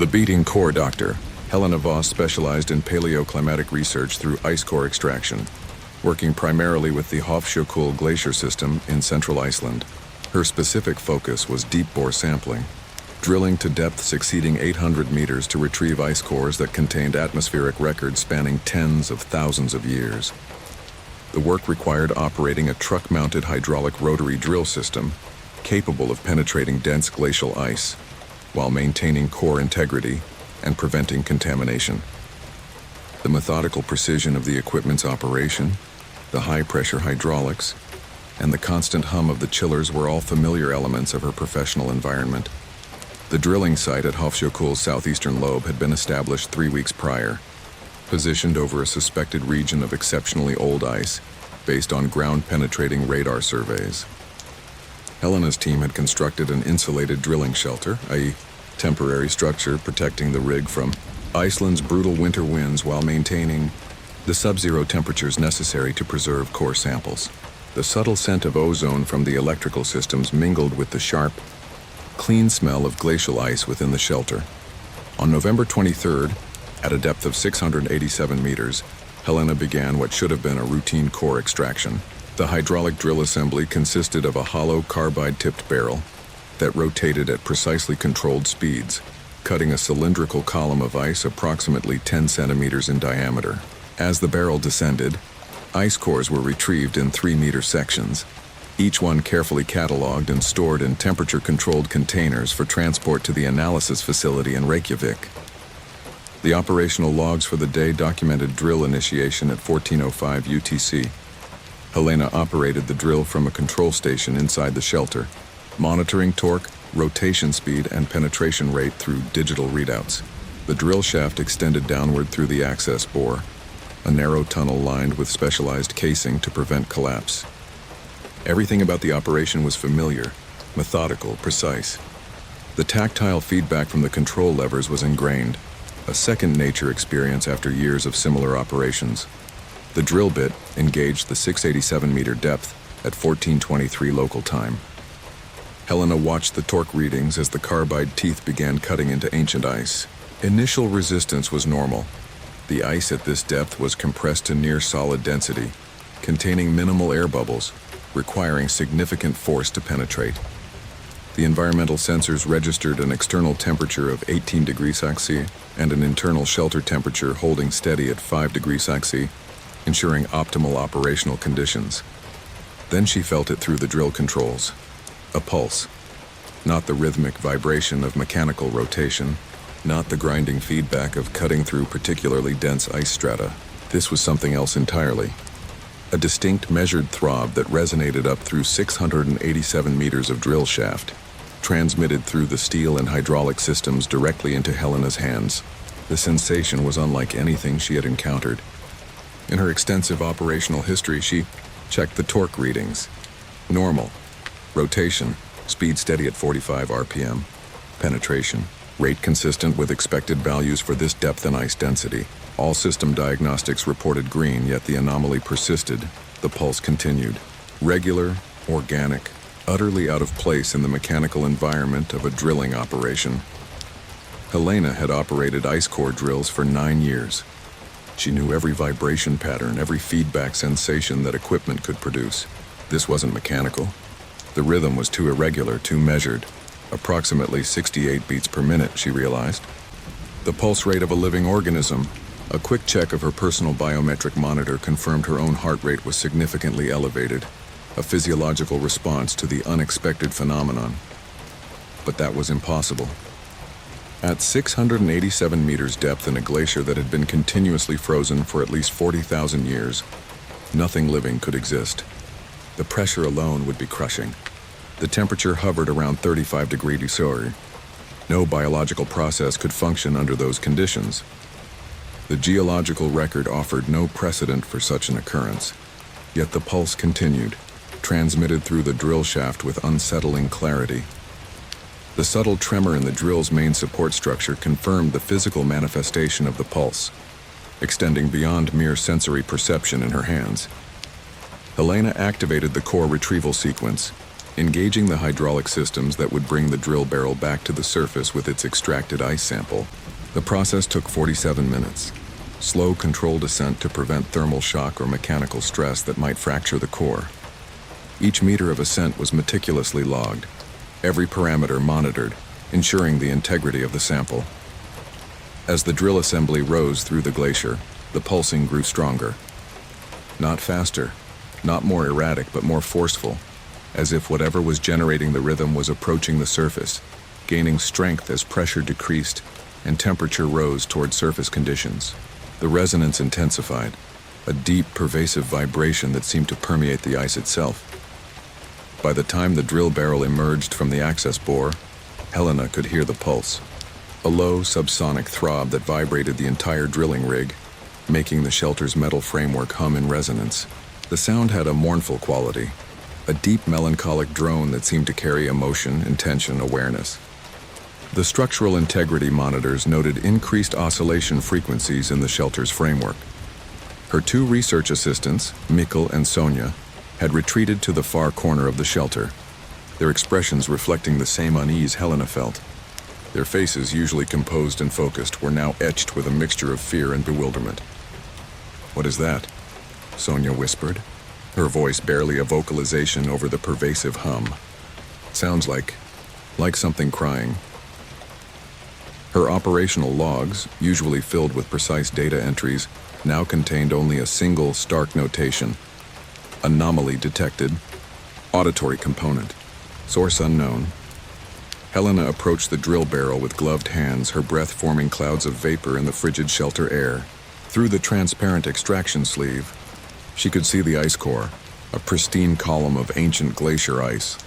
The beating core doctor, Helena Voss, specialized in paleoclimatic research through ice core extraction, working primarily with the Hofsjökull glacier system in central Iceland. Her specific focus was deep-bore sampling, drilling to depths exceeding 800 meters to retrieve ice cores that contained atmospheric records spanning tens of thousands of years. The work required operating a truck-mounted hydraulic rotary drill system capable of penetrating dense glacial ice while maintaining core integrity and preventing contamination. The methodical precision of the equipment's operation, the high-pressure hydraulics, and the constant hum of the chillers were all familiar elements of her professional environment. The drilling site at Hofsjökull's southeastern lobe had been established 3 weeks prior, positioned over a suspected region of exceptionally old ice based on ground-penetrating radar surveys. Helena's team had constructed an insulated drilling shelter, i.e., temporary structure protecting the rig from Iceland's brutal winter winds while maintaining the sub-zero temperatures necessary to preserve core samples. The subtle scent of ozone from the electrical systems mingled with the sharp, clean smell of glacial ice within the shelter. On November 23rd, at a depth of 687 meters, Helena began what should have been a routine core extraction. The hydraulic drill assembly consisted of a hollow carbide-tipped barrel that rotated at precisely controlled speeds, cutting a cylindrical column of ice approximately 10 centimeters in diameter. As the barrel descended, ice cores were retrieved in 3-meter sections, each one carefully cataloged and stored in temperature-controlled containers for transport to the analysis facility in Reykjavik. The operational logs for the day documented drill initiation at 14:05 UTC. Helena operated the drill from a control station inside the shelter, monitoring torque, rotation speed, and penetration rate through digital readouts. The drill shaft extended downward through the access bore, a narrow tunnel lined with specialized casing to prevent collapse. Everything about the operation was familiar, methodical, precise. The tactile feedback from the control levers was ingrained, a second-nature experience after years of similar operations. The drill bit engaged the 687-meter depth at 14:23 local time. Helena watched the torque readings as the carbide teeth began cutting into ancient ice. Initial resistance was normal. The ice at this depth was compressed to near solid density, containing minimal air bubbles, requiring significant force to penetrate. The environmental sensors registered an external temperature of 18 degrees Celsius and an internal shelter temperature holding steady at 5 degrees Celsius, ensuring optimal operational conditions. Then she felt it through the drill controls. A pulse. Not the rhythmic vibration of mechanical rotation, not the grinding feedback of cutting through particularly dense ice strata. This was something else entirely. A distinct measured throb that resonated up through 687 meters of drill shaft, transmitted through the steel and hydraulic systems directly into Helena's hands. The sensation was unlike anything she had encountered. In her extensive operational history, she checked the torque readings. Normal. Rotation, speed steady at 45 RPM. Penetration, rate consistent with expected values for this depth and ice density. All system diagnostics reported green, yet the anomaly persisted. The pulse continued. Regular, organic, utterly out of place in the mechanical environment of a drilling operation. Helena had operated ice core drills for 9 years. She knew every vibration pattern, every feedback sensation that equipment could produce. This wasn't mechanical. The rhythm was too irregular, too measured. Approximately 68 beats per minute, she realized. The pulse rate of a living organism. A quick check of her personal biometric monitor confirmed her own heart rate was significantly elevated, a physiological response to the unexpected phenomenon. But that was impossible. At 687 meters depth in a glacier that had been continuously frozen for at least 40,000 years, nothing living could exist. The pressure alone would be crushing. The temperature hovered around 35 degrees Celsius. No biological process could function under those conditions. The geological record offered no precedent for such an occurrence. Yet the pulse continued, transmitted through the drill shaft with unsettling clarity. The subtle tremor in the drill's main support structure confirmed the physical manifestation of the pulse, extending beyond mere sensory perception in her hands. Helena activated the core retrieval sequence, engaging the hydraulic systems that would bring the drill barrel back to the surface with its extracted ice sample. The process took 47 minutes. Slow, controlled ascent to prevent thermal shock or mechanical stress that might fracture the core. Each meter of ascent was meticulously logged, every parameter monitored, ensuring the integrity of the sample. As the drill assembly rose through the glacier, the pulsing grew stronger. Not faster, not more erratic, but more forceful, as if whatever was generating the rhythm was approaching the surface, gaining strength as pressure decreased and temperature rose toward surface conditions. The resonance intensified, a deep, pervasive vibration that seemed to permeate the ice itself. By the time the drill barrel emerged from the access bore, Helena could hear the pulse, a low, subsonic throb that vibrated the entire drilling rig, making the shelter's metal framework hum in resonance. The sound had a mournful quality, a deep, melancholic drone that seemed to carry emotion, intention, awareness. The structural integrity monitors noted increased oscillation frequencies in the shelter's framework. Her two research assistants, Mikkel and Sonia, had retreated to the far corner of the shelter, their expressions reflecting the same unease Helena felt. Their faces, usually composed and focused, were now etched with a mixture of fear and bewilderment. "What is that?" Sonia whispered, her voice barely a vocalization over the pervasive hum. "Sounds like something crying." Her operational logs, usually filled with precise data entries, now contained only a single stark notation: anomaly detected, auditory component, source unknown. Helena approached the drill barrel with gloved hands, her breath forming clouds of vapor in the frigid shelter air. Through the transparent extraction sleeve, she could see the ice core, a pristine column of ancient glacier ice,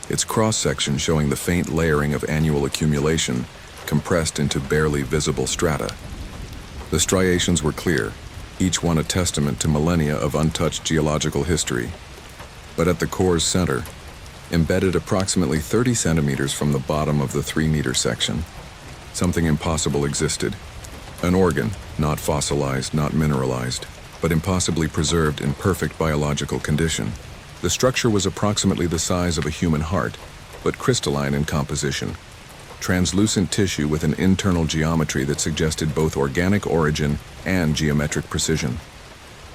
its cross-section showing the faint layering of annual accumulation compressed into barely visible strata. The striations were clear, each one a testament to millennia of untouched geological history. But at the core's center, embedded approximately 30 centimeters from the bottom of the 3-meter section, something impossible existed. An organ, not fossilized, not mineralized, but impossibly preserved in perfect biological condition. The structure was approximately the size of a human heart, but crystalline in composition. Translucent tissue with an internal geometry that suggested both organic origin and geometric precision.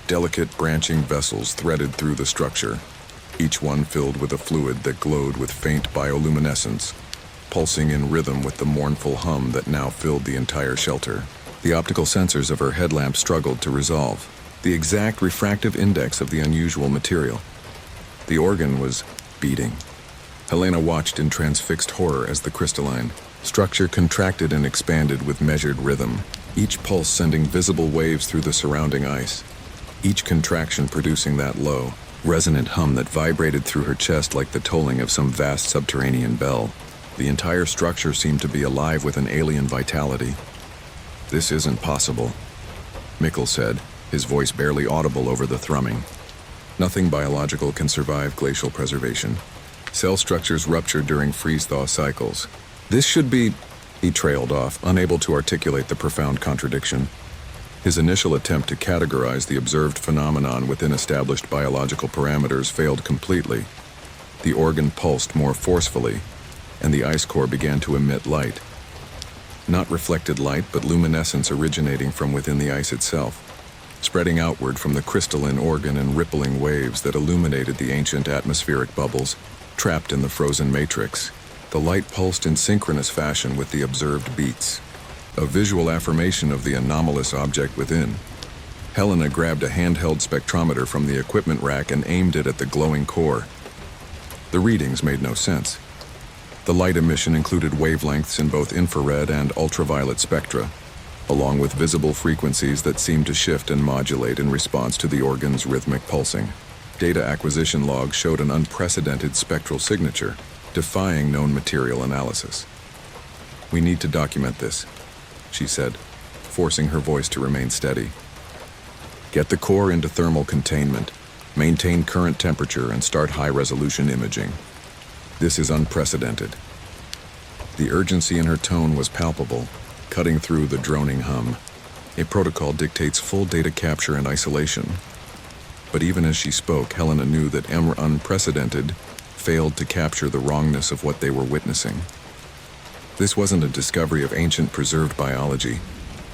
Delicate branching vessels threaded through the structure, each one filled with a fluid that glowed with faint bioluminescence, pulsing in rhythm with the mournful hum that now filled the entire shelter. The optical sensors of her headlamp struggled to resolve the exact refractive index of the unusual material. The organ was beating. Helena watched in transfixed horror as the crystalline structure contracted and expanded with measured rhythm, each pulse sending visible waves through the surrounding ice, each contraction producing that low, resonant hum that vibrated through her chest like the tolling of some vast subterranean bell. The entire structure seemed to be alive with an alien vitality. "This isn't possible," Mikkel said, his voice barely audible over the thrumming. "Nothing biological can survive glacial preservation. Cell structures rupture during freeze-thaw cycles. This should be..." He trailed off, unable to articulate the profound contradiction. His initial attempt to categorize the observed phenomenon within established biological parameters failed completely. The organ pulsed more forcefully, and the ice core began to emit light. Not reflected light, but luminescence originating from within the ice itself, spreading outward from the crystalline organ in rippling waves that illuminated the ancient atmospheric bubbles trapped in the frozen matrix. The light pulsed in synchronous fashion with the observed beats, a visual affirmation of the anomalous object within. Helena grabbed a handheld spectrometer from the equipment rack and aimed it at the glowing core. The readings made no sense. The light emission included wavelengths in both infrared and ultraviolet spectra, along with visible frequencies that seemed to shift and modulate in response to the organ's rhythmic pulsing. Data acquisition logs showed an unprecedented spectral signature, defying known material analysis. "We need to document this," she said, forcing her voice to remain steady. "Get the core into thermal containment, maintain current temperature, and start high-resolution imaging. This is unprecedented." The urgency in her tone was palpable, cutting through the droning hum. A protocol dictates full data capture and isolation. But even as she spoke, Helena knew that unprecedented failed to capture the wrongness of what they were witnessing. This wasn't a discovery of ancient preserved biology.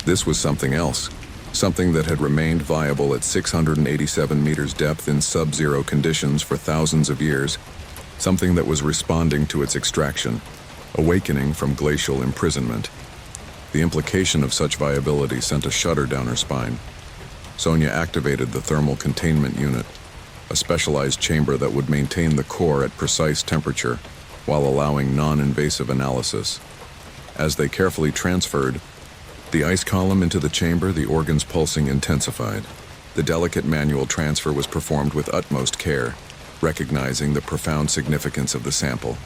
This was something else, something that had remained viable at 687 meters depth in sub-zero conditions for thousands of years, something that was responding to its extraction, awakening from glacial imprisonment. The implication of such viability sent a shudder down her spine. Sonia activated the thermal containment unit, a specialized chamber that would maintain the core at precise temperature while allowing non-invasive analysis. As they carefully transferred the ice column into the chamber, the organ's pulsing intensified. The delicate manual transfer was performed with utmost care, recognizing the profound significance of the sample.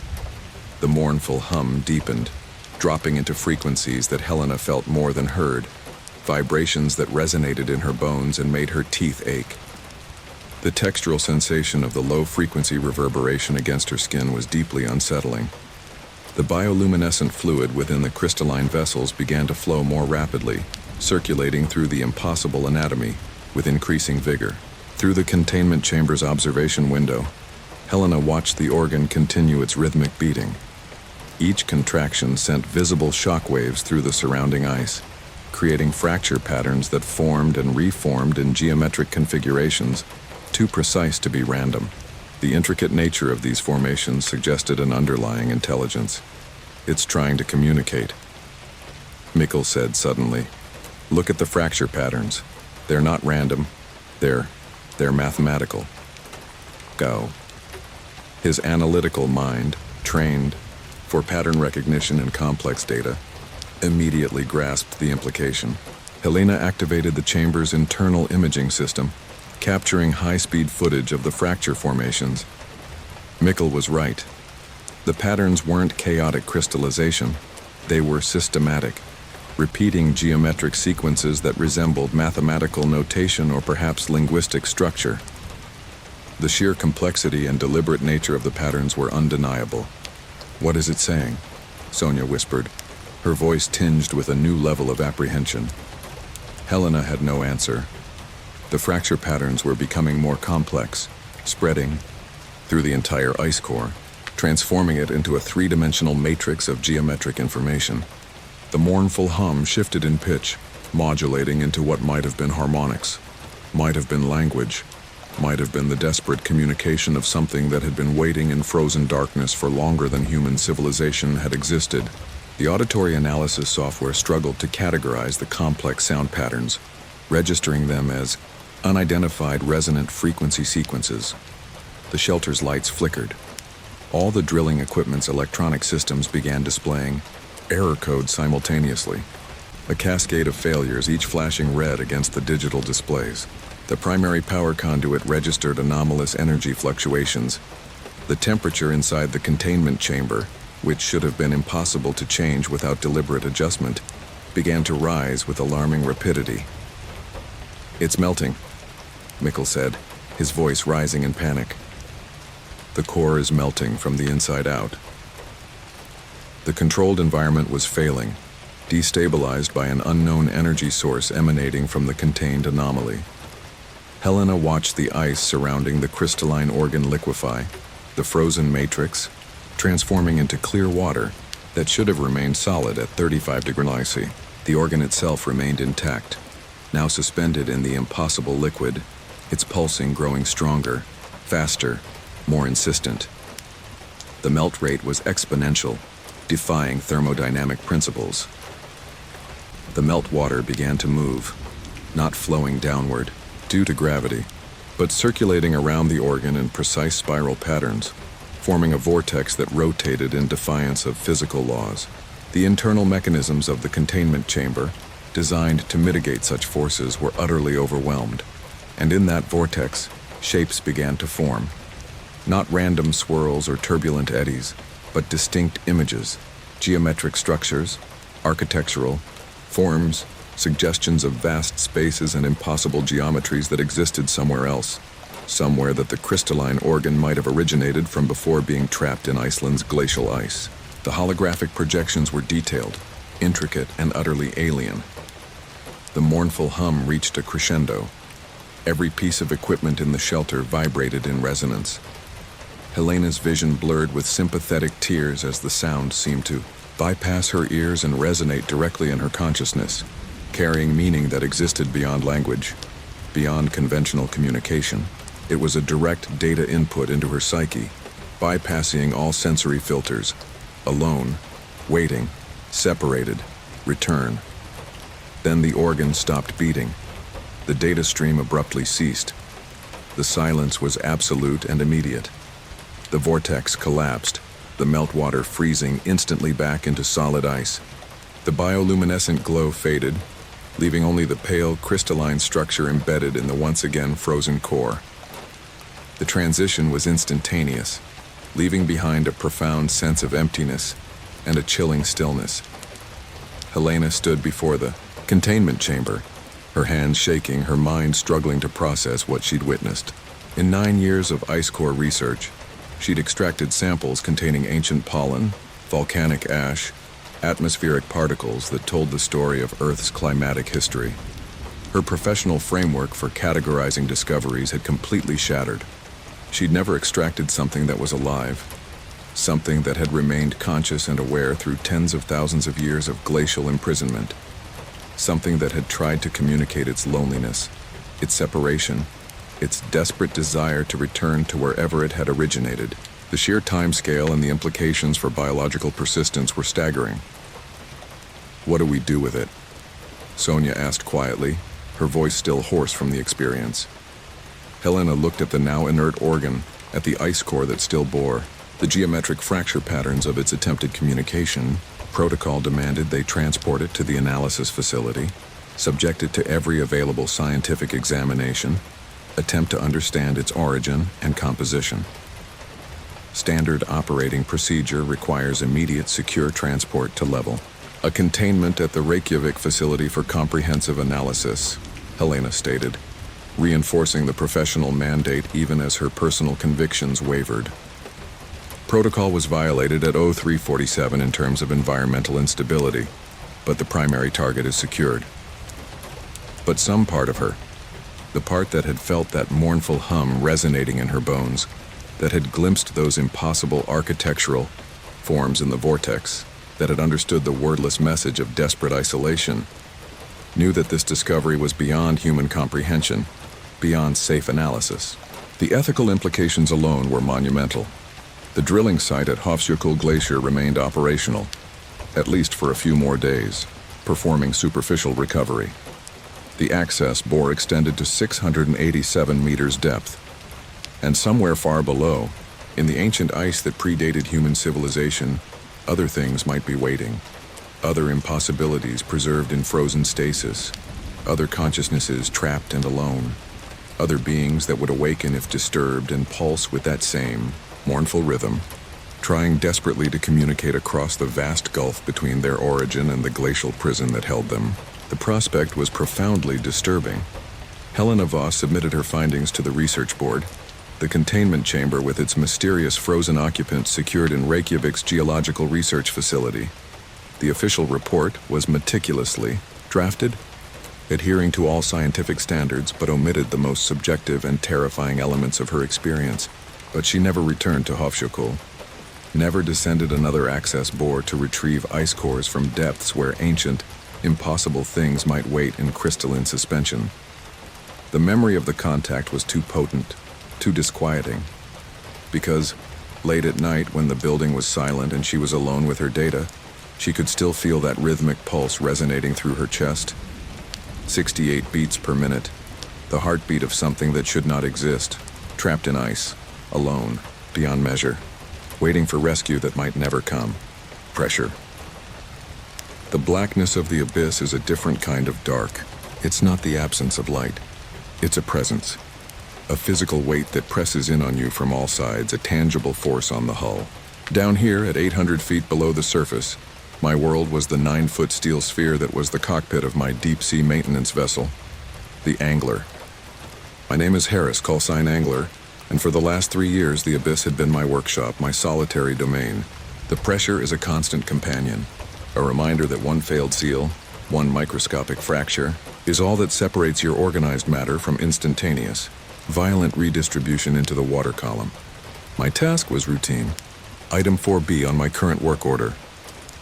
The mournful hum deepened, dropping into frequencies that Helena felt more than heard, vibrations that resonated in her bones and made her teeth ache. The textural sensation of the low-frequency reverberation against her skin was deeply unsettling. The bioluminescent fluid within the crystalline vessels began to flow more rapidly, circulating through the impossible anatomy with increasing vigor. Through the containment chamber's observation window, Helena watched the organ continue its rhythmic beating. Each contraction sent visible shockwaves through the surrounding ice, creating fracture patterns that formed and reformed in geometric configurations too precise to be random. The intricate nature of these formations suggested an underlying intelligence. It's trying to communicate. Mikkel said suddenly, "Look at the fracture patterns. They're not random. They're mathematical." Go. His analytical mind, trained for pattern recognition and complex data, immediately grasped the implication. Helena activated the chamber's internal imaging system, capturing high-speed footage of the fracture formations. Mikkel was right. The patterns weren't chaotic crystallization. They were systematic, repeating geometric sequences that resembled mathematical notation or perhaps linguistic structure. The sheer complexity and deliberate nature of the patterns were undeniable. "What is it saying?" Sonia whispered, her voice tinged with a new level of apprehension. Helena had no answer. The fracture patterns were becoming more complex, spreading through the entire ice core, transforming it into a three-dimensional matrix of geometric information. The mournful hum shifted in pitch, modulating into what might have been harmonics, might have been language, might have been the desperate communication of something that had been waiting in frozen darkness for longer than human civilization had existed. The auditory analysis software struggled to categorize the complex sound patterns, registering them as unidentified resonant frequency sequences. The shelter's lights flickered. All the drilling equipment's electronic systems began displaying error codes simultaneously, a cascade of failures, each flashing red against the digital displays. The primary power conduit registered anomalous energy fluctuations. The temperature inside the containment chamber, which should have been impossible to change without deliberate adjustment, began to rise with alarming rapidity. "It's melting," Mikkel said, his voice rising in panic. "The core is melting from the inside out." The controlled environment was failing, destabilized by an unknown energy source emanating from the contained anomaly. Helena watched the ice surrounding the crystalline organ liquefy, the frozen matrix transforming into clear water that should have remained solid at 35 degrees Celsius. The organ itself remained intact, now suspended in the impossible liquid, its pulsing growing stronger, faster, more insistent. The melt rate was exponential, defying thermodynamic principles. The meltwater began to move, not flowing downward due to gravity, but circulating around the organ in precise spiral patterns, forming a vortex that rotated in defiance of physical laws. The internal mechanisms of the containment chamber, designed to mitigate such forces, were utterly overwhelmed, and in that vortex, shapes began to form. Not random swirls or turbulent eddies, but distinct images, geometric structures, architectural forms, suggestions of vast spaces and impossible geometries that existed somewhere else, somewhere that the crystalline organ might have originated from before being trapped in Iceland's glacial ice. The holographic projections were detailed, intricate, and utterly alien. The mournful hum reached a crescendo. Every piece of equipment in the shelter vibrated in resonance. Helena's vision blurred with sympathetic tears as the sound seemed to bypass her ears and resonate directly in her consciousness, carrying meaning that existed beyond language, beyond conventional communication. It was a direct data input into her psyche, bypassing all sensory filters. Alone, waiting, separated, return. Then the organ stopped beating. The data stream abruptly ceased. The silence was absolute and immediate. The vortex collapsed, the meltwater freezing instantly back into solid ice. The bioluminescent glow faded, leaving only the pale, crystalline structure embedded in the once again frozen core. The transition was instantaneous, leaving behind a profound sense of emptiness and a chilling stillness. Helena stood before the containment chamber, her hands shaking, her mind struggling to process what she'd witnessed. In 9 years of ice core research, she'd extracted samples containing ancient pollen, volcanic ash, atmospheric particles that told the story of Earth's climatic history. Her professional framework for categorizing discoveries had completely shattered. She'd never extracted something that was alive, something that had remained conscious and aware through tens of thousands of years of glacial imprisonment, something that had tried to communicate its loneliness, its separation, its desperate desire to return to wherever it had originated. The sheer timescale and the implications for biological persistence were staggering. "What do we do with it?" Sonia asked quietly, her voice still hoarse from the experience. Helena looked at the now inert organ, at the ice core that still bore, the geometric fracture patterns of its attempted communication. Protocol demanded they transport it to the analysis facility, subject it to every available scientific examination, attempt to understand its origin and composition. Standard operating procedure requires immediate secure transport to level. A containment at the Reykjavik facility for comprehensive analysis, Helena stated, reinforcing the professional mandate even as her personal convictions wavered. Protocol was violated at 0347 in terms of environmental instability, but the primary target is secured. But some part of her, the part that had felt that mournful hum resonating in her bones, that had glimpsed those impossible architectural forms in the vortex, that had understood the wordless message of desperate isolation, knew that this discovery was beyond human comprehension, beyond safe analysis. The ethical implications alone were monumental. The drilling site at Hofsjökull Glacier remained operational, at least for a few more days, performing superficial recovery. The access bore extended to 687 meters depth, and somewhere far below, in the ancient ice that predated human civilization, other things might be waiting. Other impossibilities preserved in frozen stasis, other consciousnesses trapped and alone, other beings that would awaken if disturbed and pulse with that same mournful rhythm, trying desperately to communicate across the vast gulf between their origin and the glacial prison that held them. The prospect was profoundly disturbing. Helena Voss submitted her findings to the research board. The containment chamber with its mysterious frozen occupants secured in Reykjavik's geological research facility. The official report was meticulously drafted, adhering to all scientific standards but omitted the most subjective and terrifying elements of her experience. But she never returned to Hofsjökull, never descended another access bore to retrieve ice cores from depths where ancient, impossible things might wait in crystalline suspension. The memory of the contact was too potent, too disquieting, because late at night when the building was silent and she was alone with her data, she could still feel that rhythmic pulse resonating through her chest. 68 beats per minute, the heartbeat of something that should not exist, trapped in ice, alone, beyond measure, waiting for rescue that might never come. Pressure. The blackness of the abyss is a different kind of dark. It's not the absence of light. It's a presence. A physical weight that presses in on you from all sides, a tangible force on the hull. Down here, at 800 feet below the surface, my world was the 9-foot steel sphere that was the cockpit of my deep-sea maintenance vessel, the Angler. My name is Harris, call sign Angler, and for the last 3 years the abyss had been my workshop, my solitary domain. The pressure is a constant companion, a reminder that one failed seal, one microscopic fracture, is all that separates your organized matter from instantaneous, violent redistribution into the water column. My task was routine. Item 4B on my current work order.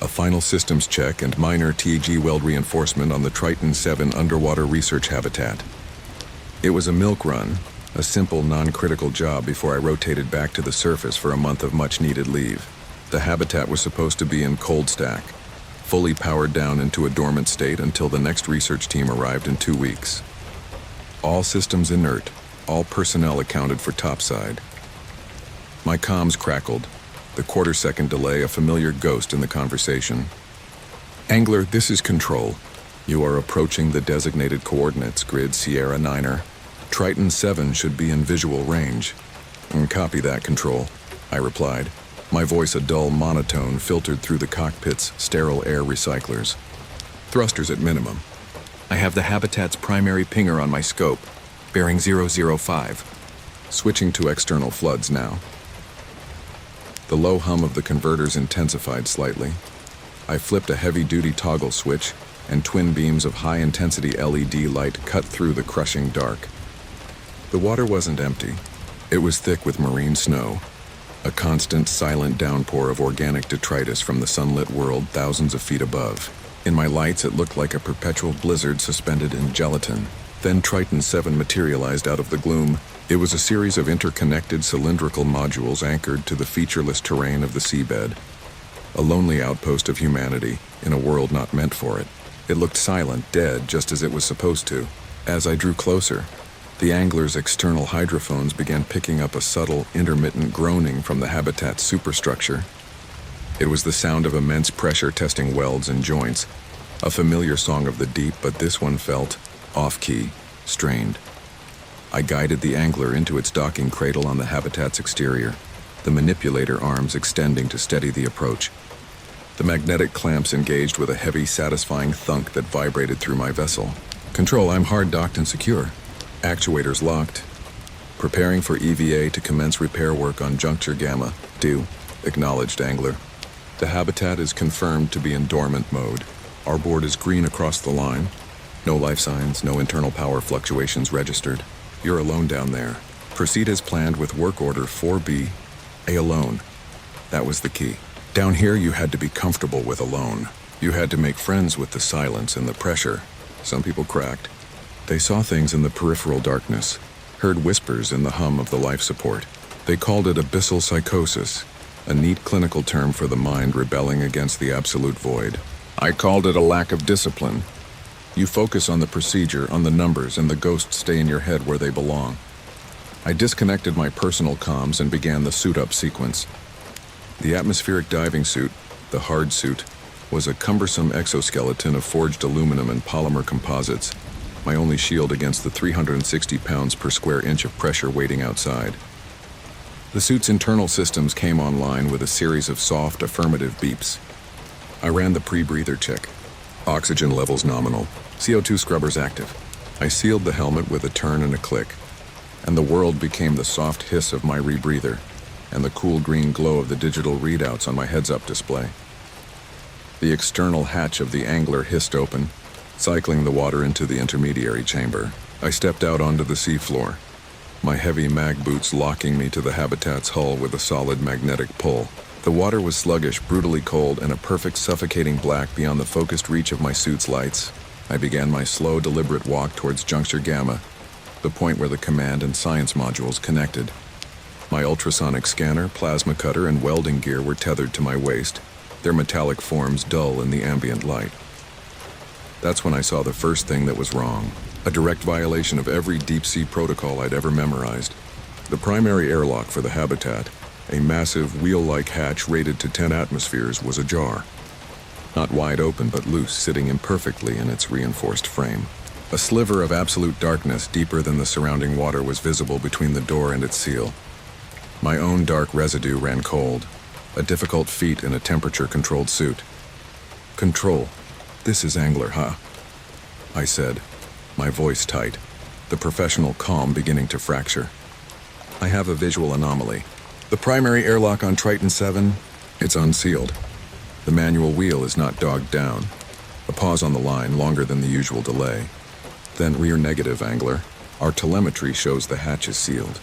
A final systems check and minor TG weld reinforcement on the Triton 7 underwater research habitat. It was a milk run, a simple, non-critical job before I rotated back to the surface for a month of much-needed leave. The habitat was supposed to be in cold stack, fully powered down into a dormant state until the next research team arrived in 2 weeks. All systems inert, all personnel accounted for topside. My comms crackled, the quarter-second delay a familiar ghost in the conversation. Angler, this is Control. You are approaching the designated coordinates grid Sierra Niner. Triton 7 should be in visual range. Copy that, Control, I replied, my voice a dull monotone filtered through the cockpit's sterile air recyclers. Thrusters at minimum. I have the habitat's primary pinger on my scope, bearing 005. Switching to external floods now. The low hum of the converters intensified slightly. I flipped a heavy-duty toggle switch, and twin beams of high-intensity LED light cut through the crushing dark. The water wasn't empty. It was thick with marine snow, a constant, silent downpour of organic detritus from the sunlit world thousands of feet above. In my lights, it looked like a perpetual blizzard suspended in gelatin. Then Triton 7 materialized out of the gloom. It was a series of interconnected cylindrical modules anchored to the featureless terrain of the seabed. A lonely outpost of humanity in a world not meant for it. It looked silent, dead, just as it was supposed to. As I drew closer, the angler's external hydrophones began picking up a subtle, intermittent groaning from the habitat's superstructure. It was the sound of immense pressure testing welds and joints, a familiar song of the deep, but this one felt off-key, strained. I guided the angler into its docking cradle on the habitat's exterior, the manipulator arms extending to steady the approach. The magnetic clamps engaged with a heavy, satisfying thunk that vibrated through my vessel. Control, I'm hard docked and secure. Actuators locked. Preparing for EVA to commence repair work on Juncture Gamma. Due. Acknowledged, angler. The habitat is confirmed to be in dormant mode. Our board is green across the line. No life signs, no internal power fluctuations registered. You're alone down there. Proceed as planned with work order 4B. A alone. That was the key. Down here, you had to be comfortable with alone. You had to make friends with the silence and the pressure. Some people cracked. They saw things in the peripheral darkness, heard whispers in the hum of the life support. They called it abyssal psychosis, a neat clinical term for the mind rebelling against the absolute void. I called it a lack of discipline. You focus on the procedure, on the numbers, and the ghosts stay in your head where they belong. I disconnected my personal comms and began the suit-up sequence. The atmospheric diving suit, the hard suit, was a cumbersome exoskeleton of forged aluminum and polymer composites, my only shield against the 360 pounds per square inch of pressure waiting outside. The suit's internal systems came online with a series of soft, affirmative beeps. I ran the pre-breather check. Oxygen levels nominal. CO2 scrubbers active. I sealed the helmet with a turn and a click, and the world became the soft hiss of my rebreather and the cool green glow of the digital readouts on my heads-up display. The external hatch of the angler hissed open, cycling the water into the intermediary chamber. I stepped out onto the seafloor, my heavy mag boots locking me to the habitat's hull with a solid magnetic pull. The water was sluggish, brutally cold, and a perfect suffocating black beyond the focused reach of my suit's lights. I began my slow, deliberate walk towards Juncture Gamma, the point where the command and science modules connected. My ultrasonic scanner, plasma cutter, and welding gear were tethered to my waist, their metallic forms dull in the ambient light. That's when I saw the first thing that was wrong, a direct violation of every deep-sea protocol I'd ever memorized. The primary airlock for the habitat, a massive wheel-like hatch rated to 10 atmospheres, was ajar. Not wide open, but loose, sitting imperfectly in its reinforced frame. A sliver of absolute darkness deeper than the surrounding water was visible between the door and its seal. My own dark residue ran cold, a difficult feat in a temperature-controlled suit. Control. This is Angler, huh? I said, my voice tight, the professional calm beginning to fracture. I have a visual anomaly. The primary airlock on Triton 7, it's unsealed. The manual wheel is not dogged down. A pause on the line, longer than the usual delay. Then rear negative, Angler. Our telemetry shows the hatch is sealed.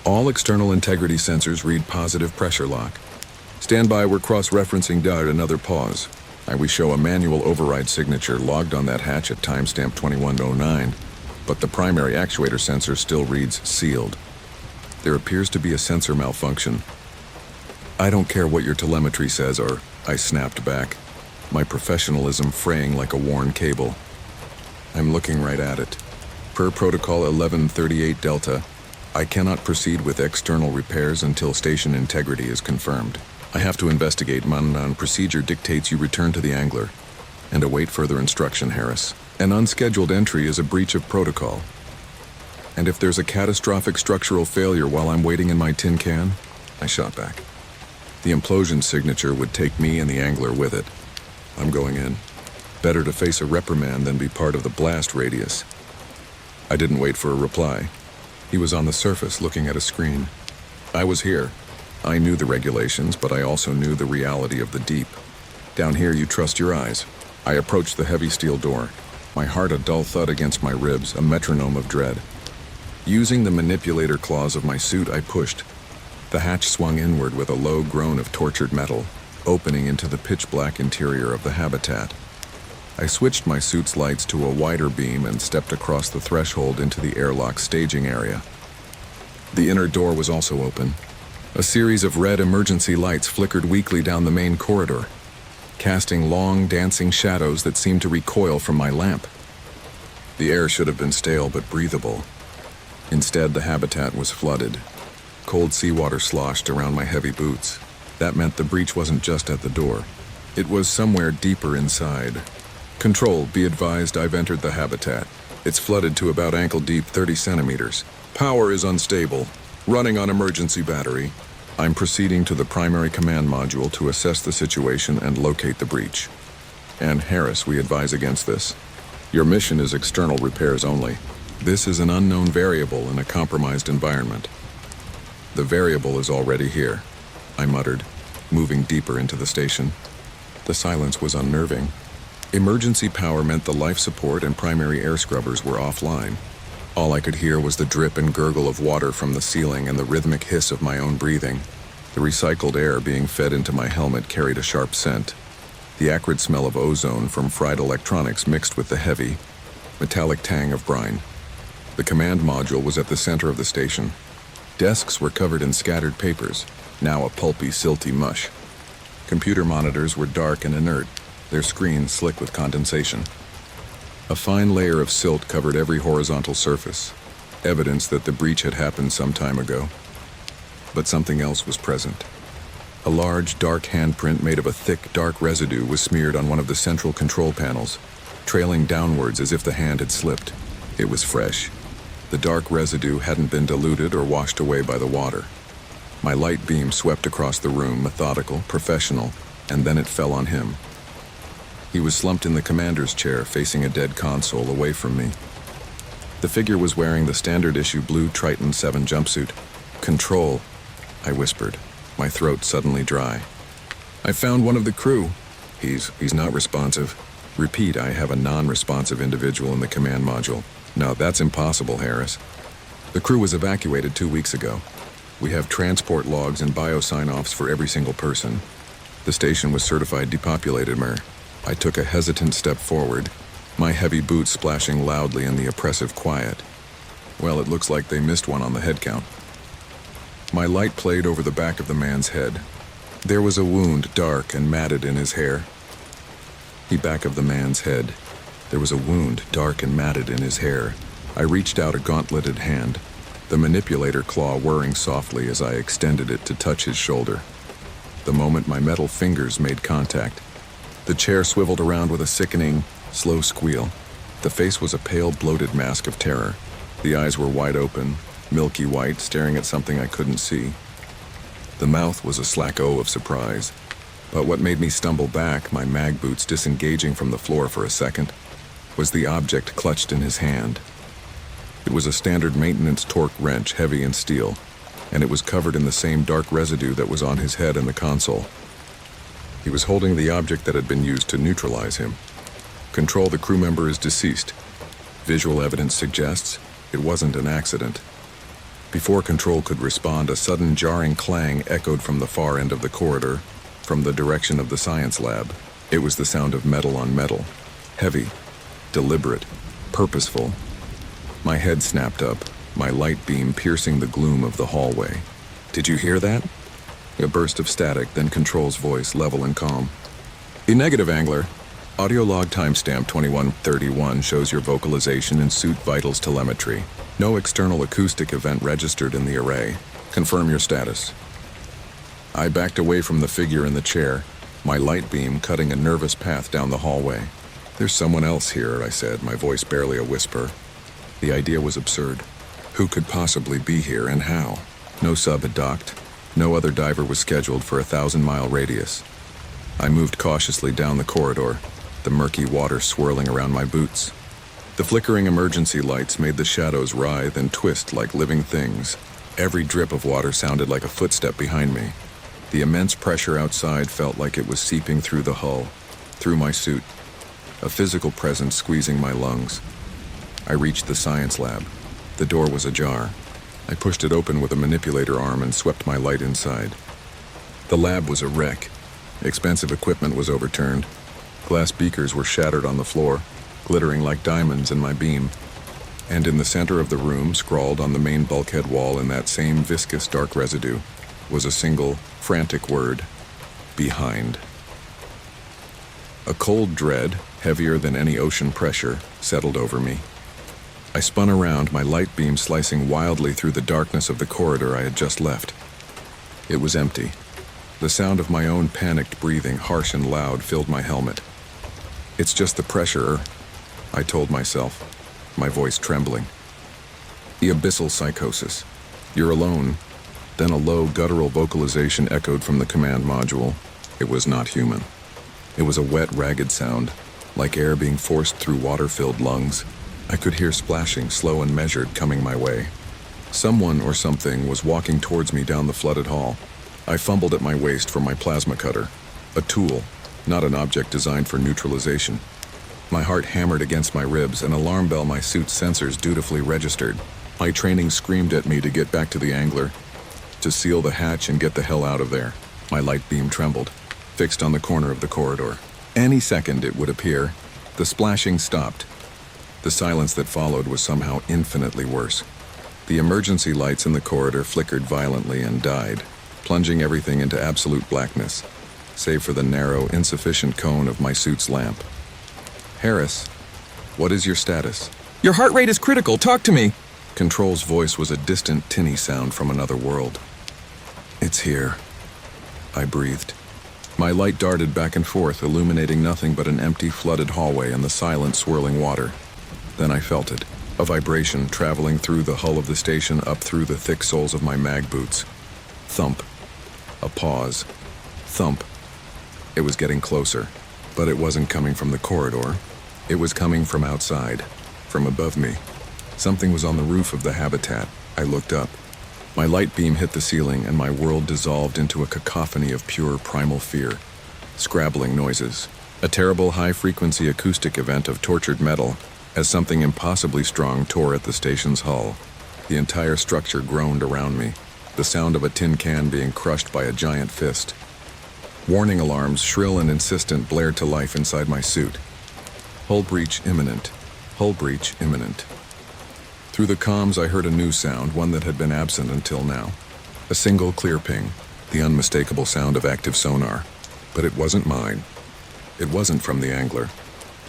All external integrity sensors read positive pressure lock. Stand by, we're cross-referencing data, another pause. We show a manual override signature logged on that hatch at timestamp 2109, but the primary actuator sensor still reads sealed. There appears to be a sensor malfunction. I don't care what your telemetry says, or I snapped back, my professionalism fraying like a worn cable. I'm looking right at it. Per Protocol 1138 Delta, I cannot proceed with external repairs until station integrity is confirmed. I have to investigate. Procedure dictates you return to the angler and await further instruction, Harris. An unscheduled entry is a breach of protocol. And if there's a catastrophic structural failure while I'm waiting in my tin can, I shot back. The implosion signature would take me and the angler with it. I'm going in. Better to face a reprimand than be part of the blast radius. I didn't wait for a reply. He was on the surface looking at a screen. I was here. I knew the regulations, but I also knew the reality of the deep. Down here, you trust your eyes. I approached the heavy steel door, my heart a dull thud against my ribs, a metronome of dread. Using the manipulator claws of my suit, I pushed. The hatch swung inward with a low groan of tortured metal, opening into the pitch-black interior of the habitat. I switched my suit's lights to a wider beam and stepped across the threshold into the airlock staging area. The inner door was also open. A series of red emergency lights flickered weakly down the main corridor, casting long, dancing shadows that seemed to recoil from my lamp. The air should have been stale but breathable. Instead, the habitat was flooded. Cold seawater sloshed around my heavy boots. That meant the breach wasn't just at the door. It was somewhere deeper inside. Control, be advised I've entered the habitat. It's flooded to about ankle deep, 30 centimeters. Power is unstable. Running on emergency battery. I'm proceeding to the primary command module to assess the situation and locate the breach. And Harris, we advise against this. Your mission is external repairs only. This is an unknown variable in a compromised environment. The variable is already here, I muttered, moving deeper into the station. The silence was unnerving. Emergency power meant the life support and primary air scrubbers were offline. All I could hear was the drip and gurgle of water from the ceiling and the rhythmic hiss of my own breathing. The recycled air being fed into my helmet carried a sharp scent. The acrid smell of ozone from fried electronics mixed with the heavy, metallic tang of brine. The command module was at the center of the station. Desks were covered in scattered papers, now a pulpy, silty mush. Computer monitors were dark and inert, their screens slick with condensation. A fine layer of silt covered every horizontal surface, evidence that the breach had happened some time ago. But something else was present. A large, dark handprint made of a thick, dark residue was smeared on one of the central control panels, trailing downwards as if the hand had slipped. It was fresh. The dark residue hadn't been diluted or washed away by the water. My light beam swept across the room, methodical, professional, and then it fell on him. He was slumped in the commander's chair, facing a dead console away from me. The figure was wearing the standard-issue blue Triton 7 jumpsuit. "Control," I whispered, my throat suddenly dry. "I found one of the crew." He's not responsive." Repeat, I have a non-responsive individual in the command module. "No, that's impossible, Harris. The crew was evacuated 2 weeks ago. We have transport logs and bio-sign-offs for every single person. The station was certified depopulated, Mer." I took a hesitant step forward, my heavy boots splashing loudly in the oppressive quiet. Well, it looks like they missed one on the head count. My light played over the back of the man's head. There was a wound, dark and matted in his hair. The back of the man's head. There was a wound, dark and matted in his hair. I reached out a gauntleted hand, the manipulator claw whirring softly as I extended it to touch his shoulder. The moment my metal fingers made contact, the chair swiveled around with a sickening, slow squeal. The face was a pale, bloated mask of terror. The eyes were wide open, milky white, staring at something I couldn't see. The mouth was a slack O of surprise. But what made me stumble back, my mag boots disengaging from the floor for a second, was the object clutched in his hand. It was a standard maintenance torque wrench, heavy and steel, and it was covered in the same dark residue that was on his head and the console. He was holding the object that had been used to neutralize him. "Control, the crew member is deceased. Visual evidence suggests it wasn't an accident." Before Control could respond, a sudden jarring clang echoed from the far end of the corridor, from the direction of the science lab. It was the sound of metal on metal. Heavy, deliberate, purposeful. My head snapped up, my light beam piercing the gloom of the hallway. "Did you hear that?" A burst of static, then Control's voice, level and calm. "In negative, Angler. Audio log timestamp 2131 shows your vocalization in suit vitals telemetry. No external acoustic event registered in the array. Confirm your status." I backed away from the figure in the chair, my light beam cutting a nervous path down the hallway. "There's someone else here," I said, my voice barely a whisper. The idea was absurd. Who could possibly be here and how? No sub had docked. No other diver was scheduled for a 1,000-mile radius. I moved cautiously down the corridor, the murky water swirling around my boots. The flickering emergency lights made the shadows writhe and twist like living things. Every drip of water sounded like a footstep behind me. The immense pressure outside felt like it was seeping through the hull, through my suit, a physical presence squeezing my lungs. I reached the science lab. The door was ajar. I pushed it open with a manipulator arm and swept my light inside. The lab was a wreck. Expensive equipment was overturned. Glass beakers were shattered on the floor, glittering like diamonds in my beam. And in the center of the room, scrawled on the main bulkhead wall in that same viscous dark residue, was a single, frantic word: behind. A cold dread, heavier than any ocean pressure, settled over me. I spun around, my light beam slicing wildly through the darkness of the corridor I had just left. It was empty. The sound of my own panicked breathing, harsh and loud, filled my helmet. "It's just the pressure," I told myself, my voice trembling. "The abyssal psychosis. You're alone." Then a low, guttural vocalization echoed from the command module. It was not human. It was a wet, ragged sound, like air being forced through water-filled lungs. I could hear splashing, slow and measured, coming my way. Someone or something was walking towards me down the flooded hall. I fumbled at my waist for my plasma cutter. A tool, not an object designed for neutralization. My heart hammered against my ribs, an alarm bell my suit's sensors dutifully registered. My training screamed at me to get back to the Angler, to seal the hatch and get the hell out of there. My light beam trembled, fixed on the corner of the corridor. Any second, it would appear. The splashing stopped. The silence that followed was somehow infinitely worse. The emergency lights in the corridor flickered violently and died, plunging everything into absolute blackness, save for the narrow, insufficient cone of my suit's lamp. "Harris, what is your status?" "Your heart rate is critical. Talk to me." Control's voice was a distant, tinny sound from another world. "It's here," I breathed. My light darted back and forth, illuminating nothing but an empty, flooded hallway and the silent, swirling water. Then I felt it, a vibration traveling through the hull of the station up through the thick soles of my mag boots. Thump. A pause. Thump. It was getting closer, but it wasn't coming from the corridor. It was coming from outside, from above me. Something was on the roof of the habitat. I looked up. My light beam hit the ceiling, and my world dissolved into a cacophony of pure primal fear. Scrabbling noises. A terrible high-frequency acoustic event of tortured metal, as something impossibly strong tore at the station's hull. The entire structure groaned around me, the sound of a tin can being crushed by a giant fist. Warning alarms, shrill and insistent, blared to life inside my suit. Hull breach imminent. Hull breach imminent. Through the comms, I heard a new sound, one that had been absent until now. A single clear ping, the unmistakable sound of active sonar. But it wasn't mine. It wasn't from the Angler.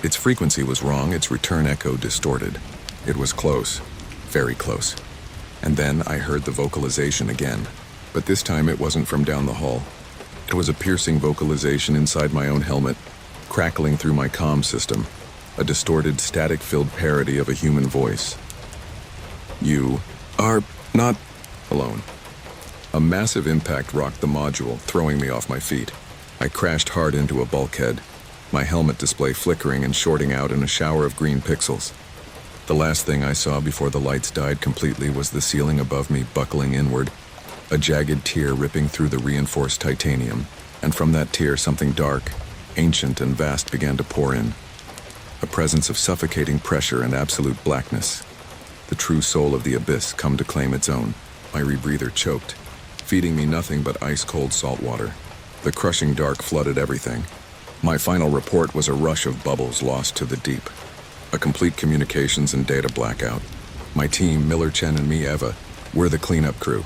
Its frequency was wrong, its return echo distorted. It was close, very close. And then I heard the vocalization again. But this time it wasn't from down the hull. It was a piercing vocalization inside my own helmet, crackling through my comm system, a distorted, static-filled parody of a human voice. "You are not alone." A massive impact rocked the module, throwing me off my feet. I crashed hard into a bulkhead, my helmet display flickering and shorting out in a shower of green pixels. The last thing I saw before the lights died completely was the ceiling above me buckling inward, a jagged tear ripping through the reinforced titanium, and from that tear something dark, ancient and vast began to pour in. A presence of suffocating pressure and absolute blackness. The true soul of the abyss come to claim its own. My rebreather choked, feeding me nothing but ice-cold salt water. The crushing dark flooded everything. My final report was a rush of bubbles lost to the deep. A complete communications and data blackout. My team, Miller, Chen, and me, Eva, we're the cleanup crew.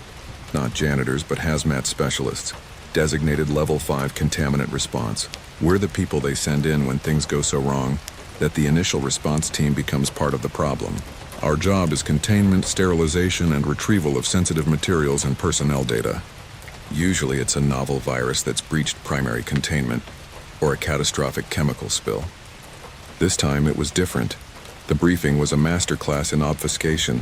Not janitors, but hazmat specialists. Designated Level 5 contaminant response. We're the people they send in when things go so wrong that the initial response team becomes part of the problem. Our job is containment, sterilization, and retrieval of sensitive materials and personnel data. Usually it's a novel virus that's breached primary containment, or a catastrophic chemical spill. This time it was different. The briefing was a masterclass in obfuscation.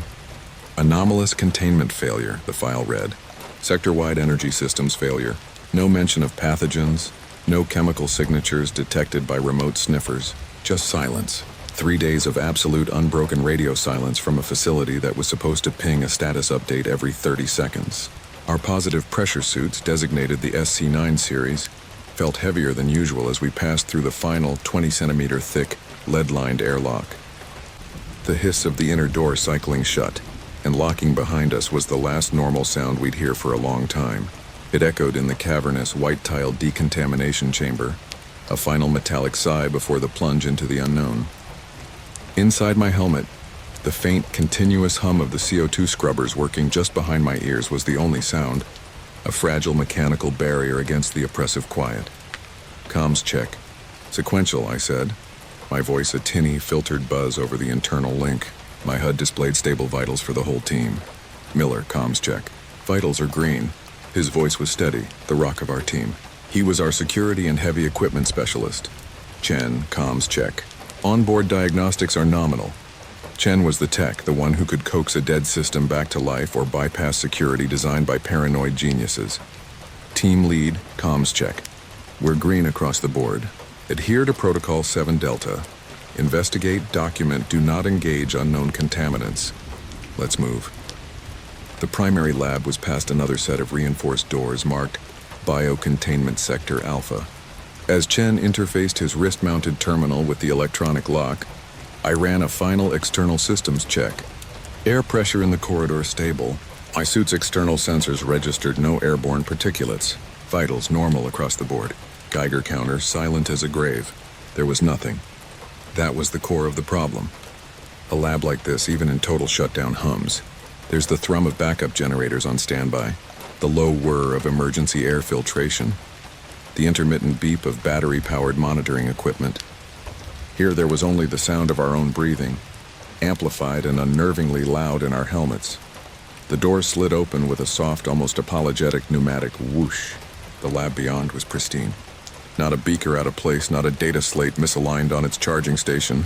Anomalous containment failure, the file read. Sector-wide energy systems failure. No mention of pathogens, no chemical signatures detected by remote sniffers. Just silence. 3 days of absolute unbroken radio silence from a facility that was supposed to ping a status update every 30 seconds. Our positive pressure suits, designated the SC9 series, felt heavier than usual as we passed through the final 20-centimeter thick, lead-lined airlock. The hiss of the inner door cycling shut, and locking behind us was the last normal sound we'd hear for a long time. It echoed in the cavernous, white-tiled decontamination chamber, a final metallic sigh before the plunge into the unknown. Inside my helmet, the faint, continuous hum of the CO2 scrubbers working just behind my ears was the only sound, a fragile mechanical barrier against the oppressive quiet. Comms check. Sequential, I said, my voice a tinny, filtered buzz over the internal link. My HUD displayed stable vitals for the whole team. Miller, comms check. Vitals are green. His voice was steady, the rock of our team. He was our security and heavy equipment specialist. Chen, comms check. Onboard diagnostics are nominal. Chen was the tech, the one who could coax a dead system back to life or bypass security designed by paranoid geniuses. Team lead, comms check. We're green across the board. Adhere to Protocol 7 Delta. Investigate, document, do not engage unknown contaminants. Let's move. The primary lab was past another set of reinforced doors marked Biocontainment Sector Alpha. As Chen interfaced his wrist-mounted terminal with the electronic lock, I ran a final external systems check. Air pressure in the corridor stable. My suit's external sensors registered no airborne particulates. Vitals normal across the board. Geiger counter silent as a grave. There was nothing. That was the core of the problem. A lab like this, even in total shutdown, hums. There's the thrum of backup generators on standby, the low whir of emergency air filtration, the intermittent beep of battery-powered monitoring equipment. Here there was only the sound of our own breathing, amplified and unnervingly loud in our helmets. The door slid open with a soft, almost apologetic pneumatic whoosh. The lab beyond was pristine. Not a beaker out of place, not a data slate misaligned on its charging station,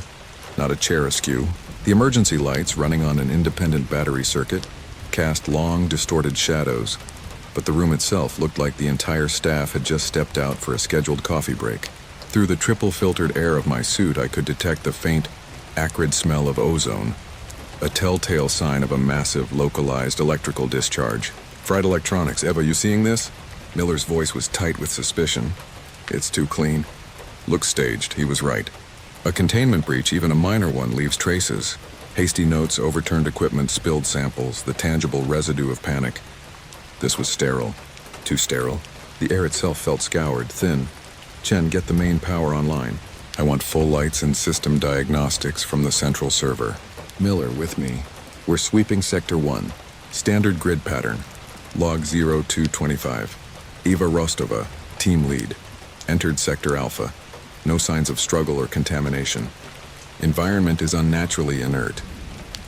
not a chair askew. The emergency lights, running on an independent battery circuit, cast long, distorted shadows, but the room itself looked like the entire staff had just stepped out for a scheduled coffee break. Through the triple-filtered air of my suit, I could detect the faint, acrid smell of ozone, a telltale sign of a massive, localized electrical discharge. Fried electronics. Eva, you seeing this? Miller's voice was tight with suspicion. It's too clean. Looks staged. He was right. A containment breach, even a minor one, leaves traces. Hasty notes, overturned equipment, spilled samples, the tangible residue of panic. This was sterile. Too sterile. The air itself felt scoured, thin. Chen, get the main power online. I want full lights and system diagnostics from the central server. Miller, with me. We're sweeping Sector 1. Standard grid pattern. Log 0225. Eva Rostova, team lead. Entered Sector Alpha. No signs of struggle or contamination. Environment is unnaturally inert.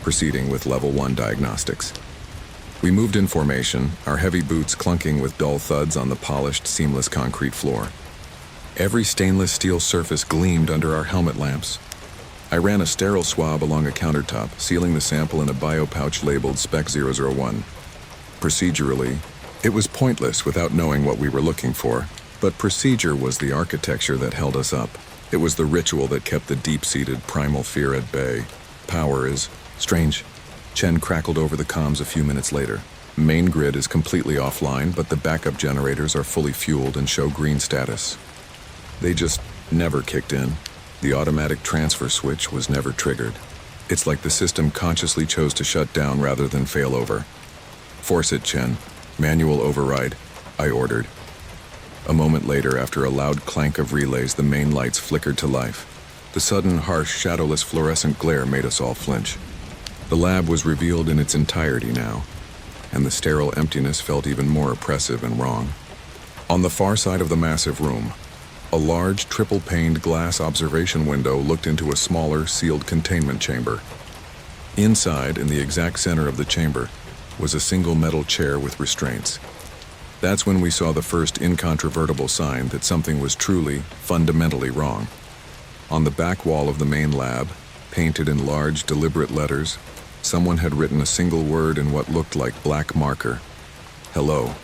Proceeding with Level 1 diagnostics. We moved in formation, our heavy boots clunking with dull thuds on the polished, seamless concrete floor. Every stainless steel surface gleamed under our helmet lamps. I ran a sterile swab along a countertop, sealing the sample in a biopouch labeled Spec 001. Procedurally, it was pointless without knowing what we were looking for. But procedure was the architecture that held us up. It was the ritual that kept the deep-seated primal fear at bay. Power is strange. Chen crackled over the comms a few minutes later. Main grid is completely offline, but the backup generators are fully fueled and show green status. They just never kicked in. The automatic transfer switch was never triggered. It's like the system consciously chose to shut down rather than fail over. Force it, Chen. Manual override, I ordered. A moment later, after a loud clank of relays, the main lights flickered to life. The sudden, harsh, shadowless fluorescent glare made us all flinch. The lab was revealed in its entirety now, and the sterile emptiness felt even more oppressive and wrong. On the far side of the massive room, a large, triple-paned glass observation window looked into a smaller, sealed containment chamber. Inside, in the exact center of the chamber, was a single metal chair with restraints. That's when we saw the first incontrovertible sign that something was truly, fundamentally wrong. On the back wall of the main lab, painted in large, deliberate letters, someone had written a single word in what looked like black marker. Hello.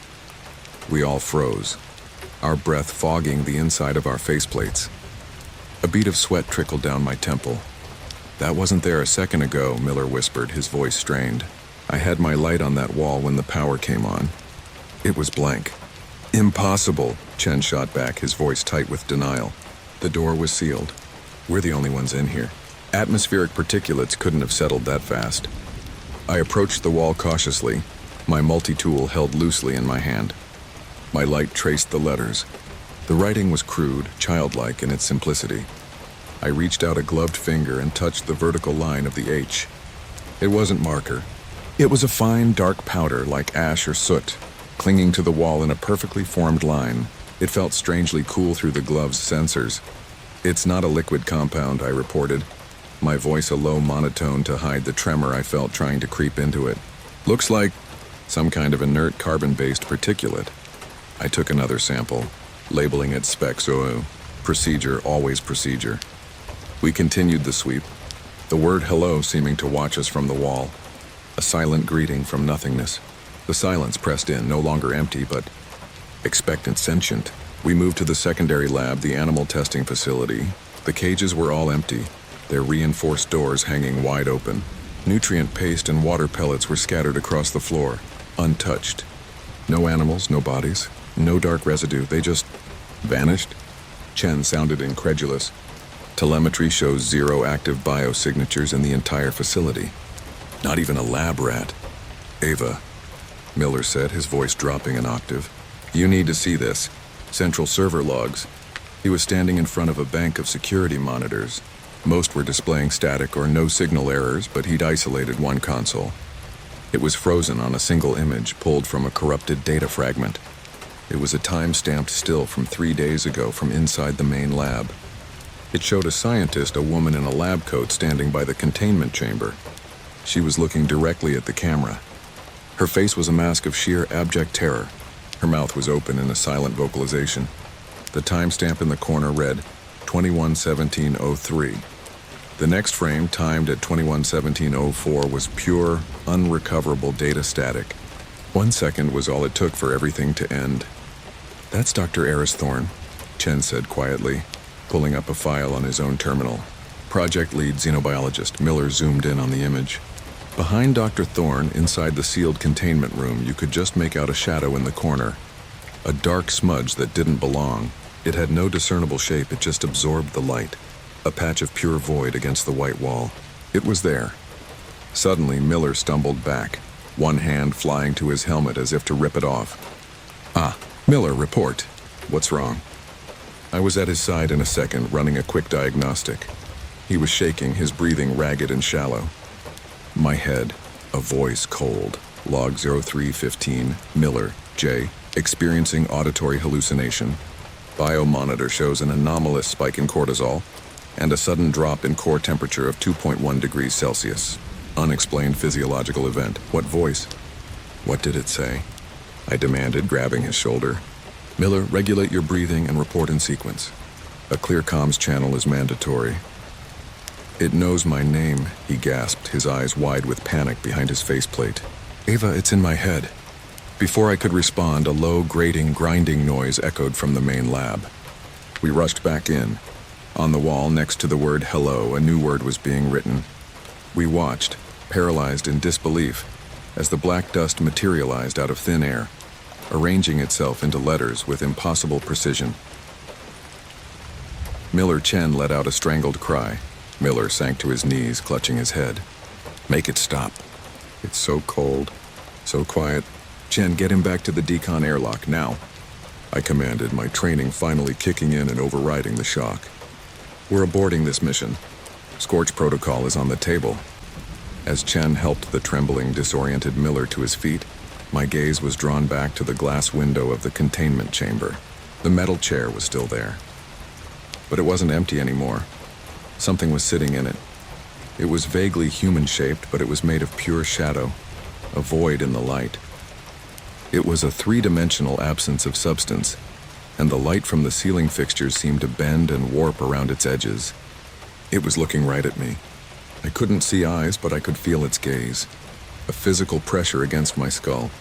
We all froze, our breath fogging the inside of our faceplates. A bead of sweat trickled down my temple. That wasn't there a second ago, Miller whispered, his voice strained. I had my light on that wall when the power came on. It was blank. Impossible, Chen shot back, his voice tight with denial. The door was sealed. We're the only ones in here. Atmospheric particulates couldn't have settled that fast. I approached the wall cautiously, my multi-tool held loosely in my hand. My light traced the letters. The writing was crude, childlike in its simplicity. I reached out a gloved finger and touched the vertical line of the H. It wasn't marker. It was a fine, dark powder like ash or soot, clinging to the wall in a perfectly formed line. It felt strangely cool through the glove's sensors. It's not a liquid compound, I reported, my voice a low monotone to hide the tremor I felt trying to creep into it. Looks like some kind of inert carbon-based particulate. I took another sample, labeling it Spec 00. Procedure, always procedure. We continued the sweep, the word hello seeming to watch us from the wall. A silent greeting from nothingness. The silence pressed in, no longer empty, but expectant, sentient. We moved to the secondary lab, the animal testing facility. The cages were all empty, their reinforced doors hanging wide open. Nutrient paste and water pellets were scattered across the floor, untouched. No animals, no bodies, no dark residue, they just vanished. Chen sounded incredulous. Telemetry shows 0 active biosignatures in the entire facility. Not even a lab rat. Ava, Miller said, his voice dropping an octave. You need to see this. Central server logs. He was standing in front of a bank of security monitors. Most were displaying static or no signal errors, but he'd isolated one console. It was frozen on a single image pulled from a corrupted data fragment. It was a time-stamped still from 3 days ago from inside the main lab. It showed a scientist, a woman in a lab coat, standing by the containment chamber. She was looking directly at the camera. Her face was a mask of sheer abject terror. Her mouth was open in a silent vocalization. The timestamp in the corner read 21:17:03. The next frame, timed at 21:17:04, was pure, unrecoverable data static. 1 second was all it took for everything to end. That's Dr. Eris Thorne, Chen said quietly, pulling up a file on his own terminal. Project lead xenobiologist. Miller zoomed in on the image. Behind Dr. Thorne, inside the sealed containment room, you could just make out a shadow in the corner. A dark smudge that didn't belong. It had no discernible shape, it just absorbed the light. A patch of pure void against the white wall. It was there. Suddenly, Miller stumbled back, one hand flying to his helmet as if to rip it off. Ah, Miller, report. What's wrong? I was at his side in a second, running a quick diagnostic. He was shaking, his breathing ragged and shallow. My head, a voice cold. Log 0315, Miller, J. Experiencing auditory hallucination. Biomonitor shows an anomalous spike in cortisol and a sudden drop in core temperature of 2.1 degrees Celsius. Unexplained physiological event. What voice? What did it say? I demanded, grabbing his shoulder. Miller, regulate your breathing and report in sequence. A clear comms channel is mandatory. It knows my name, he gasped, his eyes wide with panic behind his faceplate. Ava, it's in my head. Before I could respond, a low, grating, grinding noise echoed from the main lab. We rushed back in. On the wall, next to the word hello, a new word was being written. We watched, paralyzed in disbelief, as the black dust materialized out of thin air, arranging itself into letters with impossible precision. Miller Chen let out a strangled cry. Miller sank to his knees, clutching his head. Make it stop. It's so cold. So quiet. Chen, get him back to the decon airlock, now. I commanded, my training finally kicking in and overriding the shock. We're aborting this mission. Scorch protocol is on the table. As Chen helped the trembling, disoriented Miller to his feet, my gaze was drawn back to the glass window of the containment chamber. The metal chair was still there. But it wasn't empty anymore. Something was sitting in it. It was vaguely human-shaped, but it was made of pure shadow, a void in the light. It was a three-dimensional absence of substance, and the light from the ceiling fixtures seemed to bend and warp around its edges. It was looking right at me. I couldn't see eyes, but I could feel its gaze. A physical pressure against my skull,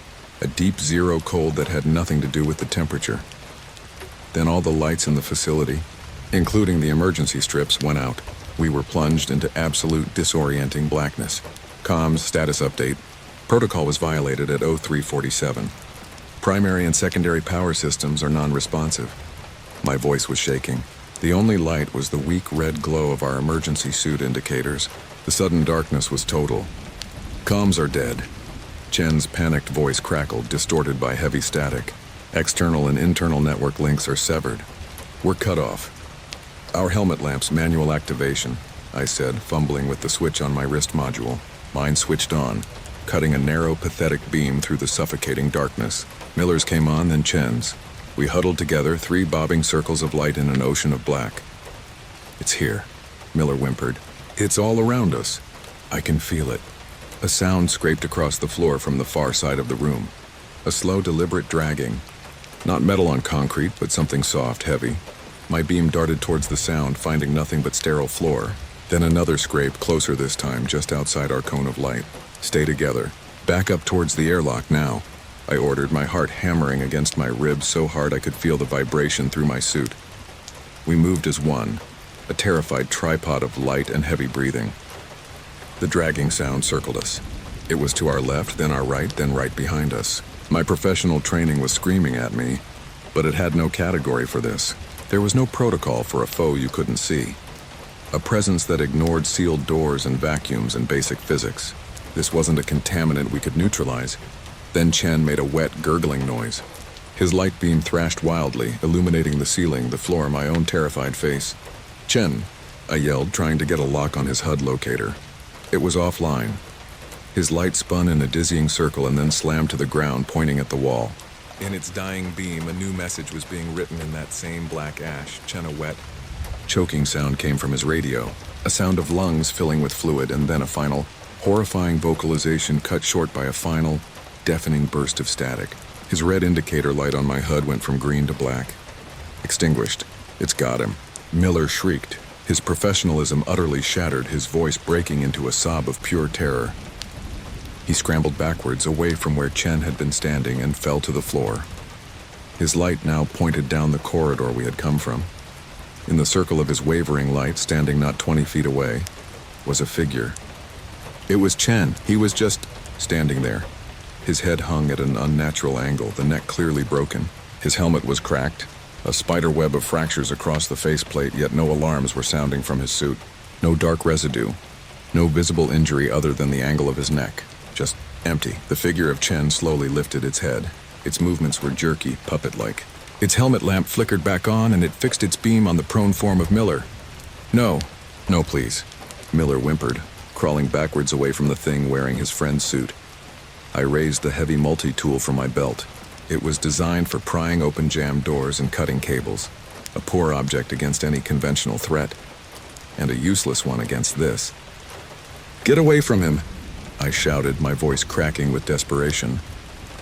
a deep zero cold that had nothing to do with the temperature. Then all the lights in the facility, including the emergency strips, went out. We were plunged into absolute disorienting blackness. Comms status update. Protocol was violated at 0347. Primary and secondary power systems are non-responsive. My voice was shaking. The only light was the weak red glow of our emergency suit indicators. The sudden darkness was total. Comms are dead. Chen's panicked voice crackled, distorted by heavy static. External and internal network links are severed. We're cut off. Our helmet lamp's manual activation, I said, fumbling with the switch on my wrist module. Mine switched on, cutting a narrow, pathetic beam through the suffocating darkness. Miller's came on, then Chen's. We huddled together, 3 bobbing circles of light in an ocean of black. It's here, Miller whimpered. It's all around us. I can feel it. A sound scraped across the floor from the far side of the room. A slow, deliberate dragging. Not metal on concrete, but something soft, heavy. My beam darted towards the sound, finding nothing but sterile floor. Then another scrape, closer this time, just outside our cone of light. Stay together. Back up towards the airlock now, I ordered, my heart hammering against my ribs so hard I could feel the vibration through my suit. We moved as one, a terrified tripod of light and heavy breathing. The dragging sound circled us. It was to our left, then our right, then right behind us. My professional training was screaming at me, but it had no category for this. There was no protocol for a foe you couldn't see. A presence that ignored sealed doors and vacuums and basic physics. This wasn't a contaminant we could neutralize. Then Chen made a wet, gurgling noise. His light beam thrashed wildly, illuminating the ceiling, the floor, my own terrified face. Chen, I yelled, trying to get a lock on his HUD locator. It was offline. His light spun in a dizzying circle and then slammed to the ground, pointing at the wall. In its dying beam, a new message was being written in that same black ash. Chen, a wet, choking sound came from his radio. A sound of lungs filling with fluid, and then a final, horrifying vocalization cut short by a final, deafening burst of static. His red indicator light on my HUD went from green to black. Extinguished. It's got him. Miller shrieked, his professionalism utterly shattered, his voice breaking into a sob of pure terror. He scrambled backwards, away from where Chen had been standing, and fell to the floor. His light now pointed down the corridor we had come from. In the circle of his wavering light, standing not 20 feet away, was a figure. It was Chen. He was just standing there. His head hung at an unnatural angle, the neck clearly broken. His helmet was cracked, a spider web of fractures across the faceplate, yet no alarms were sounding from his suit. No dark residue. No visible injury other than the angle of his neck. Just empty. The figure of Chen slowly lifted its head. Its movements were jerky, puppet-like. Its helmet lamp flickered back on, and it fixed its beam on the prone form of Miller. No, please, Miller whimpered, crawling backwards away from the thing wearing his friend's suit. I raised the heavy multi-tool from my belt. It was designed for prying open jammed doors and cutting cables. A poor object against any conventional threat, and a useless one against this. Get away from him, I shouted, my voice cracking with desperation.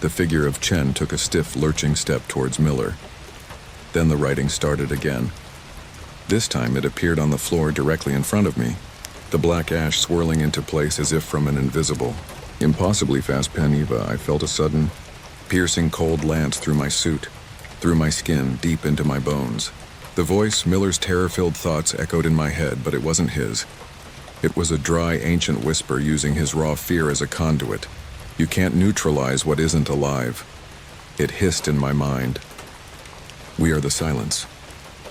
The figure of Chen took a stiff, lurching step towards Miller. Then the writing started again. This time it appeared on the floor directly in front of me, the black ash swirling into place as if from an invisible, impossibly fast pen. Eva, I felt a sudden, piercing cold lance through my suit, through my skin, deep into my bones. The voice, Miller's terror-filled thoughts, echoed in my head, but it wasn't his. It was a dry, ancient whisper using his raw fear as a conduit. You can't neutralize what isn't alive. It hissed in my mind. We are the silence.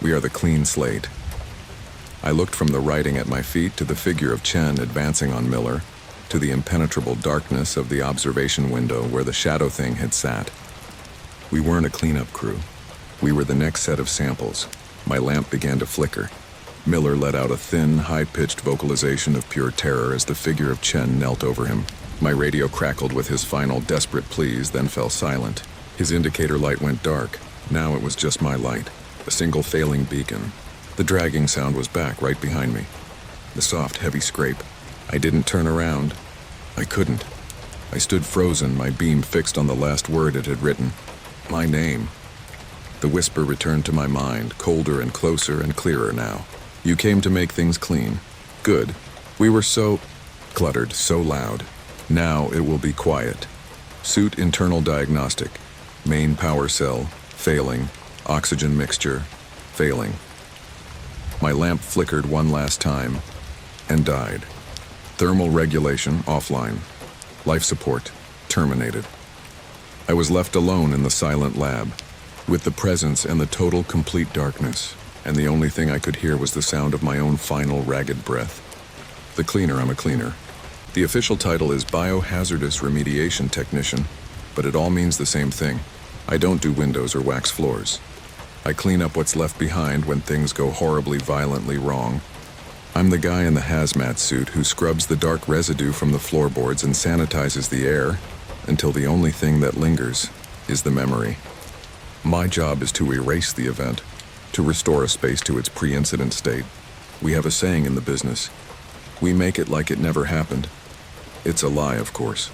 We are the clean slate. I looked from the writing at my feet to the figure of Chen advancing on Miller, to the impenetrable darkness of the observation window where the shadow thing had sat. We weren't a cleanup crew. We were the next set of samples. My lamp began to flicker. Miller let out a thin, high-pitched vocalization of pure terror as the figure of Chen knelt over him. My radio crackled with his final desperate pleas, then fell silent. His indicator light went dark. Now it was just my light, a single failing beacon. The dragging sound was back right behind me. The soft, heavy scrape. I didn't turn around. I couldn't. I stood frozen, my beam fixed on the last word it had written. My name. The whisper returned to my mind, colder and closer and clearer now. You came to make things clean. Good. We were so cluttered, so loud. Now it will be quiet. Suit internal diagnostic. Main power cell, failing. Oxygen mixture, failing. My lamp flickered one last time and died. Thermal regulation offline. Life support terminated. I was left alone in the silent lab, with the presence and the total complete darkness, and the only thing I could hear was the sound of my own final ragged breath. The cleaner, I'm a cleaner. The official title is Biohazardous Remediation Technician, but it all means the same thing. I don't do windows or wax floors. I clean up what's left behind when things go horribly violently wrong. I'm the guy in the hazmat suit who scrubs the dark residue from the floorboards and sanitizes the air until the only thing that lingers is the memory. My job is to erase the event, to restore a space to its pre-incident state. We have a saying in the business. We make it like it never happened. It's a lie, of course.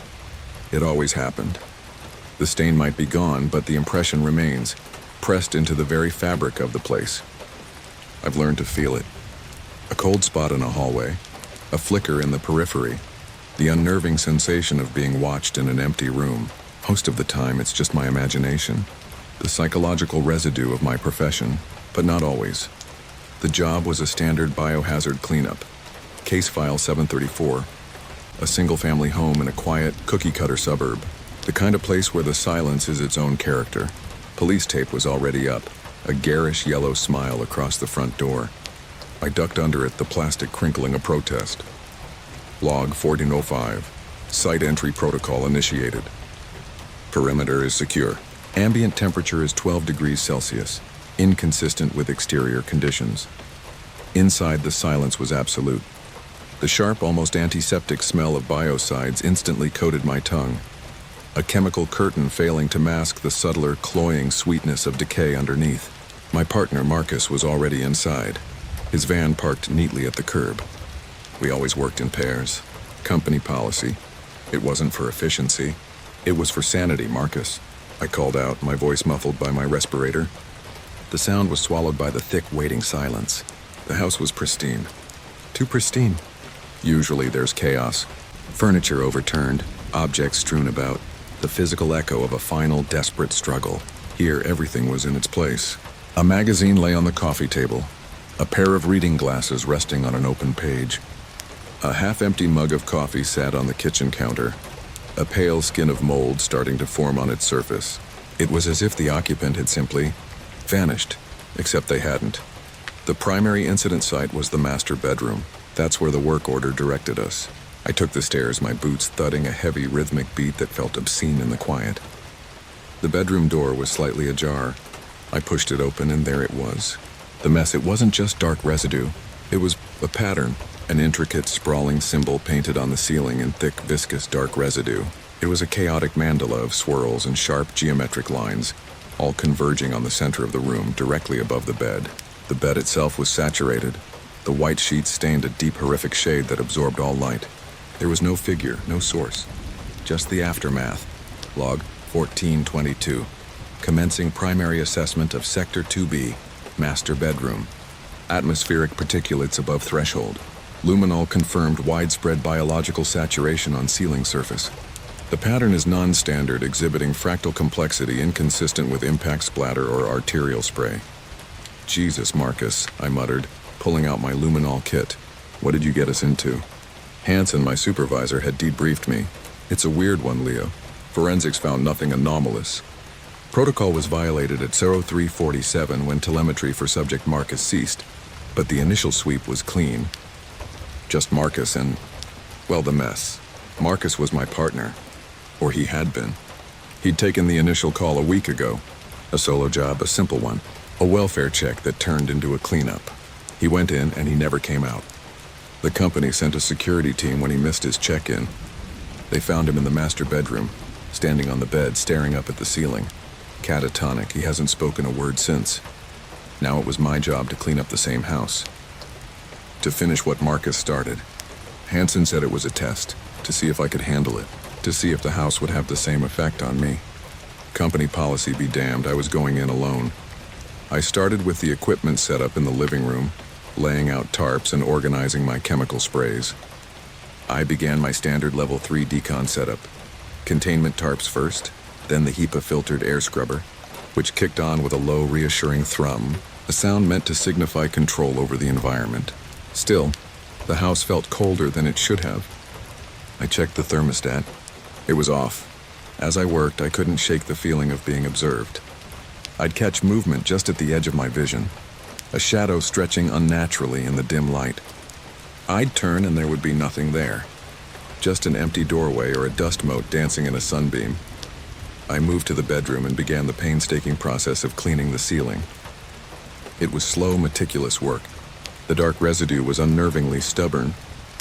It always happened. The stain might be gone, but the impression remains, pressed into the very fabric of the place. I've learned to feel it. A cold spot in a hallway, a flicker in the periphery, the unnerving sensation of being watched in an empty room. Most of the time, it's just my imagination. The psychological residue of my profession, but not always. The job was a standard biohazard cleanup. Case file 734. A single-family home in a quiet, cookie-cutter suburb. The kind of place where the silence is its own character. Police tape was already up, a garish yellow smile across the front door. I ducked under it, the plastic crinkling a protest. Log 1405. Site entry protocol initiated. Perimeter is secure. Ambient temperature is 12 degrees Celsius, inconsistent with exterior conditions. Inside, the silence was absolute. The sharp, almost antiseptic smell of biocides instantly coated my tongue. A chemical curtain failing to mask the subtler, cloying sweetness of decay underneath. My partner, Marcus, was already inside, his van parked neatly at the curb. We always worked in pairs. Company policy. It wasn't for efficiency. It was for sanity, Marcus. I called out, my voice muffled by my respirator. The sound was swallowed by the thick, waiting silence. The house was pristine. Too pristine. Usually there's chaos. Furniture overturned, objects strewn about, the physical echo of a final, desperate struggle. Here, everything was in its place. A magazine lay on the coffee table, a pair of reading glasses resting on an open page. A half-empty mug of coffee sat on the kitchen counter, a pale skin of mold starting to form on its surface. It was as if the occupant had simply vanished, except they hadn't. The primary incident site was the master bedroom. That's where the work order directed us. I took the stairs, my boots thudding a heavy rhythmic beat that felt obscene in the quiet. The bedroom door was slightly ajar. I pushed it open and there it was. The mess, it wasn't just dark residue. It was a pattern, an intricate, sprawling symbol painted on the ceiling in thick, viscous, dark residue. It was a chaotic mandala of swirls and sharp geometric lines, all converging on the center of the room, directly above the bed. The bed itself was saturated. The white sheets stained a deep, horrific shade that absorbed all light. There was no figure, no source, just the aftermath. Log 1422. Commencing primary assessment of Sector 2B, master bedroom. Atmospheric particulates above threshold. Luminol confirmed widespread biological saturation on ceiling surface. The pattern is non-standard, exhibiting fractal complexity inconsistent with impact splatter or arterial spray. Jesus, Marcus, I muttered, pulling out my luminol kit. What did you get us into? Hansen, my supervisor, had debriefed me. It's a weird one, Leo. Forensics found nothing anomalous. Protocol was violated at 0347 when telemetry for subject Marcus ceased, but the initial sweep was clean. Just Marcus and, well, the mess. Marcus was my partner, or he had been. He'd taken the initial call a week ago. A solo job, a simple one. A welfare check that turned into a cleanup. He went in and he never came out. The company sent a security team when he missed his check-in. They found him in the master bedroom, standing on the bed, staring up at the ceiling. Catatonic, he hasn't spoken a word since. Now it was my job to clean up the same house. To finish what Marcus started. Hansen said it was a test, to see if I could handle it, to see if the house would have the same effect on me. Company policy be damned, I was going in alone. I started with the equipment set up in the living room, laying out tarps and organizing my chemical sprays. I began my standard level 3 decon setup. Containment tarps first, then the HEPA filtered air scrubber, which kicked on with a low reassuring thrum, a sound meant to signify control over the environment. Still, the house felt colder than it should have. I checked the thermostat. It was off. As I worked, I couldn't shake the feeling of being observed. I'd catch movement just at the edge of my vision, a shadow stretching unnaturally in the dim light. I'd turn and there would be nothing there, just an empty doorway or a dust mote dancing in a sunbeam. I moved to the bedroom and began the painstaking process of cleaning the ceiling. It was slow, meticulous work. The dark residue was unnervingly stubborn,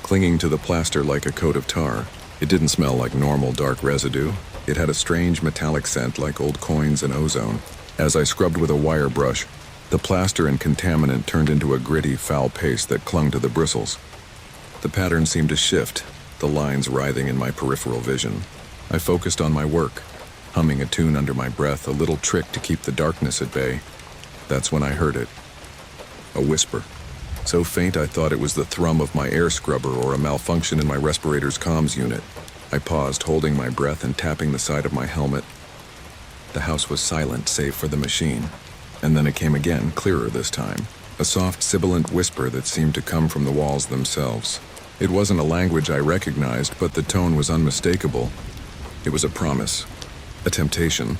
clinging to the plaster like a coat of tar. It didn't smell like normal dark residue. It had a strange metallic scent like old coins and ozone. As I scrubbed with a wire brush, the plaster and contaminant turned into a gritty, foul paste that clung to the bristles. The pattern seemed to shift, the lines writhing in my peripheral vision. I focused on my work, humming a tune under my breath, a little trick to keep the darkness at bay. That's when I heard it. A whisper. So faint I thought it was the thrum of my air scrubber or a malfunction in my respirator's comms unit. I paused, holding my breath and tapping the side of my helmet. The house was silent, save for the machine. And then it came again, clearer this time. A soft, sibilant whisper that seemed to come from the walls themselves. It wasn't a language I recognized, but the tone was unmistakable. It was a promise. A temptation.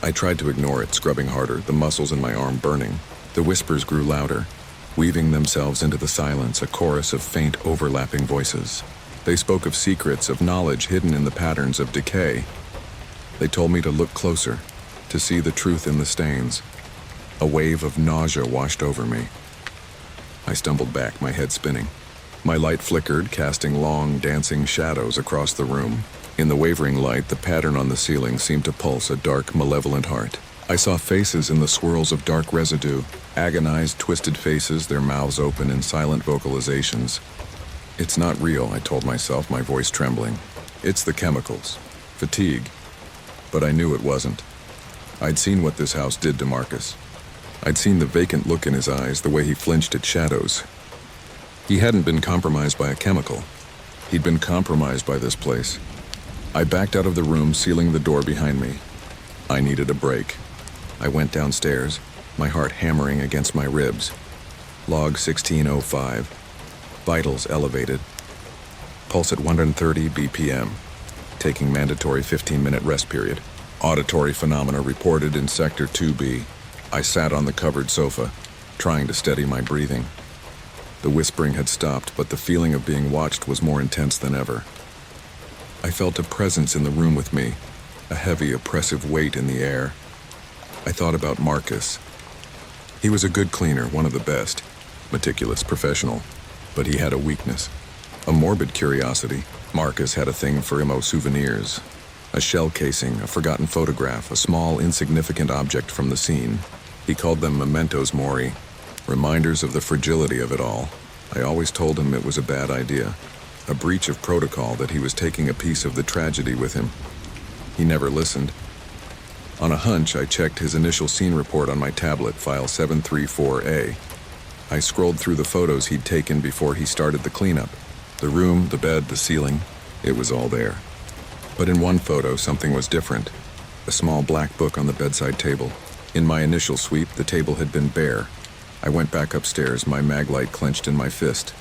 I tried to ignore it, scrubbing harder, the muscles in my arm burning. The whispers grew louder, weaving themselves into the silence, a chorus of faint, overlapping voices. They spoke of secrets, of knowledge hidden in the patterns of decay. They told me to look closer, to see the truth in the stains. A wave of nausea washed over me. I stumbled back, my head spinning. My light flickered, casting long, dancing shadows across the room. In the wavering light, the pattern on the ceiling seemed to pulse a dark, malevolent heart. I saw faces in the swirls of dark residue, agonized, twisted faces, their mouths open in silent vocalizations. It's not real, I told myself, my voice trembling. It's the chemicals. Fatigue. But I knew it wasn't. I'd seen what this house did to Marcus. I'd seen the vacant look in his eyes, the way he flinched at shadows. He hadn't been compromised by a chemical. He'd been compromised by this place. I backed out of the room, sealing the door behind me. I needed a break. I went downstairs, my heart hammering against my ribs. Log 1605. Vitals elevated. Pulse at 130 BPM. Taking mandatory 15-minute rest period. Auditory phenomena reported in Sector 2B. I sat on the covered sofa, trying to steady my breathing. The whispering had stopped, but the feeling of being watched was more intense than ever. I felt a presence in the room with me, a heavy, oppressive weight in the air. I thought about Marcus. He was a good cleaner, one of the best, meticulous, professional, but he had a weakness, a morbid curiosity. Marcus had a thing for emo souvenirs, a shell casing, a forgotten photograph, a small, insignificant object from the scene. He called them mementos mori, reminders of the fragility of it all. I always told him it was a bad idea, a breach of protocol, that he was taking a piece of the tragedy with him. He never listened. On a hunch, I checked his initial scene report on my tablet, file 734A. I scrolled through the photos he'd taken before he started the cleanup. The room, the bed, the ceiling, it was all there. But in one photo, something was different. A small black book on the bedside table. In my initial sweep, the table had been bare. I went back upstairs, my maglite clenched in my fist.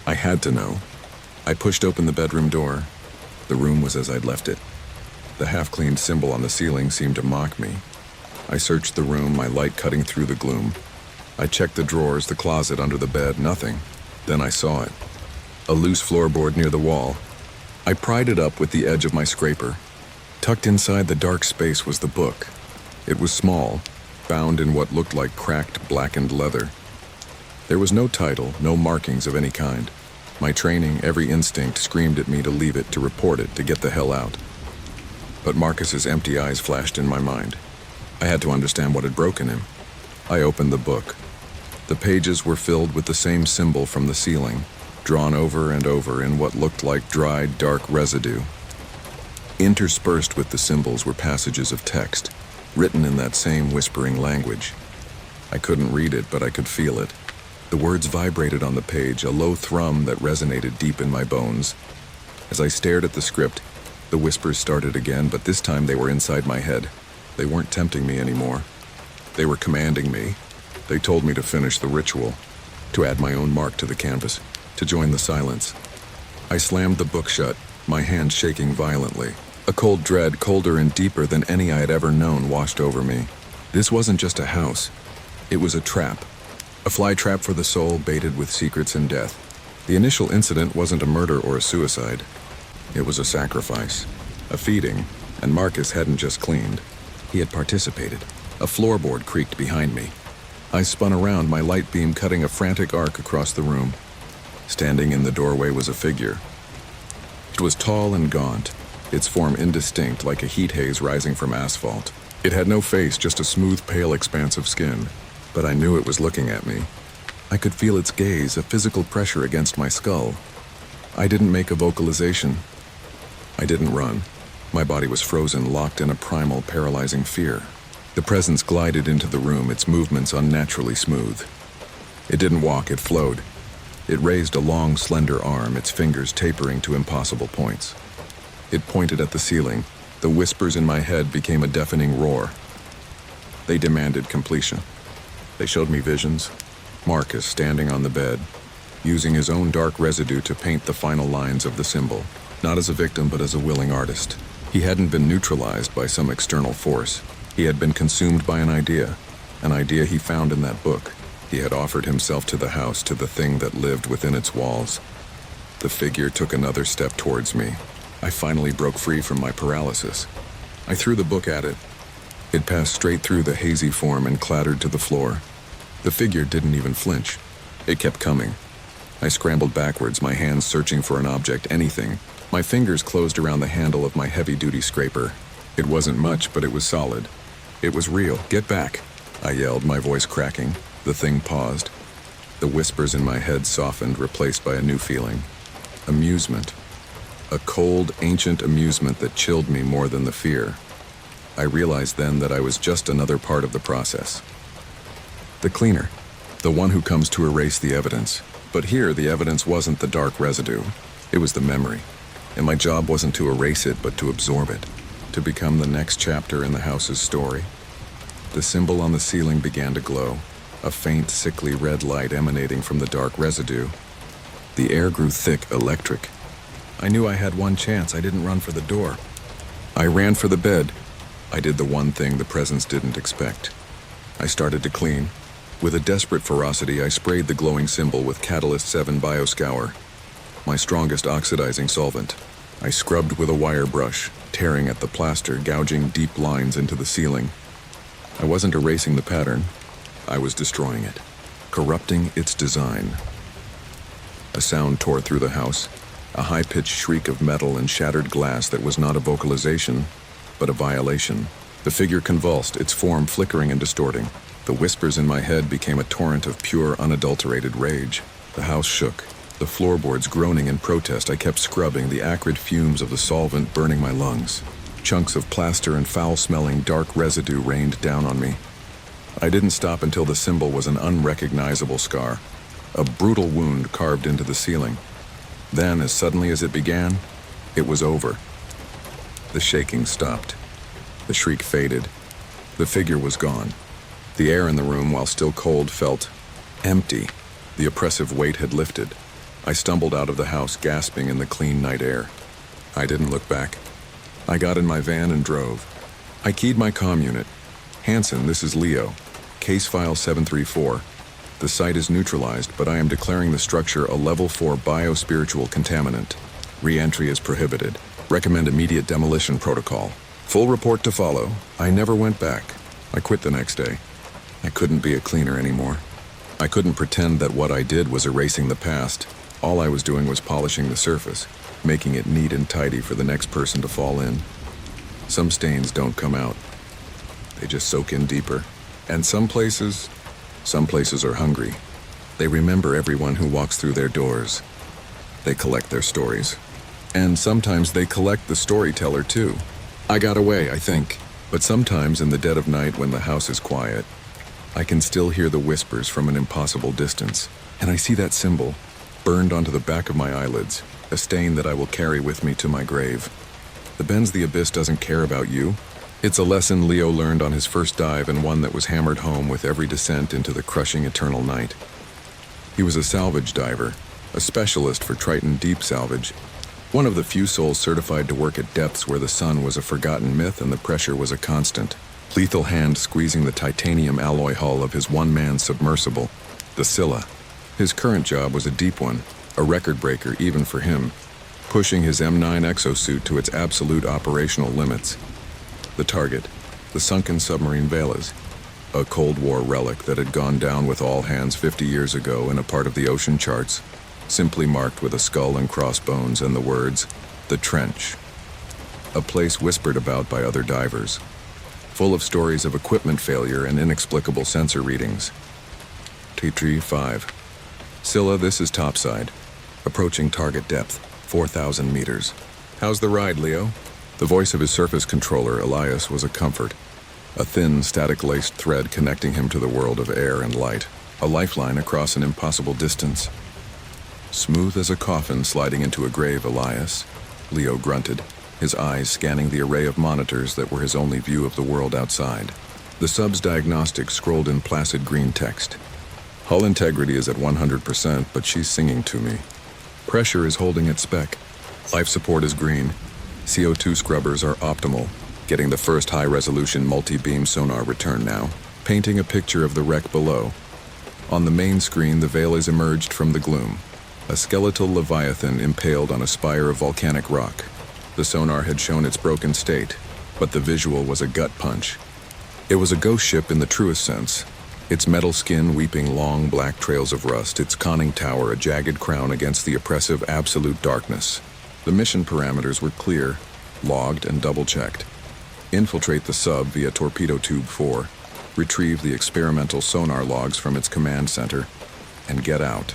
I had to know. I pushed open the bedroom door. The room was as I'd left it. The half-cleaned symbol on the ceiling seemed to mock me. I searched the room, my light cutting through the gloom. I checked the drawers, the closet, under the bed, nothing. Then I saw it. A loose floorboard near the wall. I pried it up with the edge of my scraper. Tucked inside the dark space was the book. It was small, bound in what looked like cracked, blackened leather. There was no title, no markings of any kind. My training, every instinct screamed at me to leave it, to report it, to get the hell out. But Marcus's empty eyes flashed in my mind. I had to understand what had broken him. I opened the book. The pages were filled with the same symbol from the ceiling, drawn over and over in what looked like dried, dark residue. Interspersed with the symbols were passages of text, written in that same whispering language. I couldn't read it, but I could feel it. The words vibrated on the page, a low thrum that resonated deep in my bones. As I stared at the script, the whispers started again, but this time they were inside my head. They weren't tempting me anymore. They were commanding me. They told me to finish the ritual, to add my own mark to the canvas, to join the silence. I slammed the book shut, my hand shaking violently. A cold dread, colder and deeper than any I had ever known, washed over me. This wasn't just a house. It was a trap. A fly trap for the soul, baited with secrets and death. The initial incident wasn't a murder or a suicide. It was a sacrifice, a feeding, and Marcus hadn't just cleaned. He had participated. A floorboard creaked behind me. I spun around, my light beam cutting a frantic arc across the room. Standing in the doorway was a figure. It was tall and gaunt, its form indistinct like a heat haze rising from asphalt. It had no face, just a smooth, pale expanse of skin. But I knew it was looking at me. I could feel its gaze, a physical pressure against my skull. I didn't make a vocalization. I didn't run. My body was frozen, locked in a primal, paralyzing fear. The presence glided into the room, its movements unnaturally smooth. It didn't walk, it flowed. It raised a long, slender arm, its fingers tapering to impossible points. It pointed at the ceiling. The whispers in my head became a deafening roar. They demanded completion. They showed me visions. Marcus standing on the bed, using his own dark residue to paint the final lines of the symbol, not as a victim but as a willing artist. He hadn't been neutralized by some external force. He had been consumed by an idea he found in that book. He had offered himself to the house, to the thing that lived within its walls. The figure took another step towards me. I finally broke free from my paralysis. I threw the book at it. It passed straight through the hazy form and clattered to the floor. The figure didn't even flinch. It kept coming. I scrambled backwards, my hands searching for an object, anything. My fingers closed around the handle of my heavy-duty scraper. It wasn't much, but it was solid. It was real. Get back, I yelled, my voice cracking. The thing paused. The whispers in my head softened, replaced by a new feeling. Amusement. A cold, ancient amusement that chilled me more than the fear. I realized then that I was just another part of the process. The cleaner. The one who comes to erase the evidence. But here, the evidence wasn't the dark residue. It was the memory. And my job wasn't to erase it, but to absorb it. To become the next chapter in the house's story. The symbol on the ceiling began to glow. A faint, sickly red light emanating from the dark residue. The air grew thick, electric. I knew I had one chance. I didn't run for the door. I ran for the bed. I did the one thing the presence didn't expect. I started to clean. With a desperate ferocity, I sprayed the glowing symbol with Catalyst 7 Bioscour, my strongest oxidizing solvent. I scrubbed with a wire brush, tearing at the plaster, gouging deep lines into the ceiling. I wasn't erasing the pattern. I was destroying it, corrupting its design. A sound tore through the house, a high-pitched shriek of metal and shattered glass that was not a vocalization, but a violation. The figure convulsed, its form flickering and distorting. The whispers in my head became a torrent of pure, unadulterated rage. The house shook, the floorboards groaning in protest. I kept scrubbing, the acrid fumes of the solvent burning my lungs. Chunks of plaster and foul-smelling dark residue rained down on me. I didn't stop until the symbol was an unrecognizable scar, a brutal wound carved into the ceiling. Then, as suddenly as it began, it was over. The shaking stopped. The shriek faded. The figure was gone. The air in the room, while still cold, felt empty. The oppressive weight had lifted. I stumbled out of the house, gasping in the clean night air. I didn't look back. I got in my van and drove. I keyed my comm unit. Hansen, this is Leo. Case file 734. The site is neutralized, but I am declaring the structure a level 4 biospiritual contaminant. Re-entry is prohibited. Recommend immediate demolition protocol. Full report to follow. I never went back. I quit the next day. I couldn't be a cleaner anymore. I couldn't pretend that what I did was erasing the past. All I was doing was polishing the surface, making it neat and tidy for the next person to fall in. Some stains don't come out. They just soak in deeper. And some places are hungry. They remember everyone who walks through their doors. They collect their stories. And sometimes they collect the storyteller too. I got away, I think. But sometimes in the dead of night when the house is quiet, I can still hear the whispers from an impossible distance. And I see that symbol, burned onto the back of my eyelids, a stain that I will carry with me to my grave. The Ben's the Abyss doesn't care about you. It's a lesson Leo learned on his first dive, and one that was hammered home with every descent into the crushing eternal night. He was a salvage diver, a specialist for Triton deep salvage, one of the few souls certified to work at depths where the sun was a forgotten myth and the pressure was a constant. Lethal hand squeezing the titanium alloy hull of his one-man submersible, the Scylla. His current job was a deep one, a record breaker even for him, pushing his M9 exosuit to its absolute operational limits. The target, the sunken submarine Velas, a Cold War relic that had gone down with all hands 50 years ago in a part of the ocean charts, simply marked with a skull and crossbones and the words, "The Trench." A place whispered about by other divers, full of stories of equipment failure and inexplicable sensor readings. T3 5. Scylla, this is topside. Approaching target depth, 4,000 meters. How's the ride, Leo? The voice of his surface controller, Elias, was a comfort. A thin, static-laced thread connecting him to the world of air and light. A lifeline across an impossible distance. Smooth as a coffin sliding into a grave, Elias, Leo grunted, his eyes scanning the array of monitors that were his only view of the world outside. The sub's diagnostics scrolled in placid green text. Hull integrity is at 100%, but she's singing to me. Pressure is holding its spec. Life support is green. CO2 scrubbers are optimal, getting the first high-resolution multi-beam sonar return now, painting a picture of the wreck below. On the main screen, the veil is emerged from the gloom, a skeletal leviathan impaled on a spire of volcanic rock. The sonar had shown its broken state, but the visual was a gut punch. It was a ghost ship in the truest sense, its metal skin weeping long black trails of rust, its conning tower a jagged crown against the oppressive absolute darkness. The mission parameters were clear, logged and double-checked. Infiltrate the sub via torpedo tube 4, retrieve the experimental sonar logs from its command center, and get out.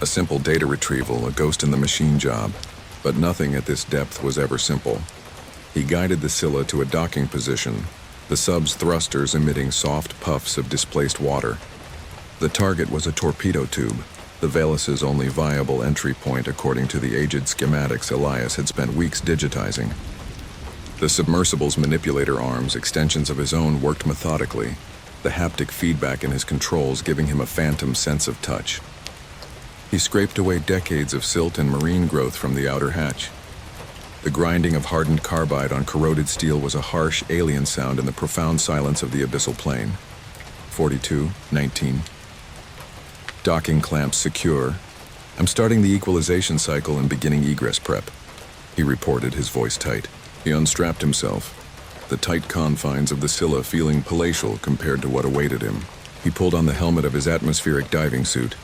A simple data retrieval, a ghost in the machine job, but nothing at this depth was ever simple. He guided the Scylla to a docking position, the sub's thrusters emitting soft puffs of displaced water. The target was a torpedo tube, the Velas's only viable entry point according to the aged schematics Elias had spent weeks digitizing. The submersible's manipulator arms, extensions of his own, worked methodically, the haptic feedback in his controls giving him a phantom sense of touch. He scraped away decades of silt and marine growth from the outer hatch. The grinding of hardened carbide on corroded steel was a harsh, alien sound in the profound silence of the abyssal plain. 42-19. Docking clamps secure. I'm starting the equalization cycle and beginning egress prep, he reported, his voice tight. He unstrapped himself, the tight confines of the Scylla feeling palatial compared to what awaited him. He pulled on the helmet of his atmospheric diving suit,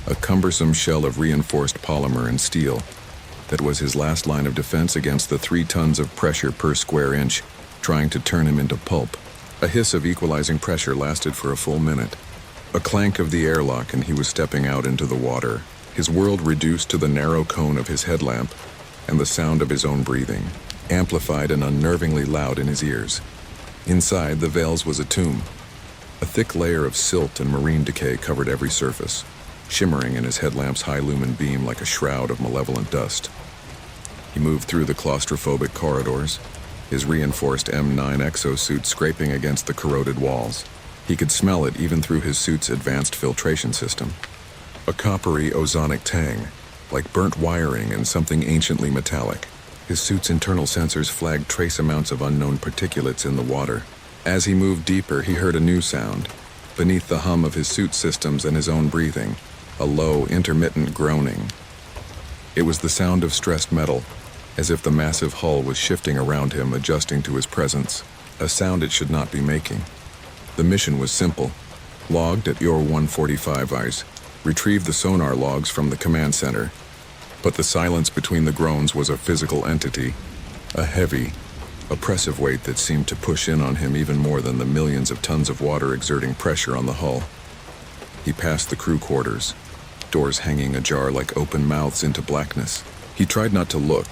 a cumbersome shell of reinforced polymer and steel that was his last line of defense against the 3 tons of pressure per square inch, trying to turn him into pulp. A hiss of equalizing pressure lasted for a full minute. A clank of the airlock and he was stepping out into the water, his world reduced to the narrow cone of his headlamp and the sound of his own breathing, amplified and unnervingly loud in his ears. Inside, the Veils was a tomb. A thick layer of silt and marine decay covered every surface, shimmering in his headlamp's high-lumen beam like a shroud of malevolent dust. He moved through the claustrophobic corridors, his reinforced M9 exosuit scraping against the corroded walls. He could smell it even through his suit's advanced filtration system. A coppery ozonic tang, like burnt wiring and something anciently metallic. His suit's internal sensors flagged trace amounts of unknown particulates in the water. As he moved deeper, he heard a new sound. Beneath the hum of his suit systems and his own breathing, a low, intermittent groaning. It was the sound of stressed metal, as if the massive hull was shifting around him, adjusting to his presence, a sound it should not be making. The mission was simple. Logged at your 145 eyes. Retrieve the sonar logs from the command center. But the silence between the groans was a physical entity, a heavy, oppressive weight that seemed to push in on him even more than the millions of tons of water exerting pressure on the hull. He passed the crew quarters, doors hanging ajar like open mouths into blackness. He tried not to look,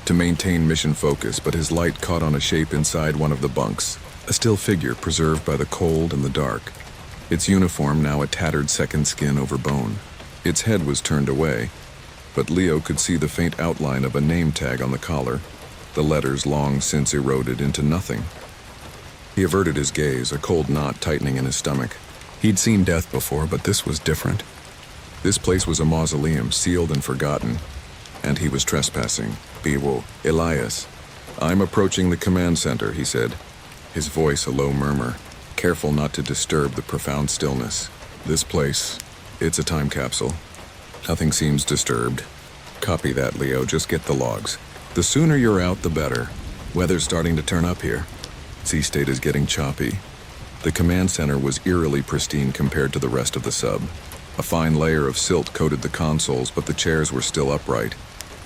to maintain mission focus, but his light caught on a shape inside one of the bunks, a still figure preserved by the cold and the dark. Its uniform now a tattered second skin over bone. Its head was turned away, but Leo could see the faint outline of a name tag on the collar, the letters long since eroded into nothing. He averted his gaze, a cold knot tightening in his stomach. He'd seen death before, but this was different. This place was a mausoleum, sealed and forgotten, and he was trespassing. Bewo, Elias. I'm approaching the command center, he said, his voice a low murmur, careful not to disturb the profound stillness. This place, it's a time capsule. Nothing seems disturbed. Copy that, Leo, just get the logs. The sooner you're out, the better. Weather's starting to turn up here. Sea state is getting choppy. The command center was eerily pristine compared to the rest of the sub. A fine layer of silt coated the consoles, but the chairs were still upright.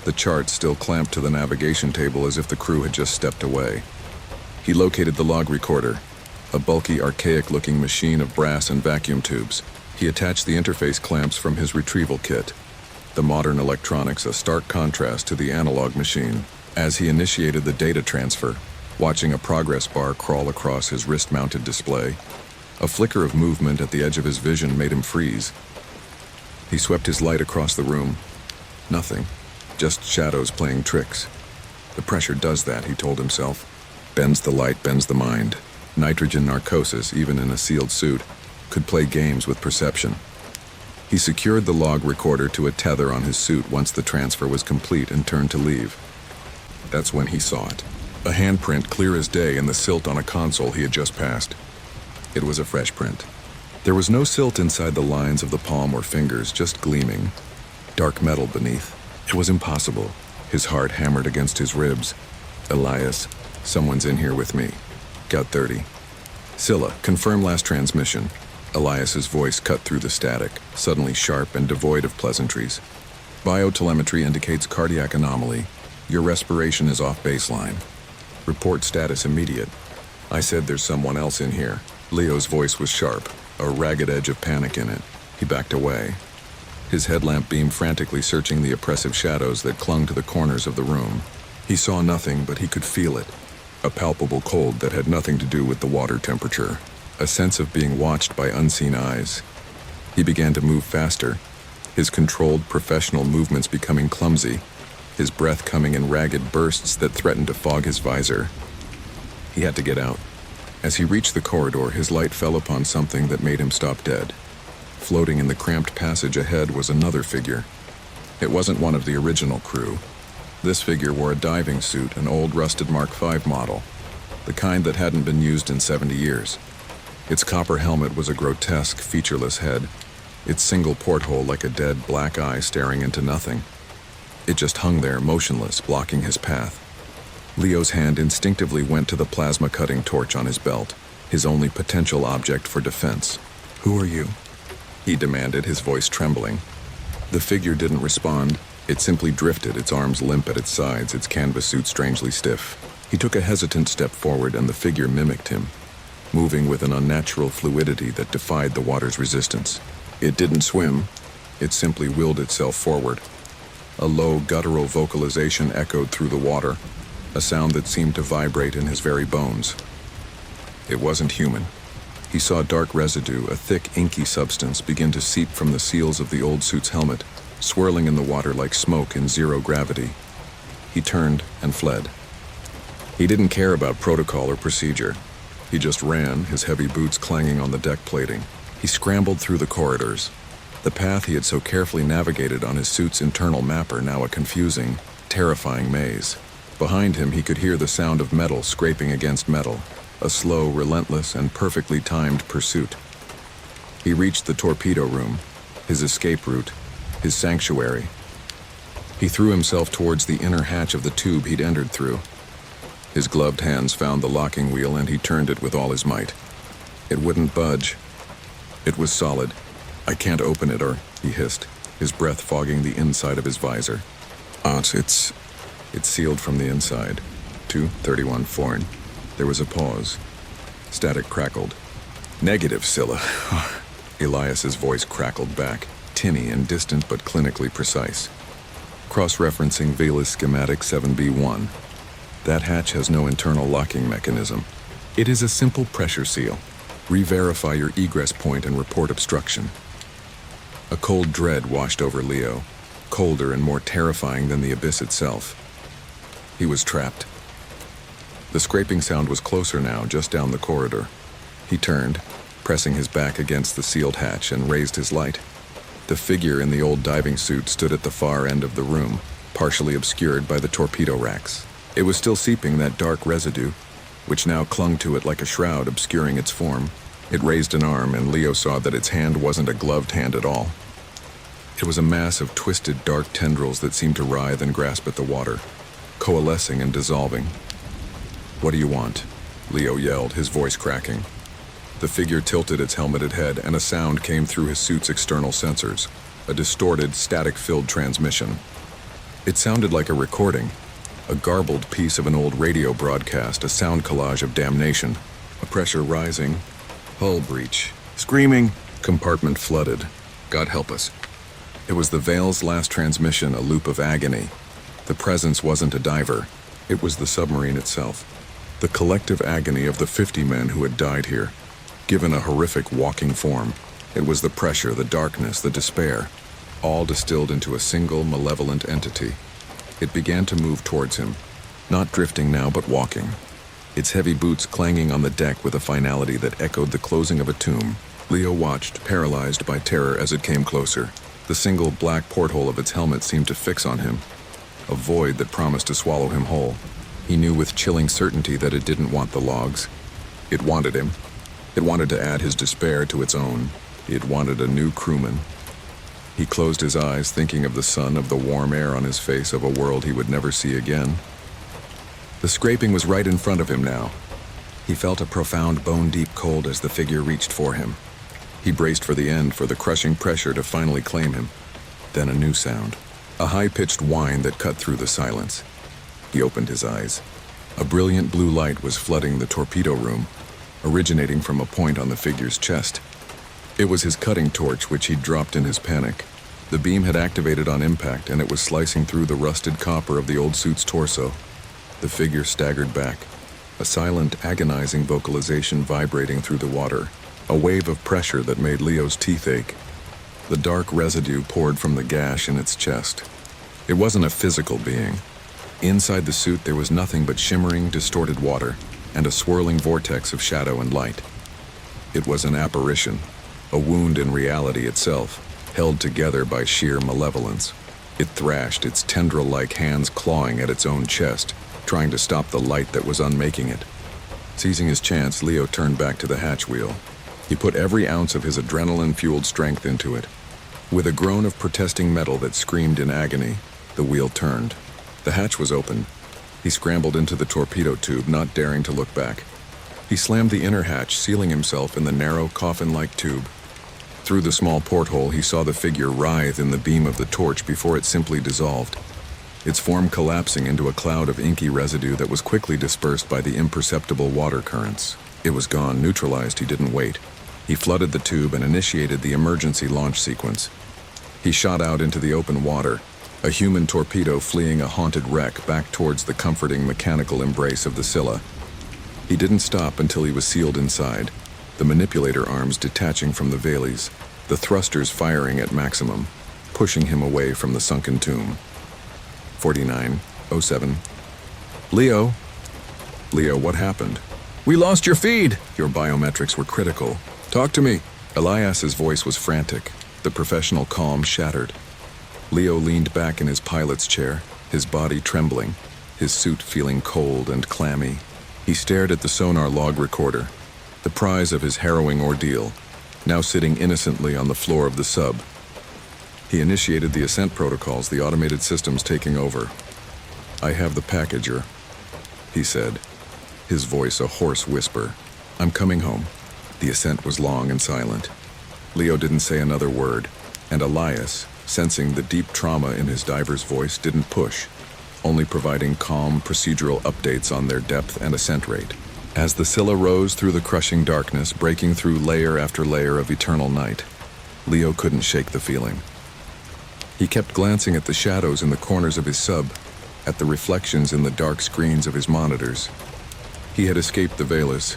The charts still clamped to the navigation table as if the crew had just stepped away. He located the log recorder, a bulky, archaic-looking machine of brass and vacuum tubes. He attached the interface clamps from his retrieval kit. The modern electronics a stark contrast to the analog machine. As he initiated the data transfer, watching a progress bar crawl across his wrist-mounted display, a flicker of movement at the edge of his vision made him freeze. He swept his light across the room. Nothing. Just shadows playing tricks. The pressure does that, he told himself. Bends the light, bends the mind. Nitrogen narcosis, even in a sealed suit, could play games with perception. He secured the log recorder to a tether on his suit once the transfer was complete and turned to leave. That's when he saw it. A handprint clear as day in the silt on a console he had just passed. It was a fresh print. There was no silt inside the lines of the palm or fingers, just gleaming. Dark metal beneath. It was impossible. His heart hammered against his ribs. Elias, someone's in here with me. Got 30. Scylla, confirm last transmission. Elias's voice cut through the static, suddenly sharp and devoid of pleasantries. Biotelemetry indicates cardiac anomaly. Your respiration is off baseline. Report status immediate. I said there's someone else in here. Leo's voice was sharp, a ragged edge of panic in it. He backed away, his headlamp beam frantically searching the oppressive shadows that clung to the corners of the room. He saw nothing, but he could feel it. A palpable cold that had nothing to do with the water temperature. A sense of being watched by unseen eyes. He began to move faster, his controlled professional movements becoming clumsy, his breath coming in ragged bursts that threatened to fog his visor. He had to get out. As he reached the corridor, his light fell upon something that made him stop dead. Floating in the cramped passage ahead was another figure. It wasn't one of the original crew. This figure wore a diving suit, an old rusted Mark V model, the kind that hadn't been used in 70 years. Its copper helmet was a grotesque, featureless head, its single porthole like a dead black eye staring into nothing. It just hung there, motionless, blocking his path. Leo's hand instinctively went to the plasma-cutting torch on his belt, his only potential object for defense. "Who are you?" he demanded, his voice trembling. The figure didn't respond. It simply drifted, its arms limp at its sides, its canvas suit strangely stiff. He took a hesitant step forward and the figure mimicked him, moving with an unnatural fluidity that defied the water's resistance. It didn't swim. It simply willed itself forward. A low, guttural vocalization echoed through the water, a sound that seemed to vibrate in his very bones. It wasn't human. He saw dark residue, a thick, inky substance, begin to seep from the seals of the old suit's helmet, swirling in the water like smoke in zero gravity. He turned and fled. He didn't care about protocol or procedure. He just ran, his heavy boots clanging on the deck plating. He scrambled through the corridors. The path he had so carefully navigated on his suit's internal mapper, now a confusing, terrifying maze. Behind him, he could hear the sound of metal scraping against metal, a slow, relentless, and perfectly timed pursuit. He reached the torpedo room, his escape route, his sanctuary. He threw himself towards the inner hatch of the tube he'd entered through. His gloved hands found the locking wheel and he turned it with all his might. It wouldn't budge. It was solid. "I can't open it," he hissed, his breath fogging the inside of his visor. It's sealed from the inside. 231 Forn. There was a pause. Static crackled. "Negative, Scylla." Elias's voice crackled back, tinny and distant but clinically precise. Cross-referencing Velis Schematic 7B1. That hatch has no internal locking mechanism. It is a simple pressure seal. Re-verify your egress point and report obstruction. A cold dread washed over Leo, colder and more terrifying than the abyss itself. He was trapped. The scraping sound was closer now, just down the corridor. He turned, pressing his back against the sealed hatch, and raised his light. The figure in the old diving suit stood at the far end of the room, partially obscured by the torpedo racks. It was still seeping that dark residue, which now clung to it like a shroud, obscuring its form. It raised an arm, and Leo saw that its hand wasn't a gloved hand at all. It was a mass of twisted, dark tendrils that seemed to writhe and grasp at the water, coalescing and dissolving. "What do you want?" Leo yelled, his voice cracking. The figure tilted its helmeted head, and a sound came through his suit's external sensors, a distorted, static-filled transmission. It sounded like a recording, a garbled piece of an old radio broadcast, a sound collage of damnation. A pressure rising, hull breach, screaming, compartment flooded. God help us. It was the Veil's last transmission, a loop of agony. The presence wasn't a diver. It was the submarine itself. The collective agony of the 50 men who had died here, given a horrific walking form. It was the pressure, the darkness, the despair, all distilled into a single malevolent entity. It began to move towards him, not drifting now but walking, its heavy boots clanging on the deck with a finality that echoed the closing of a tomb. Leo watched, paralyzed by terror as it came closer. The single black porthole of its helmet seemed to fix on him, a void that promised to swallow him whole. He knew with chilling certainty that it didn't want the logs. It wanted him. It wanted to add his despair to its own. It wanted a new crewman. He closed his eyes, thinking of the sun, of the warm air on his face, of a world he would never see again. The scraping was right in front of him now. He felt a profound, bone-deep cold as the figure reached for him. He braced for the end, for the crushing pressure to finally claim him. Then a new sound, a high-pitched whine that cut through the silence. He opened his eyes. A brilliant blue light was flooding the torpedo room, originating from a point on the figure's chest. It was his cutting torch, which he'd dropped in his panic. The beam had activated on impact, and it was slicing through the rusted copper of the old suit's torso. The figure staggered back, a silent, agonizing vocalization vibrating through the water, a wave of pressure that made Leo's teeth ache. The dark residue poured from the gash in its chest. It wasn't a physical being. Inside the suit there was nothing but shimmering, distorted water, and a swirling vortex of shadow and light. It was an apparition, a wound in reality itself, held together by sheer malevolence. It thrashed, its tendril-like hands clawing at its own chest, trying to stop the light that was unmaking it. Seizing his chance, Leo turned back to the hatch wheel. He put every ounce of his adrenaline-fueled strength into it. With a groan of protesting metal that screamed in agony, the wheel turned. The hatch was open. He scrambled into the torpedo tube, not daring to look back. He slammed the inner hatch, sealing himself in the narrow, coffin-like tube. Through the small porthole, he saw the figure writhe in the beam of the torch before it simply dissolved, its form collapsing into a cloud of inky residue that was quickly dispersed by the imperceptible water currents. It was gone, neutralized. He didn't wait. He flooded the tube and initiated the emergency launch sequence. He shot out into the open water, a human torpedo fleeing a haunted wreck back towards the comforting mechanical embrace of the Scylla. He didn't stop until he was sealed inside, the manipulator arms detaching from the Vales, the thrusters firing at maximum, pushing him away from the sunken tomb. 49:07. Leo, what happened? We lost your feed. Your biometrics were critical. Talk to me. Elias's voice was frantic, the professional calm shattered. Leo leaned back in his pilot's chair, his body trembling, his suit feeling cold and clammy. He stared at the sonar log recorder, the prize of his harrowing ordeal, now sitting innocently on the floor of the sub. He initiated the ascent protocols, the automated systems taking over. "I have the packager," he said, his voice a hoarse whisper. "I'm coming home." The ascent was long and silent. Leo didn't say another word, and Elias, sensing the deep trauma in his diver's voice, didn't push, only providing calm, procedural updates on their depth and ascent rate. As the Scylla rose through the crushing darkness, breaking through layer after layer of eternal night, Leo couldn't shake the feeling. He kept glancing at the shadows in the corners of his sub, at the reflections in the dark screens of his monitors. He had escaped the Velas,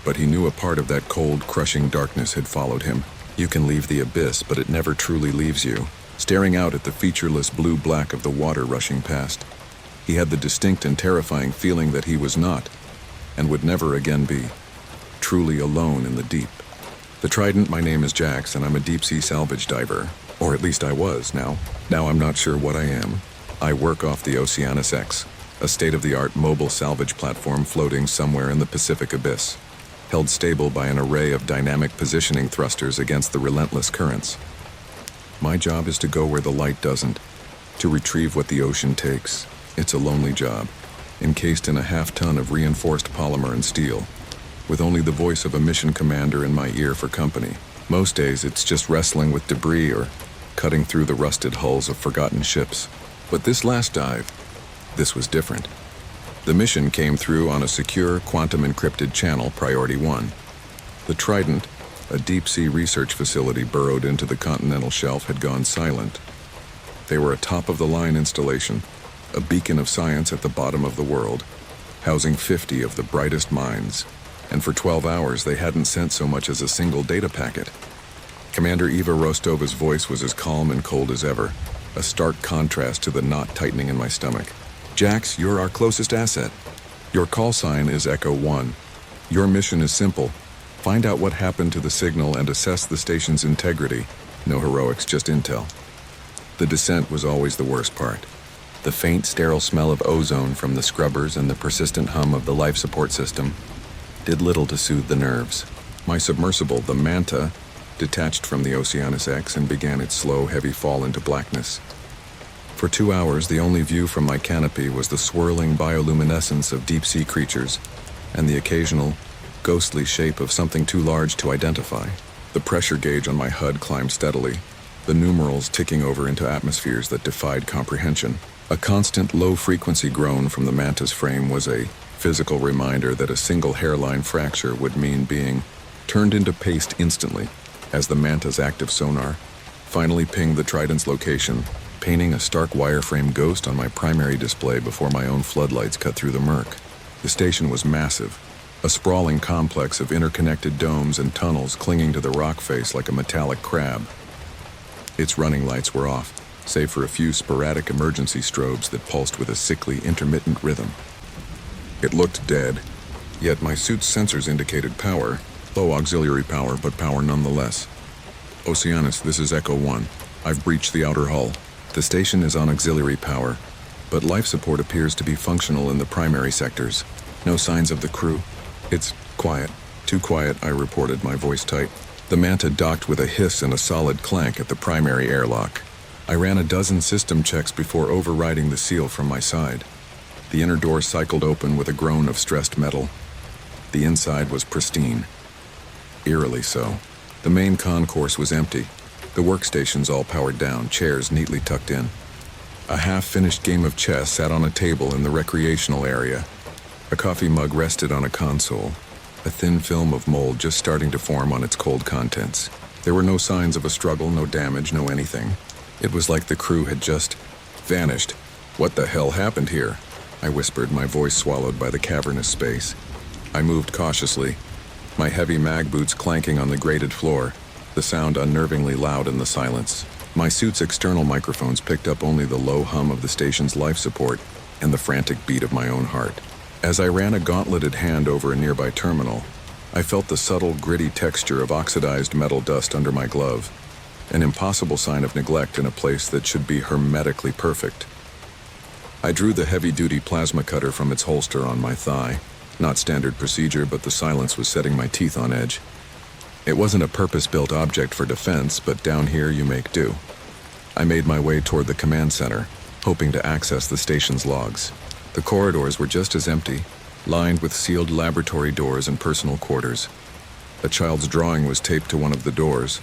but he knew a part of that cold, crushing darkness had followed him. You can leave the abyss, but it never truly leaves you. Staring out at the featureless blue-black of the water rushing past, he had the distinct and terrifying feeling that he was not, and would never again be, truly alone in the deep. "The Trident, my name is Jax, and I'm a deep-sea salvage diver. Or at least I was now. Now I'm not sure what I am. I work off the Oceanus X, a state-of-the-art mobile salvage platform floating somewhere in the Pacific abyss, held stable by an array of dynamic positioning thrusters against the relentless currents. My job is to go where the light doesn't, to retrieve what the ocean takes. It's a lonely job, encased in a half-ton of reinforced polymer and steel, with only the voice of a mission commander in my ear for company. Most days it's just wrestling with debris or cutting through the rusted hulls of forgotten ships. But this last dive, this was different. The mission came through on a secure, quantum-encrypted channel, Priority 1. The Trident, a deep-sea research facility burrowed into the continental shelf, had gone silent. They were a top-of-the-line installation, a beacon of science at the bottom of the world, housing 50 of the brightest minds. And for 12 hours they hadn't sent so much as a single data packet. Commander Eva Rostova's voice was as calm and cold as ever, a stark contrast to the knot tightening in my stomach. "Jax, you're our closest asset. Your call sign is Echo 1. Your mission is simple. Find out what happened to the signal and assess the station's integrity. No heroics, just intel." The descent was always the worst part. The faint, sterile smell of ozone from the scrubbers and the persistent hum of the life support system did little to soothe the nerves. My submersible, the Manta, detached from the Oceanus X and began its slow, heavy fall into blackness. For 2 hours, the only view from my canopy was the swirling bioluminescence of deep-sea creatures and the occasional, ghostly shape of something too large to identify. The pressure gauge on my HUD climbed steadily, the numerals ticking over into atmospheres that defied comprehension. A constant low-frequency groan from the Manta's frame was a physical reminder that a single hairline fracture would mean being turned into paste instantly, as the Manta's active sonar finally pinged the Trident's location, painting a stark wireframe ghost on my primary display before my own floodlights cut through the murk. The station was massive, a sprawling complex of interconnected domes and tunnels clinging to the rock face like a metallic crab. Its running lights were off, save for a few sporadic emergency strobes that pulsed with a sickly, intermittent rhythm. It looked dead, yet my suit's sensors indicated power, low auxiliary power, but power nonetheless. "Oceanus, this is Echo 1. I've breached the outer hull. The station is on auxiliary power, but life support appears to be functional in the primary sectors. No signs of the crew. It's quiet. Too quiet," I reported, my voice tight. The Manta docked with a hiss and a solid clank at the primary airlock. I ran a dozen system checks before overriding the seal from my side. The inner door cycled open with a groan of stressed metal. The inside was pristine. Eerily so. The main concourse was empty, the workstations all powered down, chairs neatly tucked in. A half-finished game of chess sat on a table in the recreational area. A coffee mug rested on a console, a thin film of mold just starting to form on its cold contents. There were no signs of a struggle, no damage, no anything. It was like the crew had just vanished. "What the hell happened here?" I whispered, my voice swallowed by the cavernous space. I moved cautiously, my heavy mag boots clanking on the grated floor, the sound unnervingly loud in the silence. My suit's external microphones picked up only the low hum of the station's life support and the frantic beat of my own heart. As I ran a gauntleted hand over a nearby terminal, I felt the subtle, gritty texture of oxidized metal dust under my glove, an impossible sign of neglect in a place that should be hermetically perfect. I drew the heavy-duty plasma cutter from its holster on my thigh. Not standard procedure, but the silence was setting my teeth on edge. It wasn't a purpose-built object for defense, but down here you make do. I made my way toward the command center, hoping to access the station's logs. The corridors were just as empty, lined with sealed laboratory doors and personal quarters. A child's drawing was taped to one of the doors,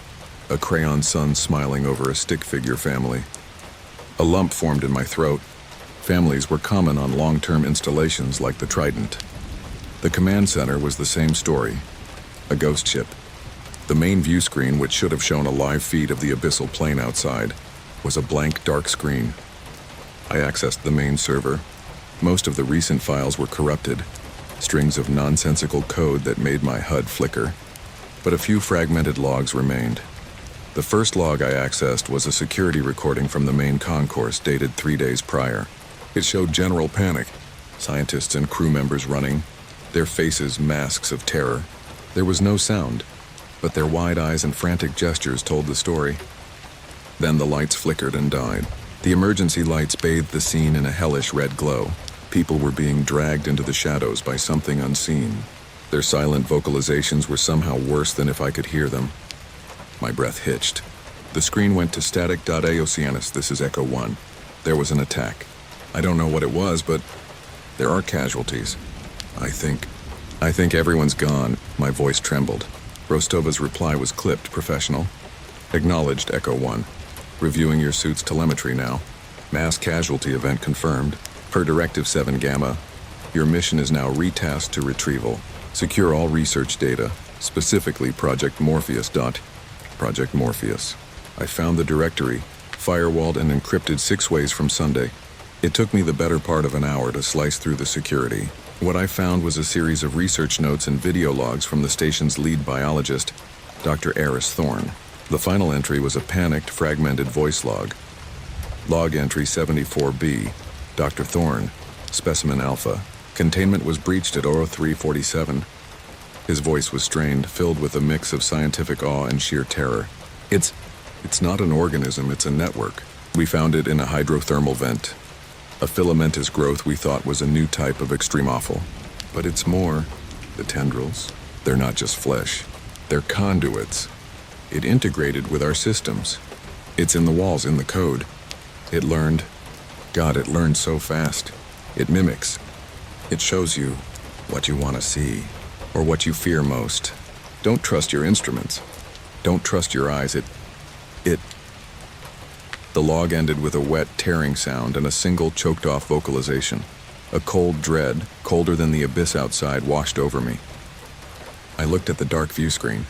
a crayon sun smiling over a stick figure family. A lump formed in my throat. Families were common on long-term installations like the Trident. The command center was the same story, a ghost ship. The main view screen, which should have shown a live feed of the abyssal plane outside, was a blank dark screen. I accessed the main server. Most of the recent files were corrupted, strings of nonsensical code that made my HUD flicker, but a few fragmented logs remained. The first log I accessed was a security recording from the main concourse dated 3 days prior. It showed general panic, scientists and crew members running, their faces masks of terror. There was no sound, but their wide eyes and frantic gestures told the story. Then the lights flickered and died. The emergency lights bathed the scene in a hellish red glow. People were being dragged into the shadows by something unseen. Their silent vocalizations were somehow worse than if I could hear them. My breath hitched. The screen went to static. Oceanus, this is Echo 1. There was an attack. I don't know what it was, but there are casualties. I think everyone's gone. My voice trembled. Rostova's reply was clipped, professional. Acknowledged, Echo 1. Reviewing your suit's telemetry now. Mass casualty event confirmed. Per Directive 7 Gamma, your mission is now retasked to retrieval. Secure all research data, specifically Project Morpheus. Project Morpheus. I found the directory, firewalled and encrypted 6 ways from Sunday. It took me the better part of an hour to slice through the security. What I found was a series of research notes and video logs from the station's lead biologist, Dr. Eris Thorne. The final entry was a panicked, fragmented voice log. Log entry 74B, Dr. Thorne, Specimen Alpha. Containment was breached at 0347. His voice was strained, filled with a mix of scientific awe and sheer terror. It's not an organism, it's a network. We found it in a hydrothermal vent. A filamentous growth we thought was a new type of extreme offal. But it's more. The tendrils, they're not just flesh. They're conduits. It integrated with our systems. It's in the walls, in the code. It learned. God, it learned so fast. It mimics. It shows you what you want to see, or what you fear most. Don't trust your instruments. Don't trust your eyes. The log ended with a wet, tearing sound and a single choked-off vocalization. A cold dread, colder than the abyss outside, washed over me. I looked at the dark view screen.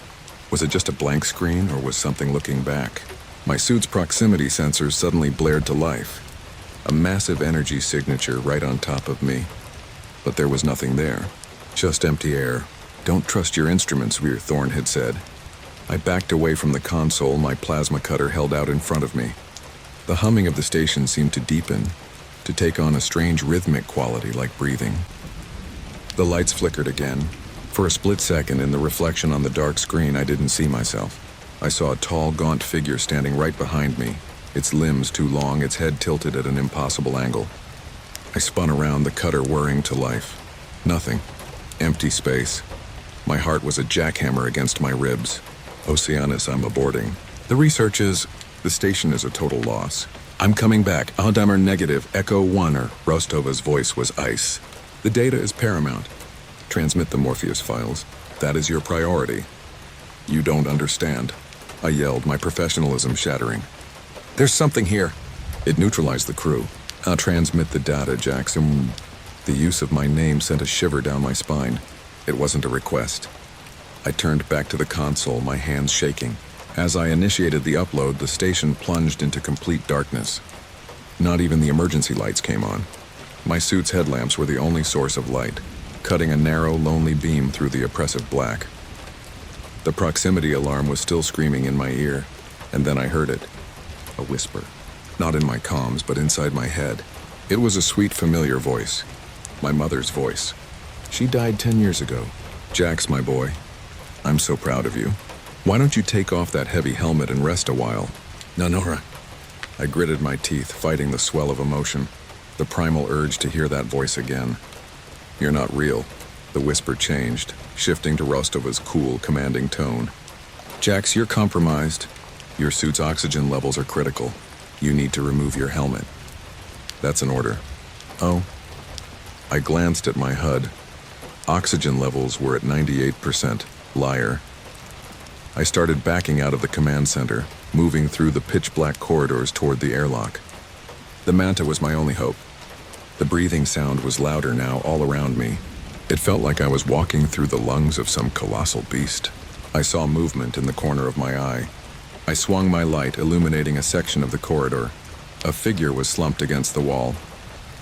Was it just a blank screen, or was something looking back? My suit's proximity sensors suddenly blared to life. A massive energy signature right on top of me. But there was nothing there. Just empty air. Don't trust your instruments, Weir Thorne had said. I backed away from the console, my plasma cutter held out in front of me. The humming of the station seemed to deepen, to take on a strange rhythmic quality like breathing. The lights flickered again. For a split second, in the reflection on the dark screen, I didn't see myself. I saw a tall, gaunt figure standing right behind me, its limbs too long, its head tilted at an impossible angle. I spun around, the cutter whirring to life. Nothing. Empty space. My heart was a jackhammer against my ribs. Oceanus, I'm aborting. The station is a total loss. I'm coming back. Adammer negative, Echo 1, or Rostova's voice was ice. The data is paramount. Transmit the Morpheus files. That is your priority. You don't understand. I yelled, my professionalism shattering. There's something here. It neutralized the crew. I'll transmit the data, Jackson. The use of my name sent a shiver down my spine. It wasn't a request. I turned back to the console, my hands shaking. As I initiated the upload, the station plunged into complete darkness. Not even the emergency lights came on. My suit's headlamps were the only source of light, cutting a narrow, lonely beam through the oppressive black. The proximity alarm was still screaming in my ear, and then I heard it. A whisper. Not in my comms, but inside my head. It was a sweet, familiar voice. My mother's voice. She died 10 years ago. Jax, my boy, I'm so proud of you. Why don't you take off that heavy helmet and rest a while? Nonora. I gritted my teeth, fighting the swell of emotion, the primal urge to hear that voice again. You're not real. The whisper changed, shifting to Rostova's cool, commanding tone. Jax, you're compromised. Your suit's oxygen levels are critical. You need to remove your helmet. That's an order. Oh. I glanced at my HUD. Oxygen levels were at 98%. Liar. I started backing out of the command center, moving through the pitch-black corridors toward the airlock. The manta was my only hope. The breathing sound was louder now all around me. It felt like I was walking through the lungs of some colossal beast. I saw movement in the corner of my eye. I swung my light, illuminating a section of the corridor. A figure was slumped against the wall.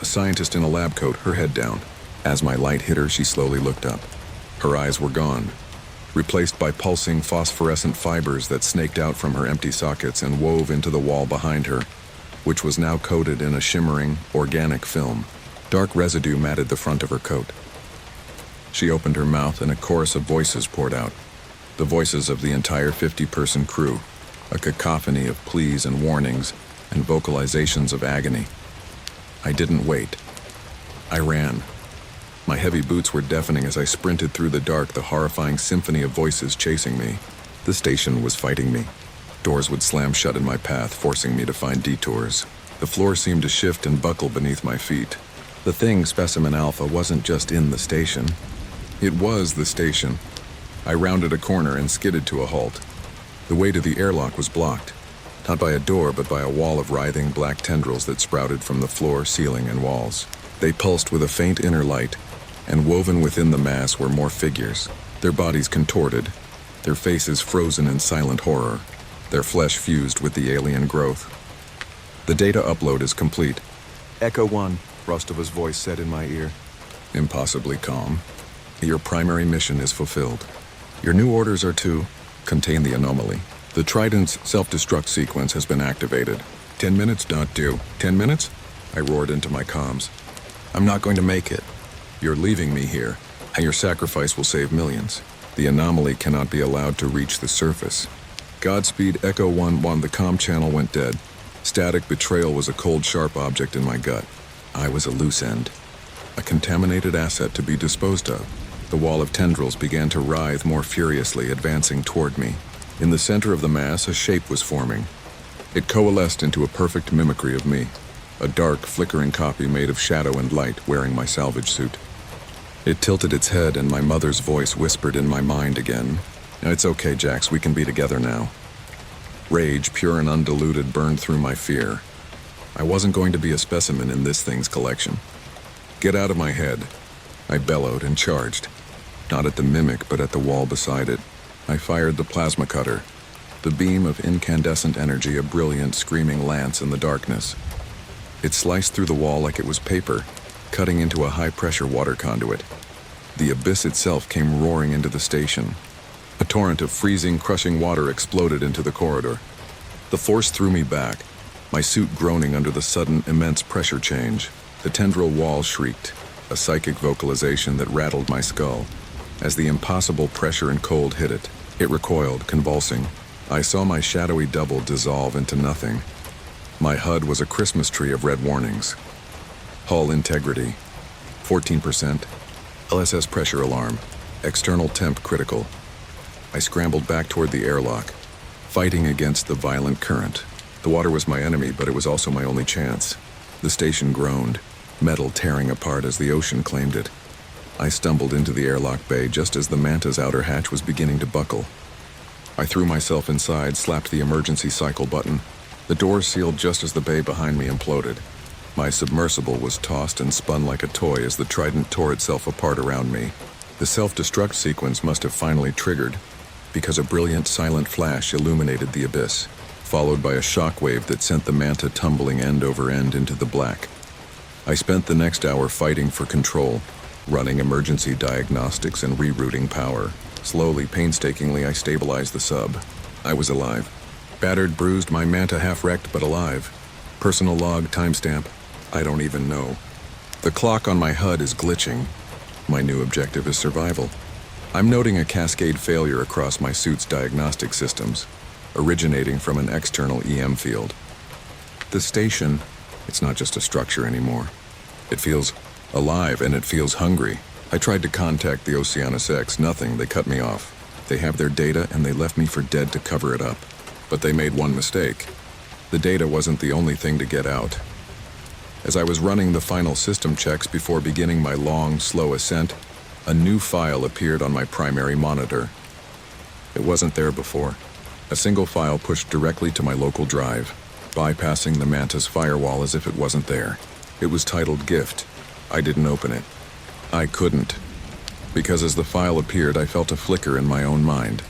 A scientist in a lab coat, her head down. As my light hit her, she slowly looked up. Her eyes were gone, replaced by pulsing phosphorescent fibers that snaked out from her empty sockets and wove into the wall behind her, which was now coated in a shimmering, organic film. Dark residue matted the front of her coat. She opened her mouth and a chorus of voices poured out. The voices of the entire 50-person crew, a cacophony of pleas and warnings and vocalizations of agony. I didn't wait. I ran. My heavy boots were deafening as I sprinted through the dark, the horrifying symphony of voices chasing me. The station was fighting me. Doors would slam shut in my path, forcing me to find detours. The floor seemed to shift and buckle beneath my feet. The thing, Specimen Alpha, wasn't just in the station. It was the station. I rounded a corner and skidded to a halt. The way to the airlock was blocked, not by a door but by a wall of writhing black tendrils that sprouted from the floor, ceiling, and walls. They pulsed with a faint inner light, and woven within the mass were more figures, their bodies contorted, their faces frozen in silent horror, their flesh fused with the alien growth. The data upload is complete. Echo 1, Rostova's voice said in my ear. Impossibly calm. Your primary mission is fulfilled. Your new orders are to contain the anomaly. The Trident's self-destruct sequence has been activated. 10 minutes not due. 10 minutes? I roared into my comms. I'm not going to make it. You're leaving me here, and your sacrifice will save millions. The anomaly cannot be allowed to reach the surface. Godspeed, Echo 1-1, the comm channel went dead. Static betrayal was a cold, sharp object in my gut. I was a loose end, a contaminated asset to be disposed of. The wall of tendrils began to writhe more furiously, advancing toward me. In the center of the mass, a shape was forming. It coalesced into a perfect mimicry of me, a dark, flickering copy made of shadow and light, wearing my salvage suit. It tilted its head, and my mother's voice whispered in my mind again. It's okay, Jax, we can be together now. Rage, pure and undiluted, burned through my fear. I wasn't going to be a specimen in this thing's collection. Get out of my head. I bellowed and charged. Not at the mimic, but at the wall beside it. I fired the plasma cutter, the beam of incandescent energy, a brilliant, screaming lance in the darkness. It sliced through the wall like it was paper, cutting into a high-pressure water conduit. The abyss itself came roaring into the station. A torrent of freezing, crushing water exploded into the corridor. The force threw me back, my suit groaning under the sudden, immense pressure change. The tendril wall shrieked, a psychic vocalization that rattled my skull. As the impossible pressure and cold hit it, it recoiled, convulsing. I saw my shadowy double dissolve into nothing. My HUD was a Christmas tree of red warnings. Hull integrity, 14%. LSS pressure alarm, external temp critical. I scrambled back toward the airlock, fighting against the violent current. The water was my enemy, but it was also my only chance. The station groaned, metal tearing apart as the ocean claimed it. I stumbled into the airlock bay just as the Manta's outer hatch was beginning to buckle. I threw myself inside, slapped the emergency cycle button. The door sealed just as the bay behind me imploded. My submersible was tossed and spun like a toy as the Trident tore itself apart around me. The self-destruct sequence must have finally triggered, because a brilliant silent flash illuminated the abyss, followed by a shockwave that sent the Manta tumbling end over end into the black. I spent the next hour fighting for control, running emergency diagnostics and rerouting power. Slowly, painstakingly, I stabilized the sub. I was alive. Battered, bruised, my Manta half-wrecked, but alive. Personal log, timestamp, I don't even know. The clock on my HUD is glitching. My new objective is survival. I'm noting a cascade failure across my suit's diagnostic systems, originating from an external EM field. The station, it's not just a structure anymore. It feels alive and it feels hungry. I tried to contact the Oceanus X, nothing, they cut me off. They have their data and they left me for dead to cover it up. But they made one mistake. The data wasn't the only thing to get out. As I was running the final system checks before beginning my long, slow ascent, a new file appeared on my primary monitor. It wasn't there before. A single file pushed directly to my local drive, bypassing the Manta's firewall as if it wasn't there. It was titled Gift. I didn't open it. I couldn't. Because as the file appeared, I felt a flicker in my own mind.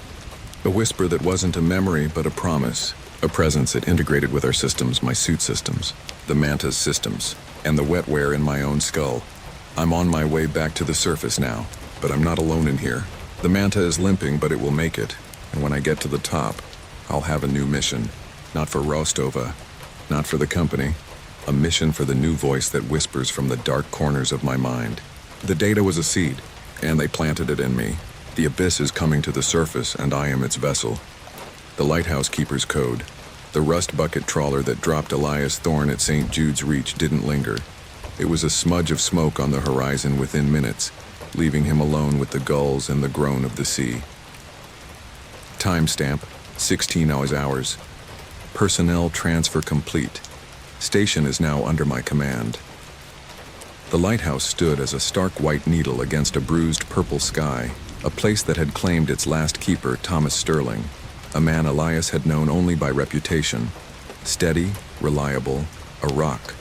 A whisper that wasn't a memory, but a promise. A presence that integrated with our systems, my suit systems, the Manta's systems, and the wetware in my own skull. I'm on my way back to the surface now, but I'm not alone in here. The Manta is limping, but it will make it. And when I get to the top, I'll have a new mission. Not for Rostova, not for the company. A mission for the new voice that whispers from the dark corners of my mind. The data was a seed, and they planted it in me. The abyss is coming to the surface, and I am its vessel. The lighthouse keeper's code. The rust bucket trawler that dropped Elias Thorne at St. Jude's Reach didn't linger. It was a smudge of smoke on the horizon within minutes, leaving him alone with the gulls and the groan of the sea. Timestamp, 16 hours. Personnel transfer complete. Station is now under my command. The lighthouse stood as a stark white needle against a bruised purple sky, a place that had claimed its last keeper, Thomas Sterling, a man Elias had known only by reputation. Steady, reliable, a rock.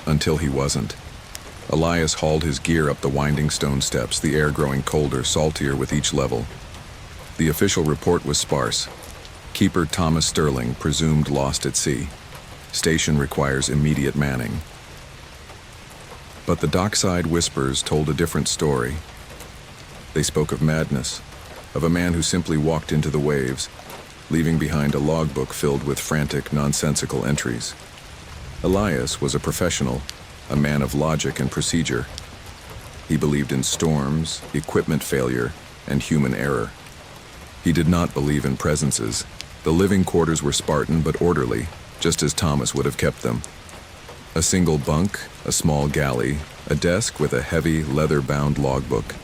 Until he wasn't. Elias hauled his gear up the winding stone steps, the air growing colder, saltier with each level. The official report was sparse. Keeper Thomas Sterling, presumed lost at sea. Station requires immediate manning. But the dockside whispers told a different story. They spoke of madness, of a man who simply walked into the waves, leaving behind a logbook filled with frantic, nonsensical entries. Elias was a professional, a man of logic and procedure. He believed in storms, equipment failure, and human error. He did not believe in presences. The living quarters were Spartan but orderly, just as Thomas would have kept them. A single bunk, a small galley, a desk with a heavy, leather-bound logbook.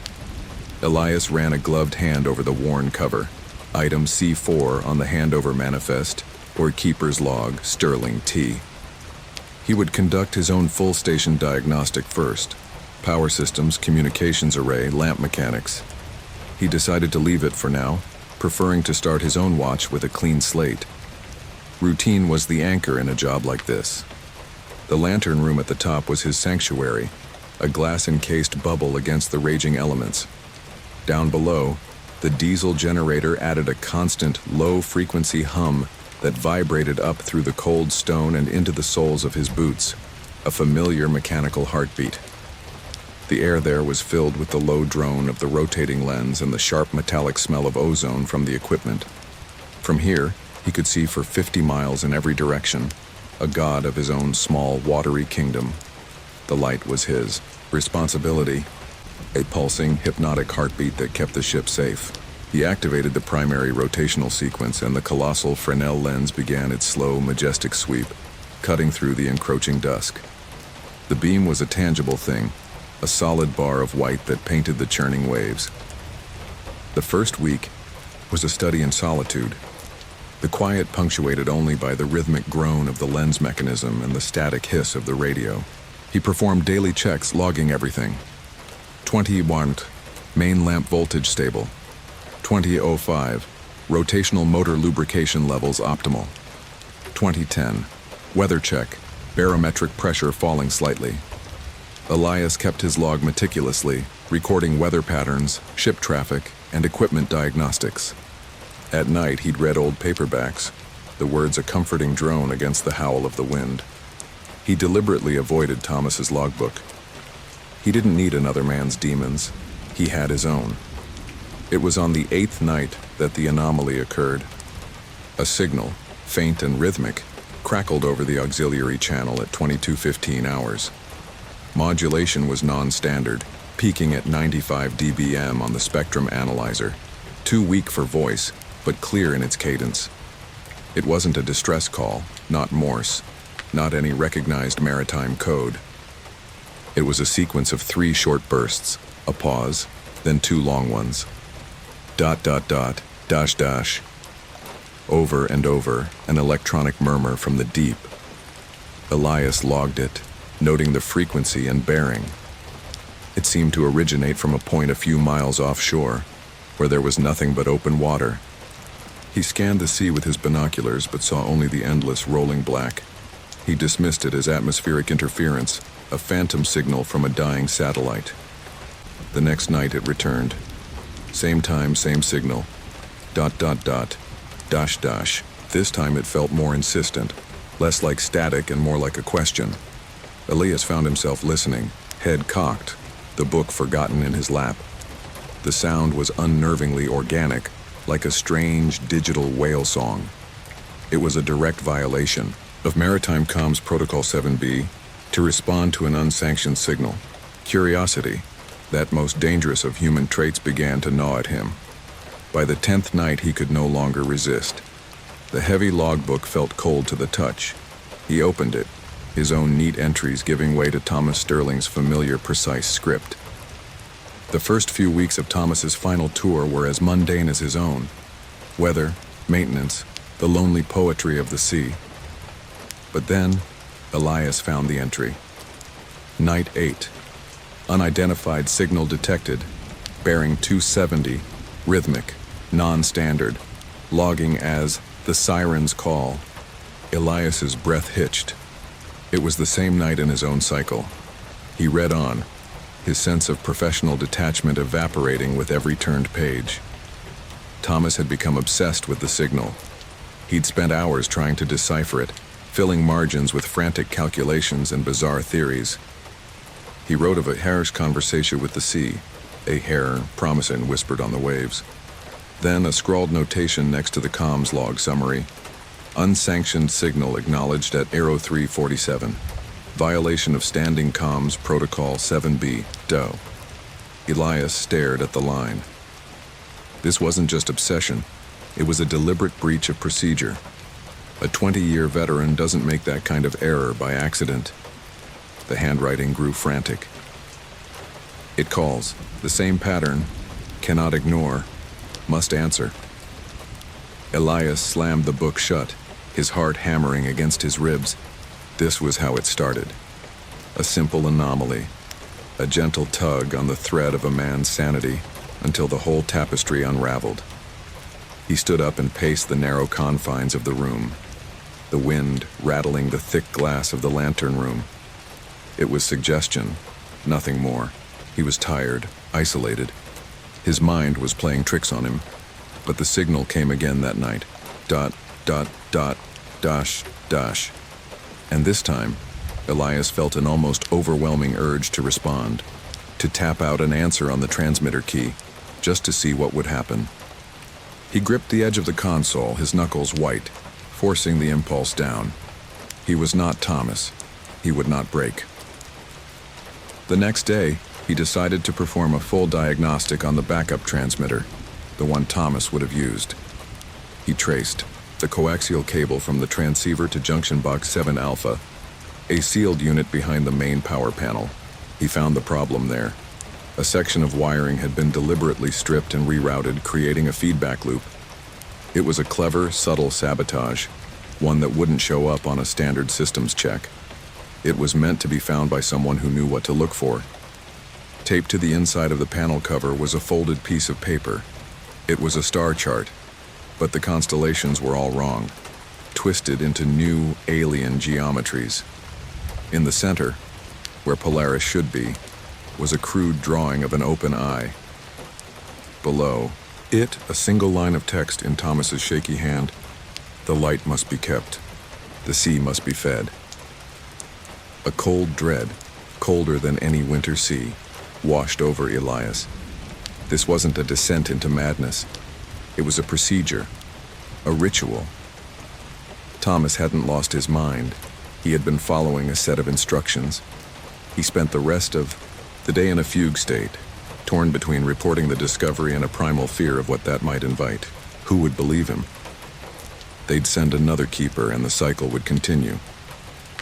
Elias ran a gloved hand over the worn cover. Item C4 on the handover manifest, or Keeper's log, Sterling T. He would conduct his own full station diagnostic first. Power systems, communications array, lamp mechanics. He decided to leave it for now, preferring to start his own watch with a clean slate. Routine was the anchor in a job like this. The lantern room at the top was his sanctuary, a glass-encased bubble against the raging elements. Down below, the diesel generator added a constant, low-frequency hum that vibrated up through the cold stone and into the soles of his boots, a familiar mechanical heartbeat. The air there was filled with the low drone of the rotating lens and the sharp metallic smell of ozone from the equipment. From here, he could see for 50 miles in every direction, a god of his own small, watery kingdom. The light was his. Responsibility, a pulsing, hypnotic heartbeat that kept the ship safe. He activated the primary rotational sequence, and the colossal Fresnel lens began its slow, majestic sweep, cutting through the encroaching dusk. The beam was a tangible thing, a solid bar of white that painted the churning waves. The first week was a study in solitude, the quiet punctuated only by the rhythmic groan of the lens mechanism and the static hiss of the radio. He performed daily checks, logging everything. 20 watt, main lamp voltage stable. 2005, rotational motor lubrication levels optimal. 2010, weather check, barometric pressure falling slightly. Elias kept his log meticulously, recording weather patterns, ship traffic, and equipment diagnostics. At night, he'd read old paperbacks, the words a comforting drone against the howl of the wind. He deliberately avoided Thomas's logbook. He didn't need another man's demons. He had his own. It was on the 8th night that the anomaly occurred. A signal, faint and rhythmic, crackled over the auxiliary channel at 22:15 hours. Modulation was non-standard, peaking at 95 dBm on the spectrum analyzer, too weak for voice, but clear in its cadence. It wasn't a distress call, not Morse, not any recognized maritime code. It was a sequence of 3 short bursts, a pause, then 2 long ones. ... dash dash. Over and over, an electronic murmur from the deep. Elias logged it, noting the frequency and bearing. It seemed to originate from a point a few miles offshore, where there was nothing but open water. He scanned the sea with his binoculars, but saw only the endless rolling black. He dismissed it as atmospheric interference, a phantom signal from a dying satellite. The next night it returned. Same time, same signal. ... This time it felt more insistent, less like static and more like a question. Elias found himself listening, head cocked, the book forgotten in his lap. The sound was unnervingly organic, like a strange digital whale song. It was a direct violation of Maritime Comms Protocol 7B to respond to an unsanctioned signal. Curiosity, that most dangerous of human traits, began to gnaw at him. By the 10th night he could no longer resist. The heavy logbook felt cold to the touch. He opened it, his own neat entries giving way to Thomas Sterling's familiar, precise script. The first few weeks of Thomas's final tour were as mundane as his own. Weather, maintenance, the lonely poetry of the sea. But then, Elias found the entry. Night 8. Unidentified signal detected. Bearing 270. Rhythmic. Non-standard. Logging as the siren's call. Elias's breath hitched. It was the same night in his own cycle. He read on, his sense of professional detachment evaporating with every turned page. Thomas had become obsessed with the signal. He'd spent hours trying to decipher it, filling margins with frantic calculations and bizarre theories. He wrote of a hare's conversation with the sea, a hare promising whispered on the waves. Then a scrawled notation next to the comms log summary. Unsanctioned signal acknowledged at Aero 347. Violation of Standing Comms Protocol 7B, DO. Elias stared at the line. This wasn't just obsession. It was a deliberate breach of procedure. A 20-year veteran doesn't make that kind of error by accident. The handwriting grew frantic. It calls. The same pattern. Cannot ignore. Must answer. Elias slammed the book shut, his heart hammering against his ribs. This was how it started. A simple anomaly. A gentle tug on the thread of a man's sanity until the whole tapestry unraveled. He stood up and paced the narrow confines of the room, the wind rattling the thick glass of the lantern room. It was suggestion, nothing more. He was tired, isolated. His mind was playing tricks on him. But the signal came again that night. ... And this time, Elias felt an almost overwhelming urge to respond, to tap out an answer on the transmitter key, just to see what would happen. He gripped the edge of the console, his knuckles white, forcing the impulse down. He was not Thomas. He would not break. The next day, he decided to perform a full diagnostic on the backup transmitter, the one Thomas would have used. He traced the coaxial cable from the transceiver to junction box 7 Alpha, a sealed unit behind the main power panel. He found the problem there. A section of wiring had been deliberately stripped and rerouted, creating a feedback loop. It was a clever, subtle sabotage, one that wouldn't show up on a standard systems check. It was meant to be found by someone who knew what to look for. Taped to the inside of the panel cover was a folded piece of paper. It was a star chart, but the constellations were all wrong, twisted into new, alien geometries. In the center, where Polaris should be, was a crude drawing of an open eye. Below it, a single line of text in Thomas's shaky hand. The light must be kept. The sea must be fed. A cold dread, colder than any winter sea, washed over Elias. This wasn't a descent into madness. It was a procedure, a ritual. Thomas hadn't lost his mind. He had been following a set of instructions. He spent the rest of the day in a fugue state, torn between reporting the discovery and a primal fear of what that might invite. Who would believe him? They'd send another keeper and the cycle would continue.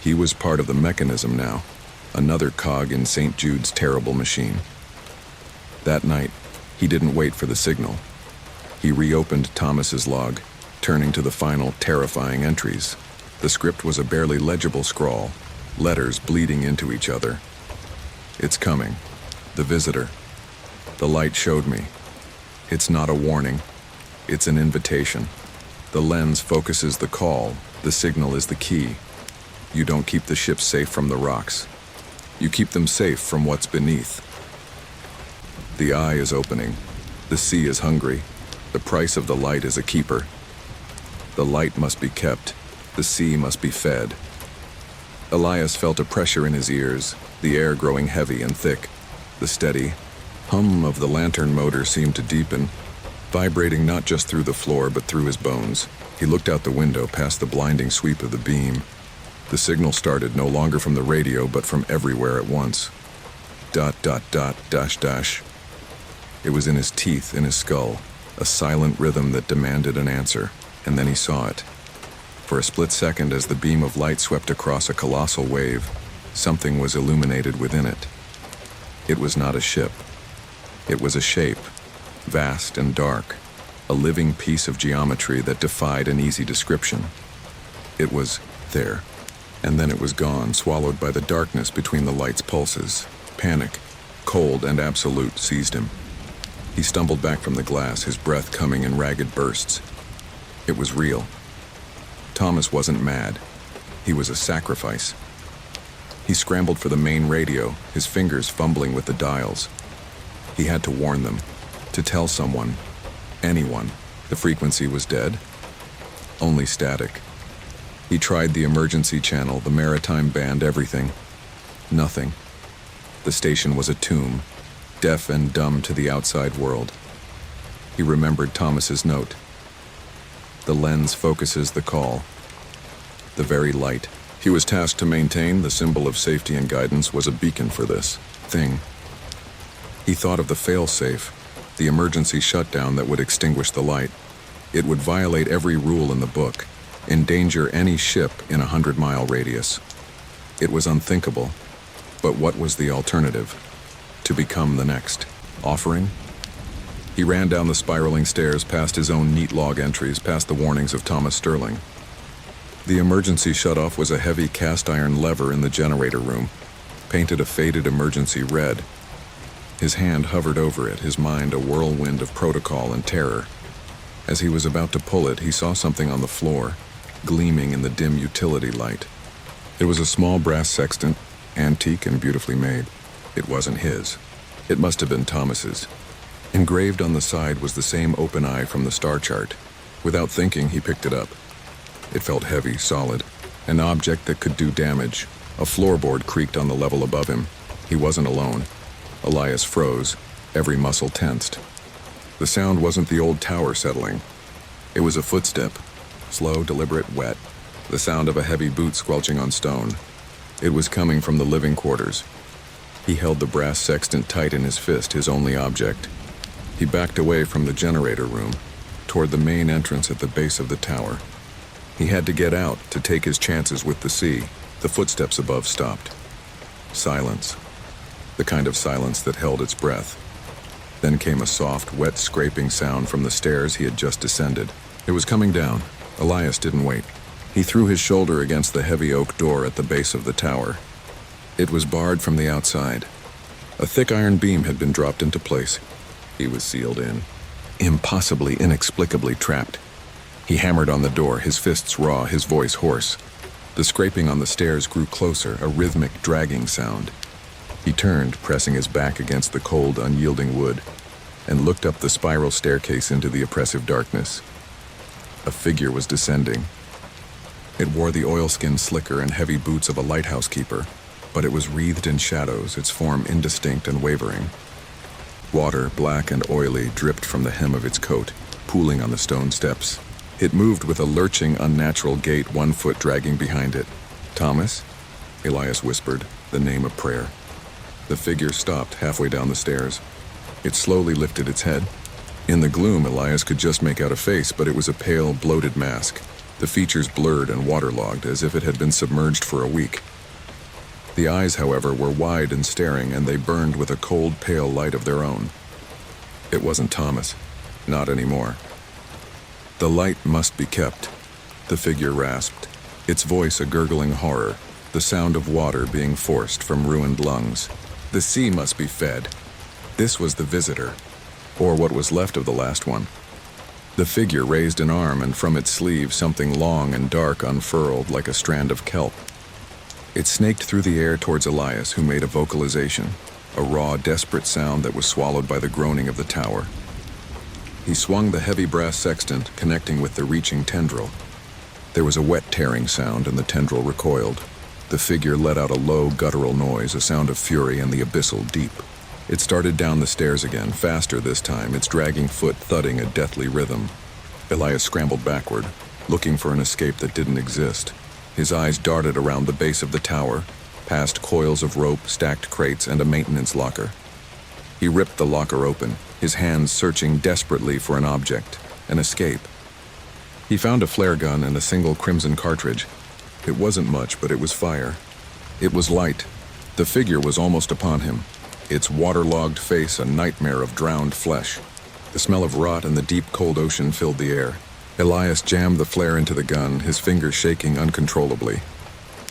He was part of the mechanism now, another cog in St. Jude's terrible machine. That night, he didn't wait for the signal. He reopened Thomas's log, turning to the final, terrifying entries. The script was a barely legible scrawl, letters bleeding into each other. "It's coming. The visitor. The light showed me. It's not a warning. It's an invitation. The lens focuses the call. The signal is the key. You don't keep the ships safe from the rocks. You keep them safe from what's beneath. The eye is opening. The sea is hungry. The price of the light is a keeper. The light must be kept. The sea must be fed." Elias felt a pressure in his ears, the air growing heavy and thick. The steady hum of the lantern motor seemed to deepen, vibrating not just through the floor but through his bones. He looked out the window past the blinding sweep of the beam. The signal started no longer from the radio but from everywhere at once. ... It was in his teeth, in his skull, a silent rhythm that demanded an answer, and then he saw it. For a split second, as the beam of light swept across a colossal wave, something was illuminated within it. It was not a ship. It was a shape, vast and dark, a living piece of geometry that defied an easy description. It was there, and then it was gone, swallowed by the darkness between the light's pulses. Panic, cold and absolute, seized him. He stumbled back from the glass, his breath coming in ragged bursts. It was real. Thomas wasn't mad. He was a sacrifice. He scrambled for the main radio, his fingers fumbling with the dials. He had to warn them, to tell someone, anyone, the frequency was dead. Only static. He tried the emergency channel, the maritime band, everything. Nothing. The station was a tomb, deaf and dumb to the outside world. He remembered Thomas's note. The lens focuses the call. The very light he was tasked to maintain, the symbol of safety and guidance, was a beacon for this thing. He thought of the fail-safe, the emergency shutdown that would extinguish the light. It would violate every rule in the book, endanger any ship in a 100-mile radius. It was unthinkable, but what was the alternative? To become the next offering? He ran down the spiraling stairs, past his own neat log entries, past the warnings of Thomas Sterling. The emergency shutoff was a heavy cast-iron lever in the generator room, painted a faded emergency red. His hand hovered over it, his mind a whirlwind of protocol and terror. As he was about to pull it, he saw something on the floor, gleaming in the dim utility light. It was a small brass sextant, antique and beautifully made. It wasn't his. It must have been Thomas's. Engraved on the side was the same open eye from the star chart. Without thinking, he picked it up. It felt heavy, solid, an object that could do damage. A floorboard creaked on the level above him. He wasn't alone. Elias froze, every muscle tensed. The sound wasn't the old tower settling. It was a footstep, slow, deliberate, wet, the sound of a heavy boot squelching on stone. It was coming from the living quarters. He held the brass sextant tight in his fist, his only object. He backed away from the generator room, toward the main entrance at the base of the tower. He had to get out to take his chances with the sea. The footsteps above stopped. Silence. The kind of silence that held its breath. Then came a soft, wet scraping sound from the stairs he had just descended. It was coming down. Elias didn't wait. He threw his shoulder against the heavy oak door at the base of the tower. It was barred from the outside. A thick iron beam had been dropped into place. He was sealed in. Impossibly, inexplicably trapped. He hammered on the door, his fists raw, his voice hoarse. The scraping on the stairs grew closer, a rhythmic, dragging sound. He turned, pressing his back against the cold, unyielding wood, and looked up the spiral staircase into the oppressive darkness. A figure was descending. It wore the oilskin slicker and heavy boots of a lighthouse keeper, but it was wreathed in shadows, its form indistinct and wavering. Water, black and oily, dripped from the hem of its coat, pooling on the stone steps. It moved with a lurching, unnatural gait, 1 foot dragging behind it. "Thomas?" Elias whispered, the name of prayer. The figure stopped halfway down the stairs. It slowly lifted its head. In the gloom, Elias could just make out a face, but it was a pale, bloated mask, the features blurred and waterlogged, as if it had been submerged for a week. The eyes, however, were wide and staring, and they burned with a cold, pale light of their own. It wasn't Thomas. Not anymore. The light must be kept, the figure rasped, its voice a gurgling horror, the sound of water being forced from ruined lungs. The sea must be fed. This was the visitor, or what was left of the last one. The figure raised an arm, and from its sleeve something long and dark unfurled like a strand of kelp. It snaked through the air towards Elias, who made a vocalization, a raw, desperate sound that was swallowed by the groaning of the tower. He swung the heavy brass sextant, connecting with the reaching tendril. There was a wet tearing sound, and the tendril recoiled. The figure let out a low, guttural noise, a sound of fury and the abyssal deep. It started down the stairs again, faster this time, its dragging foot thudding a deathly rhythm. Elias scrambled backward, looking for an escape that didn't exist. His eyes darted around the base of the tower, past coils of rope, stacked crates, and a maintenance locker. He ripped the locker open, his hands searching desperately for an object, an escape. He found a flare gun and a single crimson cartridge. It wasn't much, but it was fire. It was light. The figure was almost upon him, its waterlogged face a nightmare of drowned flesh. The smell of rot and the deep, cold ocean filled the air. Elias jammed the flare into the gun, his fingers shaking uncontrollably.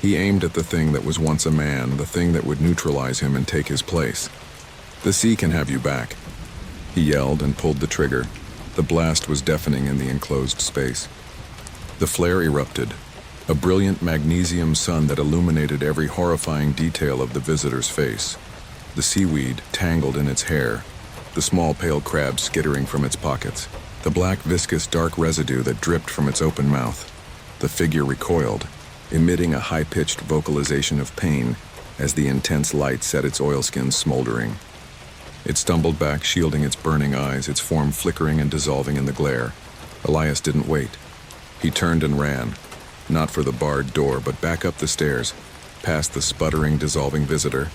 He aimed at the thing that was once a man, the thing that would neutralize him and take his place. The sea can have you back. He yelled and pulled the trigger. The blast was deafening in the enclosed space. The flare erupted, a brilliant magnesium sun that illuminated every horrifying detail of the visitor's face. The seaweed tangled in its hair, the small pale crab skittering from its pockets, the black viscous dark residue that dripped from its open mouth. The figure recoiled, emitting a high-pitched vocalization of pain as the intense light set its oilskins smoldering. It stumbled back, shielding its burning eyes, its form flickering and dissolving in the glare. Elias didn't wait. He turned and ran, not for the barred door, but back up the stairs, past the sputtering, dissolving visitor,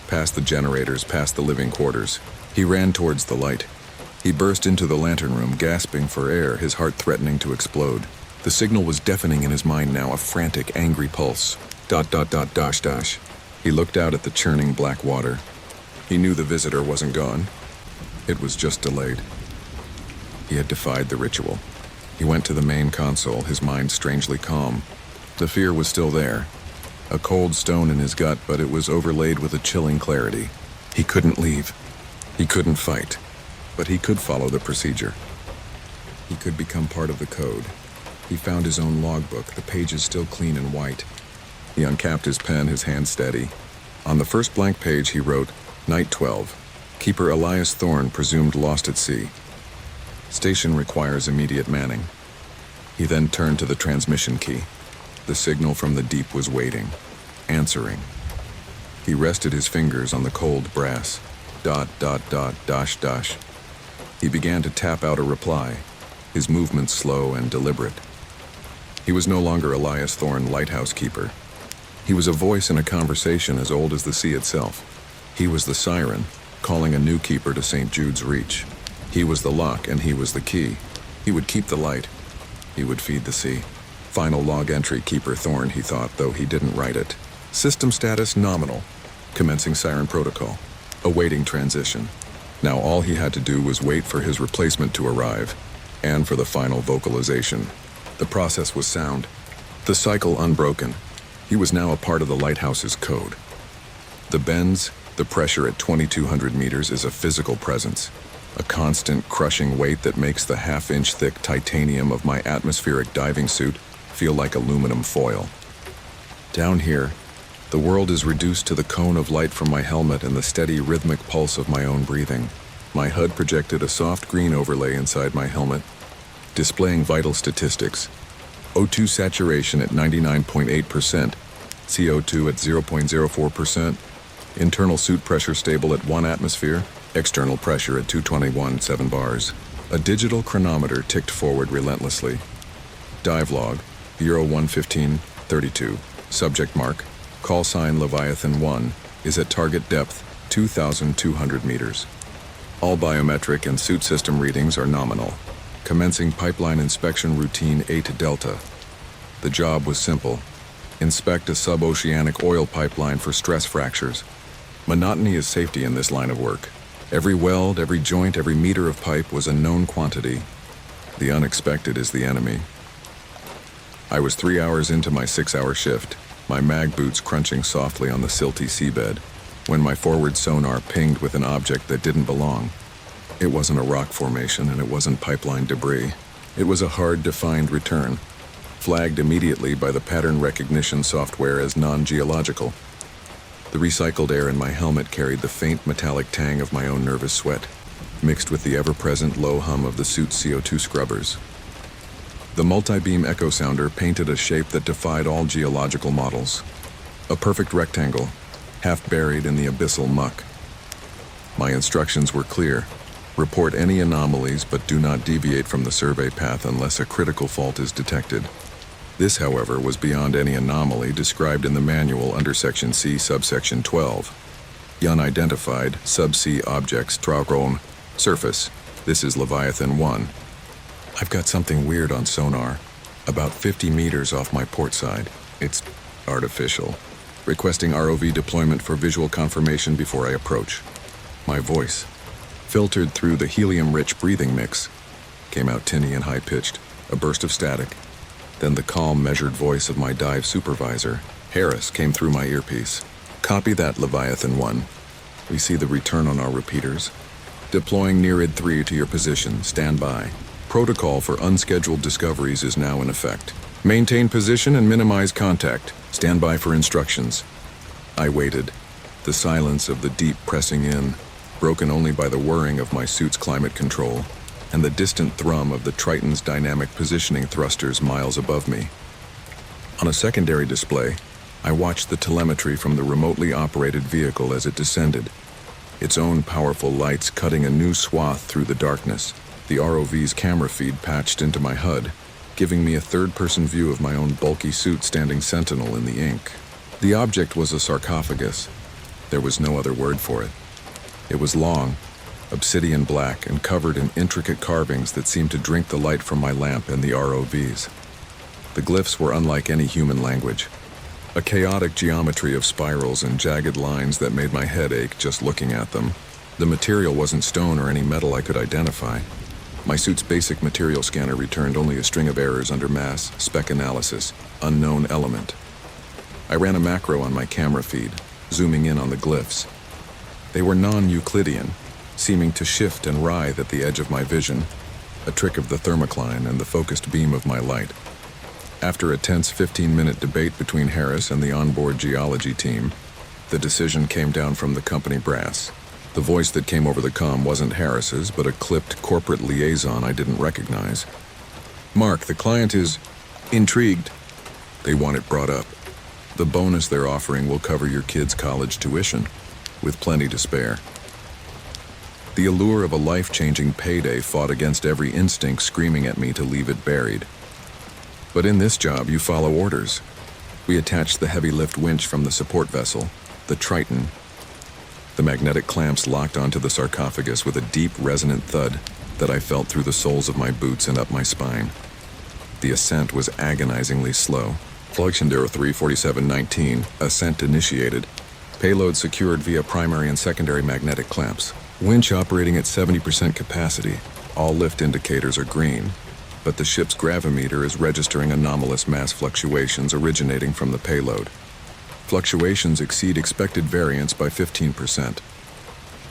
past the generators, past the living quarters. He ran towards the light. He burst into the lantern room, gasping for air, his heart threatening to explode. The signal was deafening in his mind now, a frantic, angry pulse. ... He looked out at the churning black water. He knew the visitor wasn't gone. It was just delayed. He had defied the ritual. He went to the main console, his mind strangely calm. The fear was still there, a cold stone in his gut, but it was overlaid with a chilling clarity. He couldn't leave. He couldn't fight. But he could follow the procedure. He could become part of the code. He found his own logbook, the pages still clean and white. He uncapped his pen, his hand steady. On the first blank page he wrote, Night 12. Keeper Elias Thorne presumed lost at sea. Station requires immediate manning. He then turned to the transmission key. The signal from the deep was waiting, answering. He rested his fingers on the cold brass. ... He began to tap out a reply, his movements slow and deliberate. He was no longer Elias Thorne, lighthouse keeper. He was a voice in a conversation as old as the sea itself. He was the siren, calling a new keeper to St. Jude's Reach. He was the lock, and he was the key. He would keep the light. He would feed the sea. Final log entry, Keeper Thorne, he thought, though he didn't write it. System status nominal. Commencing siren protocol. Awaiting transition. Now all he had to do was wait for his replacement to arrive, and for the final vocalization. The process was sound. The cycle unbroken. He was now a part of the lighthouse's code. The bends, the pressure at 2,200 meters is a physical presence. A constant, crushing weight that makes the half-inch thick titanium of my atmospheric diving suit feel like aluminum foil. Down here, the world is reduced to the cone of light from my helmet and the steady rhythmic pulse of my own breathing. My HUD projected a soft green overlay inside my helmet, displaying vital statistics. O2 saturation at 99.8%, CO2 at 0.04%, internal suit pressure stable at 1 atmosphere, external pressure at 221.7 bars. A digital chronometer ticked forward relentlessly. Dive log, Bureau 11532, subject mark, call sign Leviathan 1, is at target depth 2,200 meters. All biometric and suit system readings are nominal. Commencing pipeline inspection routine 8 Delta. The job was simple. Inspect a sub-oceanic oil pipeline for stress fractures. Monotony is safety in this line of work. Every weld, every joint, every meter of pipe was a known quantity. The unexpected is the enemy. I was 3 hours into my 6-hour shift, my mag boots crunching softly on the silty seabed, when my forward sonar pinged with an object that didn't belong. It wasn't a rock formation and it wasn't pipeline debris. It was a hard-defined return, flagged immediately by the pattern recognition software as non-geological. The recycled air in my helmet carried the faint metallic tang of my own nervous sweat, mixed with the ever-present low hum of the suit's CO2 scrubbers. The multi-beam echo sounder painted a shape that defied all geological models. A perfect rectangle, half buried in the abyssal muck. My instructions were clear. Report any anomalies, but do not deviate from the survey path unless a critical fault is detected. This, however, was beyond any anomaly described in the manual under Section C, subsection 12. Unidentified, subsea objects, Trauron, surface. This is Leviathan 1. I've got something weird on sonar, about 50 meters off my port side. It's artificial. Requesting ROV deployment for visual confirmation before I approach. My voice, filtered through the helium-rich breathing mix, came out tinny and high-pitched, a burst of static. Then the calm, measured voice of my dive supervisor, Harris, came through my earpiece. Copy that, Leviathan 1. We see the return on our repeaters. Deploying Nereid 3 to your position. Stand by. Protocol for unscheduled discoveries is now in effect. Maintain position and minimize contact. Stand by for instructions. I waited, the silence of the deep pressing in, broken only by the whirring of my suit's climate control and the distant thrum of the Triton's dynamic positioning thrusters miles above me. On a secondary display, I watched the telemetry from the remotely operated vehicle as it descended, its own powerful lights cutting a new swath through the darkness, the ROV's camera feed patched into my HUD, giving me a third-person view of my own bulky suit standing sentinel in the ink. The object was a sarcophagus. There was no other word for it. It was long, obsidian black, and covered in intricate carvings that seemed to drink the light from my lamp and the ROVs. The glyphs were unlike any human language, a chaotic geometry of spirals and jagged lines that made my head ache just looking at them. The material wasn't stone or any metal I could identify. My suit's basic material scanner returned only a string of errors under mass, spec analysis, unknown element. I ran a macro on my camera feed, zooming in on the glyphs. They were non-Euclidean, seeming to shift and writhe at the edge of my vision, a trick of the thermocline and the focused beam of my light. After a tense 15-minute debate between Harris and the onboard geology team, the decision came down from the company brass. The voice that came over the comm wasn't Harris's, but a clipped corporate liaison I didn't recognize. Mark, the client is intrigued. They want it brought up. The bonus they're offering will cover your kid's college tuition, with plenty to spare. The allure of a life-changing payday fought against every instinct screaming at me to leave it buried. But in this job, you follow orders. We attached the heavy lift winch from the support vessel, the Triton. The magnetic clamps locked onto the sarcophagus with a deep, resonant thud that I felt through the soles of my boots and up my spine. The ascent was agonizingly slow. Flight 034719, ascent initiated. Payload secured via primary and secondary magnetic clamps. Winch operating at 70% capacity. All lift indicators are green, but the ship's gravimeter is registering anomalous mass fluctuations originating from the payload. Fluctuations exceed expected variance by 15%.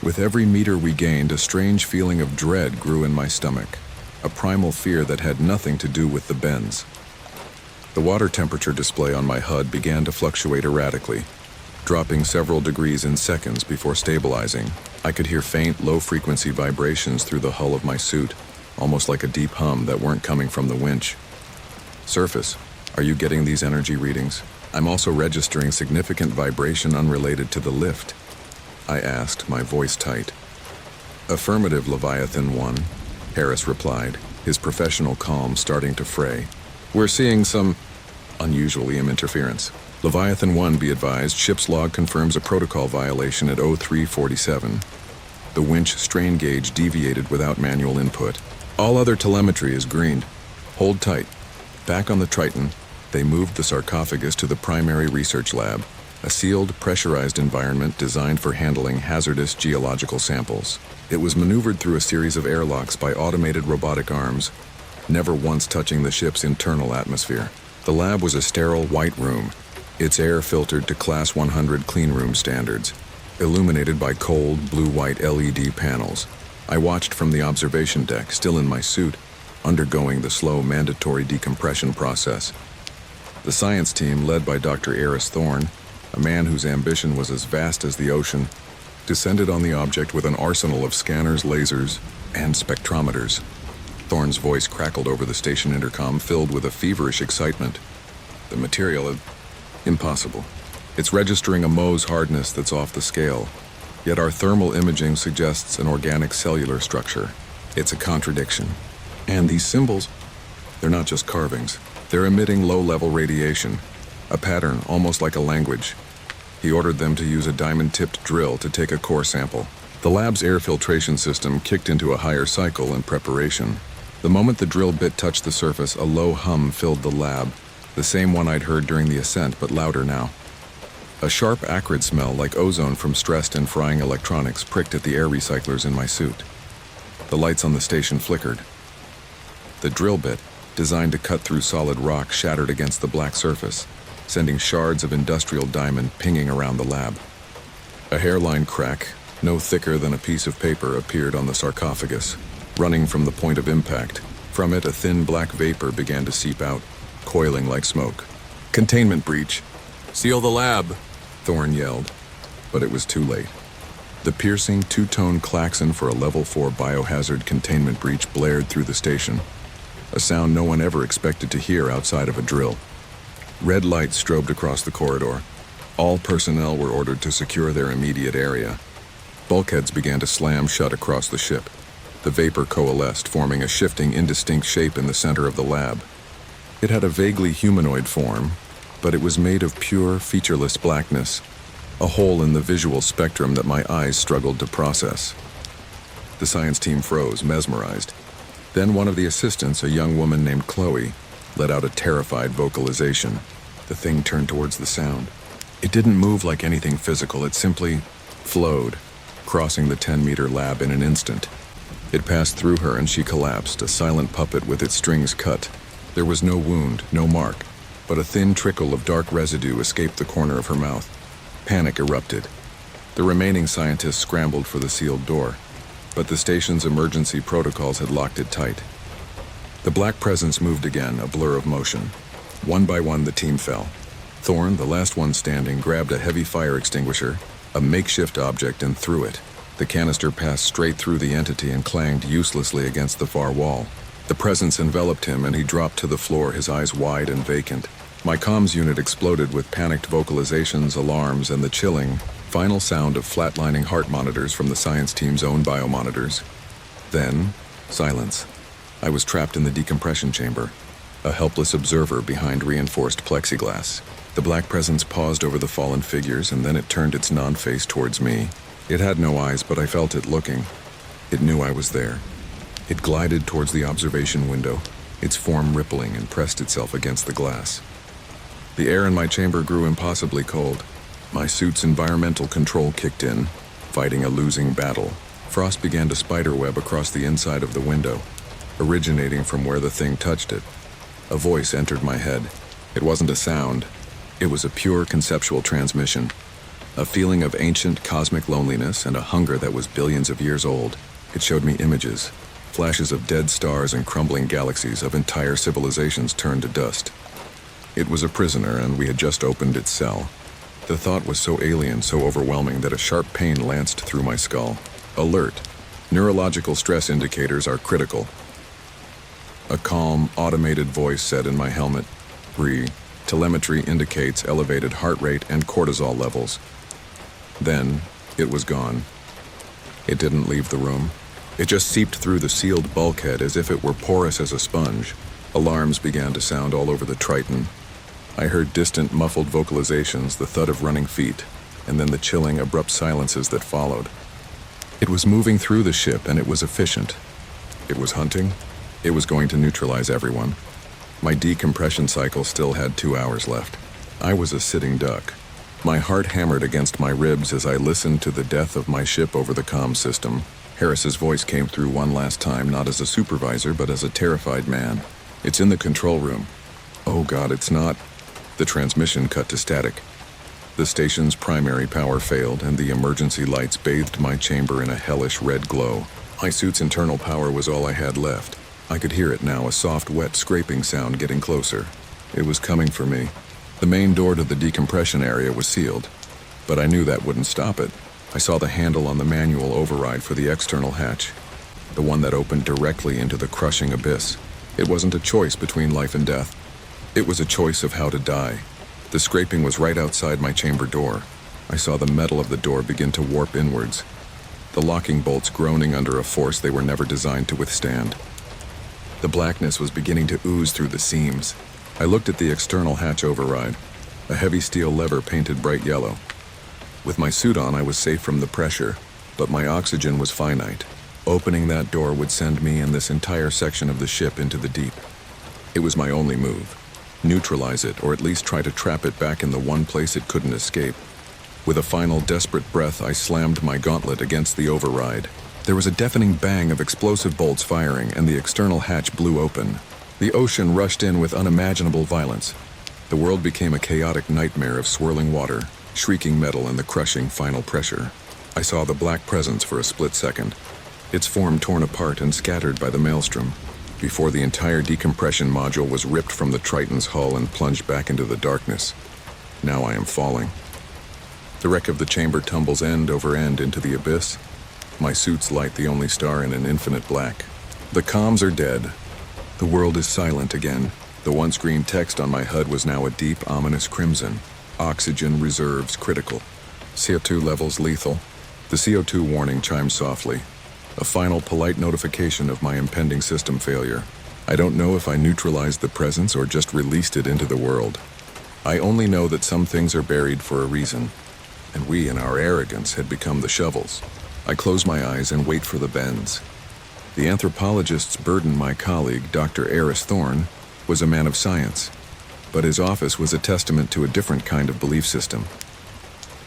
With every meter we gained, a strange feeling of dread grew in my stomach, a primal fear that had nothing to do with the bends. The water temperature display on my HUD began to fluctuate erratically, dropping several degrees in seconds before stabilizing. I could hear faint, low-frequency vibrations through the hull of my suit, almost like a deep hum that weren't coming from the winch. Surface, are you getting these energy readings? I'm also registering significant vibration unrelated to the lift, I asked, my voice tight. Affirmative, Leviathan 1, Harris replied, his professional calm starting to fray. We're seeing some unusual EM interference. Leviathan 1, be advised, ship's log confirms a protocol violation at 0347. The winch strain gauge deviated without manual input. All other telemetry is greened. Hold tight. Back on the Triton, they moved the sarcophagus to the primary research lab, a sealed, pressurized environment designed for handling hazardous geological samples. It was maneuvered through a series of airlocks by automated robotic arms, never once touching the ship's internal atmosphere. The lab was a sterile white room, its air filtered to Class 100 cleanroom standards, illuminated by cold, blue-white LED panels. I watched from the observation deck, still in my suit, undergoing the slow mandatory decompression process. The science team, led by Dr. Eris Thorne, a man whose ambition was as vast as the ocean, descended on the object with an arsenal of scanners, lasers, and spectrometers. Thorne's voice crackled over the station intercom, filled with a feverish excitement. The material is impossible. It's registering a Mohs hardness that's off the scale, yet our thermal imaging suggests an organic cellular structure. It's a contradiction. And these symbols, they're not just carvings. They're emitting low-level radiation, a pattern almost like a language. He ordered them to use a diamond-tipped drill to take a core sample. The lab's air filtration system kicked into a higher cycle in preparation. The moment the drill bit touched the surface, a low hum filled the lab, the same one I'd heard during the ascent, but louder now. A sharp, acrid smell like ozone from stressed and frying electronics pricked at the air recyclers in my suit. The lights on the station flickered. The drill bit, designed to cut through solid rock, shattered against the black surface, sending shards of industrial diamond pinging around the lab. A hairline crack, no thicker than a piece of paper, appeared on the sarcophagus, running from the point of impact. From it, a thin black vapor began to seep out, coiling like smoke. "Containment breach! Seal the lab!" Thorne yelled, but it was too late. The piercing two-tone klaxon for a Level 4 biohazard containment breach blared through the station, a sound no one ever expected to hear outside of a drill. Red lights strobed across the corridor. All personnel were ordered to secure their immediate area. Bulkheads began to slam shut across the ship. The vapor coalesced, forming a shifting, indistinct shape in the center of the lab. It had a vaguely humanoid form, but it was made of pure, featureless blackness, a hole in the visual spectrum that my eyes struggled to process. The science team froze, mesmerized. Then one of the assistants, a young woman named Chloe, let out a terrified vocalization. The thing turned towards the sound. It didn't move like anything physical, it simply flowed, crossing the 10-meter lab in an instant. It passed through her and she collapsed, a silent puppet with its strings cut. There was no wound, no mark, but a thin trickle of dark residue escaped the corner of her mouth. Panic erupted. The remaining scientists scrambled for the sealed door, but the station's emergency protocols had locked it tight. The black presence moved again, a blur of motion. One by one, the team fell. Thorne, the last one standing, grabbed a heavy fire extinguisher, a makeshift object, and threw it. The canister passed straight through the entity and clanged uselessly against the far wall. The presence enveloped him, and he dropped to the floor, his eyes wide and vacant. My comms unit exploded with panicked vocalizations, alarms, and the chilling, final sound of flatlining heart monitors from the science team's own biomonitors. Then, silence. I was trapped in the decompression chamber, a helpless observer behind reinforced plexiglass. The black presence paused over the fallen figures, and then it turned its non-face towards me. It had no eyes, but I felt it looking. It knew I was there. It glided towards the observation window, its form rippling, and pressed itself against the glass. The air in my chamber grew impossibly cold. My suit's environmental control kicked in, fighting a losing battle. Frost began to spiderweb across the inside of the window, originating from where the thing touched it. A voice entered my head. It wasn't a sound. It was a pure conceptual transmission, a feeling of ancient cosmic loneliness and a hunger that was billions of years old. It showed me images, flashes of dead stars and crumbling galaxies, of entire civilizations turned to dust. It was a prisoner, and we had just opened its cell. The thought was so alien, so overwhelming, that a sharp pain lanced through my skull. Alert. Neurological stress indicators are critical. A calm, automated voice said in my helmet, "Breathe. Telemetry indicates elevated heart rate and cortisol levels." Then, it was gone. It didn't leave the room. It just seeped through the sealed bulkhead as if it were porous as a sponge. Alarms began to sound all over the Triton. I heard distant, muffled vocalizations, the thud of running feet, and then the chilling, abrupt silences that followed. It was moving through the ship, and it was efficient. It was hunting. It was going to neutralize everyone. My decompression cycle still had 2 hours left. I was a sitting duck. My heart hammered against my ribs as I listened to the death of my ship over the comm system. Harris's voice came through one last time, not as a supervisor, but as a terrified man. "It's in the control room." "Oh God, it's not." The transmission cut to static. The station's primary power failed, and the emergency lights bathed my chamber in a hellish red glow. My suit's internal power was all I had left. I could hear it now, a soft, wet scraping sound getting closer. It was coming for me. The main door to the decompression area was sealed, but I knew that wouldn't stop it. I saw the handle on the manual override for the external hatch, the one that opened directly into the crushing abyss. It wasn't a choice between life and death. It was a choice of how to die. The scraping was right outside my chamber door. I saw the metal of the door begin to warp inwards, the locking bolts groaning under a force they were never designed to withstand. The blackness was beginning to ooze through the seams. I looked at the external hatch override, a heavy steel lever painted bright yellow. With my suit on, I was safe from the pressure, but my oxygen was finite. Opening that door would send me and this entire section of the ship into the deep. It was my only move. Neutralize it, or at least try to trap it back in the one place it couldn't escape. With a final desperate breath, I slammed my gauntlet against the override. There was a deafening bang of explosive bolts firing, and the external hatch blew open. The ocean rushed in with unimaginable violence. The world became a chaotic nightmare of swirling water, shrieking metal, and the crushing final pressure. I saw the black presence for a split second, its form torn apart and scattered by the maelstrom, before the entire decompression module was ripped from the Triton's hull and plunged back into the darkness. Now I am falling. The wreck of the chamber tumbles end over end into the abyss. My suit's light the only star in an infinite black. The comms are dead. The world is silent again. The once green text on my HUD was now a deep, ominous crimson. Oxygen reserves critical. CO2 levels lethal. The CO2 warning chimes softly. A final polite notification of my impending system failure. I don't know if I neutralized the presence or just released it into the world. I only know that some things are buried for a reason, and we in our arrogance had become the shovels. I close my eyes and wait for the bends. The anthropologist's burden, my colleague, Dr. Eris Thorne, was a man of science, but his office was a testament to a different kind of belief system.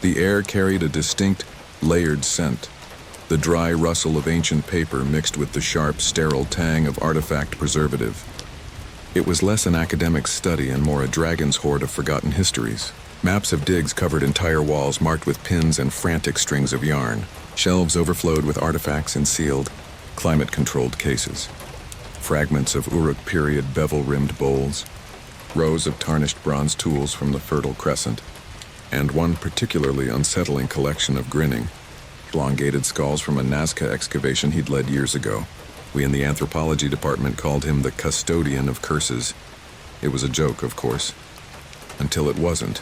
The air carried a distinct, layered scent, the dry rustle of ancient paper mixed with the sharp, sterile tang of artifact preservative. It was less an academic study and more a dragon's hoard of forgotten histories. Maps of digs covered entire walls marked with pins and frantic strings of yarn. Shelves overflowed with artifacts in sealed, climate-controlled cases. Fragments of Uruk period bevel-rimmed bowls, rows of tarnished bronze tools from the Fertile Crescent, and one particularly unsettling collection of grinning, elongated skulls from a Nazca excavation he'd led years ago. We in the anthropology department called him the custodian of curses. It was a joke, of course, until it wasn't.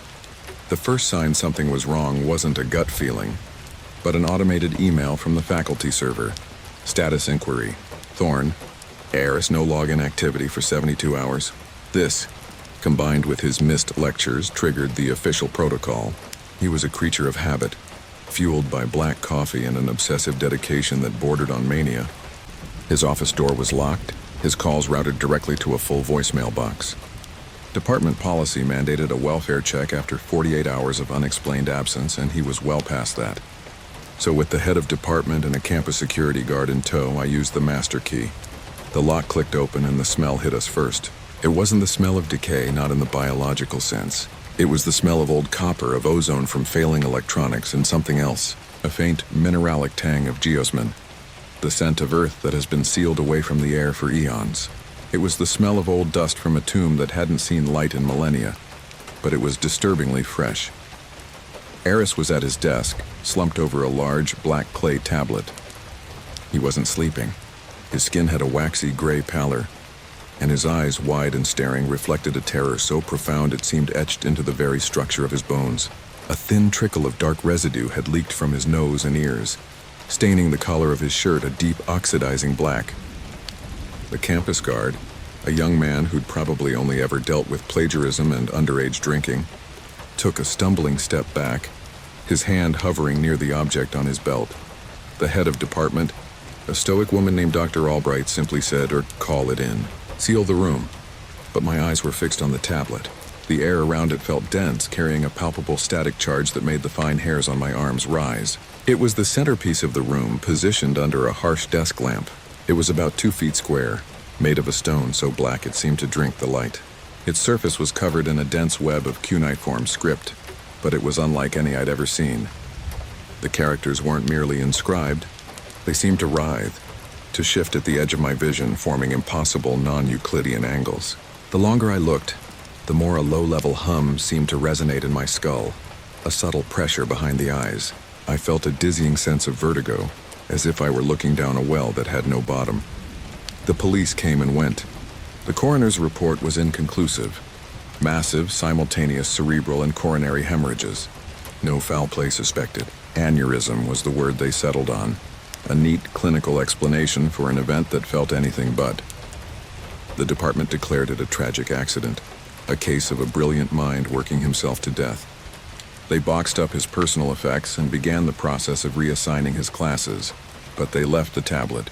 The first sign something was wrong wasn't a gut feeling, but an automated email from the faculty server. Status inquiry. Thorne, Eris no login activity for 72 hours. This, combined with his missed lectures, triggered the official protocol. He was a creature of habit, fueled by black coffee and an obsessive dedication that bordered on mania. His office door was locked, his calls routed directly to a full voicemail box. Department policy mandated a welfare check after 48 hours of unexplained absence, and he was well past that. So with the head of department and a campus security guard in tow, I used the master key. The lock clicked open and the smell hit us first. It wasn't the smell of decay, not in the biological sense. It was the smell of old copper, of ozone from failing electronics, and something else. A faint mineralic tang of geosmin. The scent of earth that has been sealed away from the air for eons. It was the smell of old dust from a tomb that hadn't seen light in millennia, but it was disturbingly fresh. Eris was at his desk, slumped over a large, black clay tablet. He wasn't sleeping. His skin had a waxy gray pallor, and his eyes, wide and staring, reflected a terror so profound it seemed etched into the very structure of his bones. A thin trickle of dark residue had leaked from his nose and ears, staining the collar of his shirt a deep oxidizing black. The campus guard, a young man who'd probably only ever dealt with plagiarism and underage drinking, took a stumbling step back, his hand hovering near the object on his belt. The head of department, a stoic woman named Dr. Albright, simply said, "Or call it in. Seal the room." But my eyes were fixed on the tablet. The air around it felt dense, carrying a palpable static charge that made the fine hairs on my arms rise. It was the centerpiece of the room, positioned under a harsh desk lamp. It was about 2 feet square, made of a stone so black it seemed to drink the light. Its surface was covered in a dense web of cuneiform script, but it was unlike any I'd ever seen. The characters weren't merely inscribed. They seemed to writhe, to shift at the edge of my vision, forming impossible non-Euclidean angles. The longer I looked, the more a low-level hum seemed to resonate in my skull, a subtle pressure behind the eyes. I felt a dizzying sense of vertigo, as if I were looking down a well that had no bottom. The police came and went. The coroner's report was inconclusive. Massive, simultaneous cerebral and coronary hemorrhages. No foul play suspected. Aneurysm was the word they settled on. A neat clinical explanation for an event that felt anything but. The department declared it a tragic accident, a case of a brilliant mind working himself to death. They boxed up his personal effects and began the process of reassigning his classes, but they left the tablet.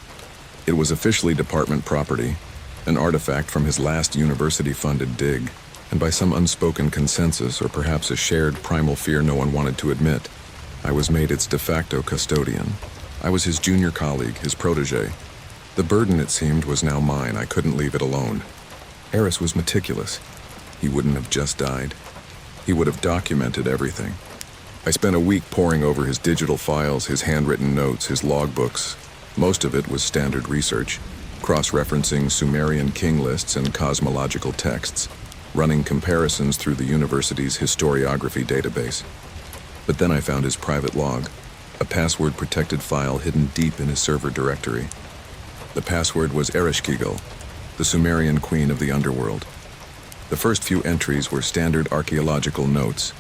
It was officially department property, an artifact from his last university-funded dig, and by some unspoken consensus, or perhaps a shared primal fear no one wanted to admit, I was made its de facto custodian. I was his junior colleague, his protege. The burden, it seemed, was now mine. I couldn't leave it alone. Eris was meticulous. He wouldn't have just died. He would have documented everything. I spent a week poring over his digital files, his handwritten notes, his logbooks. Most of it was standard research, cross-referencing Sumerian king lists and cosmological texts, running comparisons through the university's historiography database. But then I found his private log, a password-protected file hidden deep in his server directory. The password was Ereshkigal, the Sumerian queen of the underworld. The first few entries were standard archaeological notes,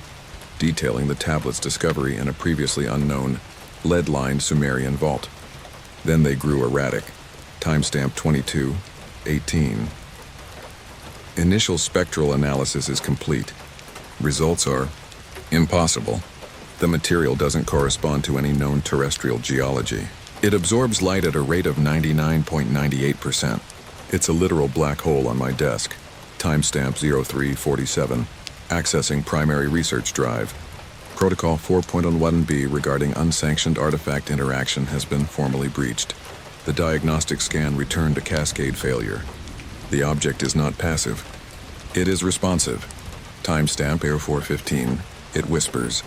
detailing the tablet's discovery in a previously unknown, lead-lined Sumerian vault. Then they grew erratic. Timestamp 22:18. Initial spectral analysis is complete. Results are impossible. The material doesn't correspond to any known terrestrial geology. It absorbs light at a rate of 99.98%. It's a literal black hole on my desk. Timestamp 0347. Accessing primary research drive. Protocol 4.11b regarding unsanctioned artifact interaction has been formally breached. The diagnostic scan returned a cascade failure. The object is not passive. It is responsive. Timestamp 0415. It whispers.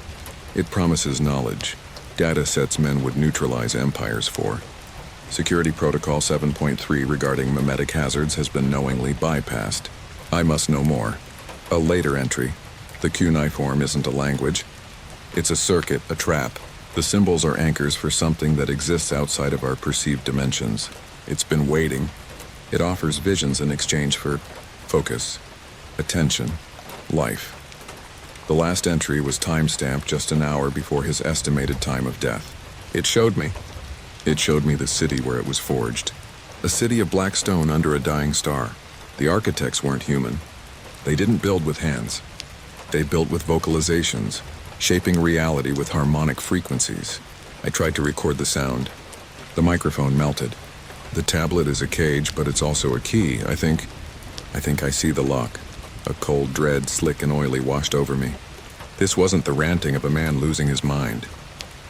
It promises knowledge. Data sets men would neutralize empires for. Security Protocol 7.3 regarding mimetic hazards has been knowingly bypassed. I must know more. A later entry. The cuneiform isn't a language. It's a circuit, a trap. The symbols are anchors for something that exists outside of our perceived dimensions. It's been waiting. It offers visions in exchange for focus, attention, life. The last entry was timestamped just an hour before his estimated time of death. It showed me the city where it was forged. A city of black stone under a dying star. The architects weren't human. They didn't build with hands. They built with vocalizations, shaping reality with harmonic frequencies. I tried to record the sound. The microphone melted. The tablet is a cage, but it's also a key. I think I see the lock. A cold dread, slick and oily, washed over me. This wasn't the ranting of a man losing his mind.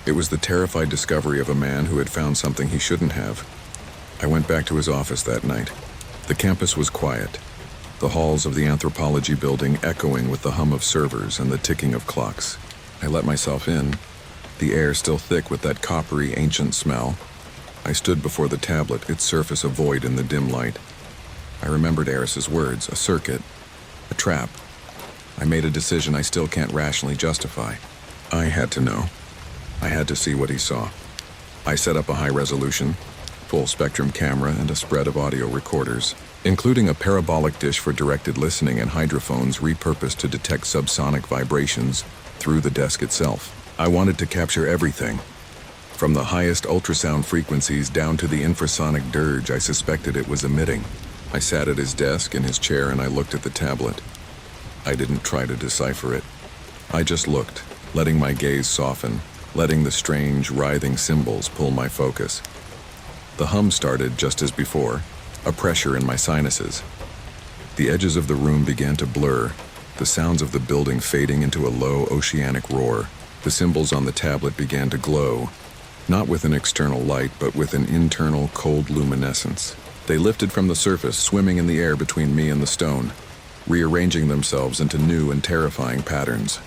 It was the terrified discovery of a man who had found something he shouldn't have. I went back to his office that night. The campus was quiet, the halls of the anthropology building echoing with the hum of servers and the ticking of clocks. I let myself in, the air still thick with that coppery, ancient smell. I stood before the tablet, its surface a void in the dim light. I remembered Eris's words, a circuit, a trap. I made a decision I still can't rationally justify. I had to know. I had to see what he saw. I set up a high-resolution, full-spectrum camera and a spread of audio recorders, including a parabolic dish for directed listening and hydrophones repurposed to detect subsonic vibrations through the desk itself. I wanted to capture everything, from the highest ultrasound frequencies down to the infrasonic dirge I suspected it was emitting. I sat at his desk in his chair and I looked at the tablet. I didn't try to decipher it. I just looked, letting my gaze soften, letting the strange, writhing symbols pull my focus. The hum started just as before, a pressure in my sinuses. The edges of the room began to blur, the sounds of the building fading into a low oceanic roar. The symbols on the tablet began to glow, not with an external light, but with an internal cold luminescence. They lifted from the surface, swimming in the air between me and the stone, rearranging themselves into new and terrifying patterns.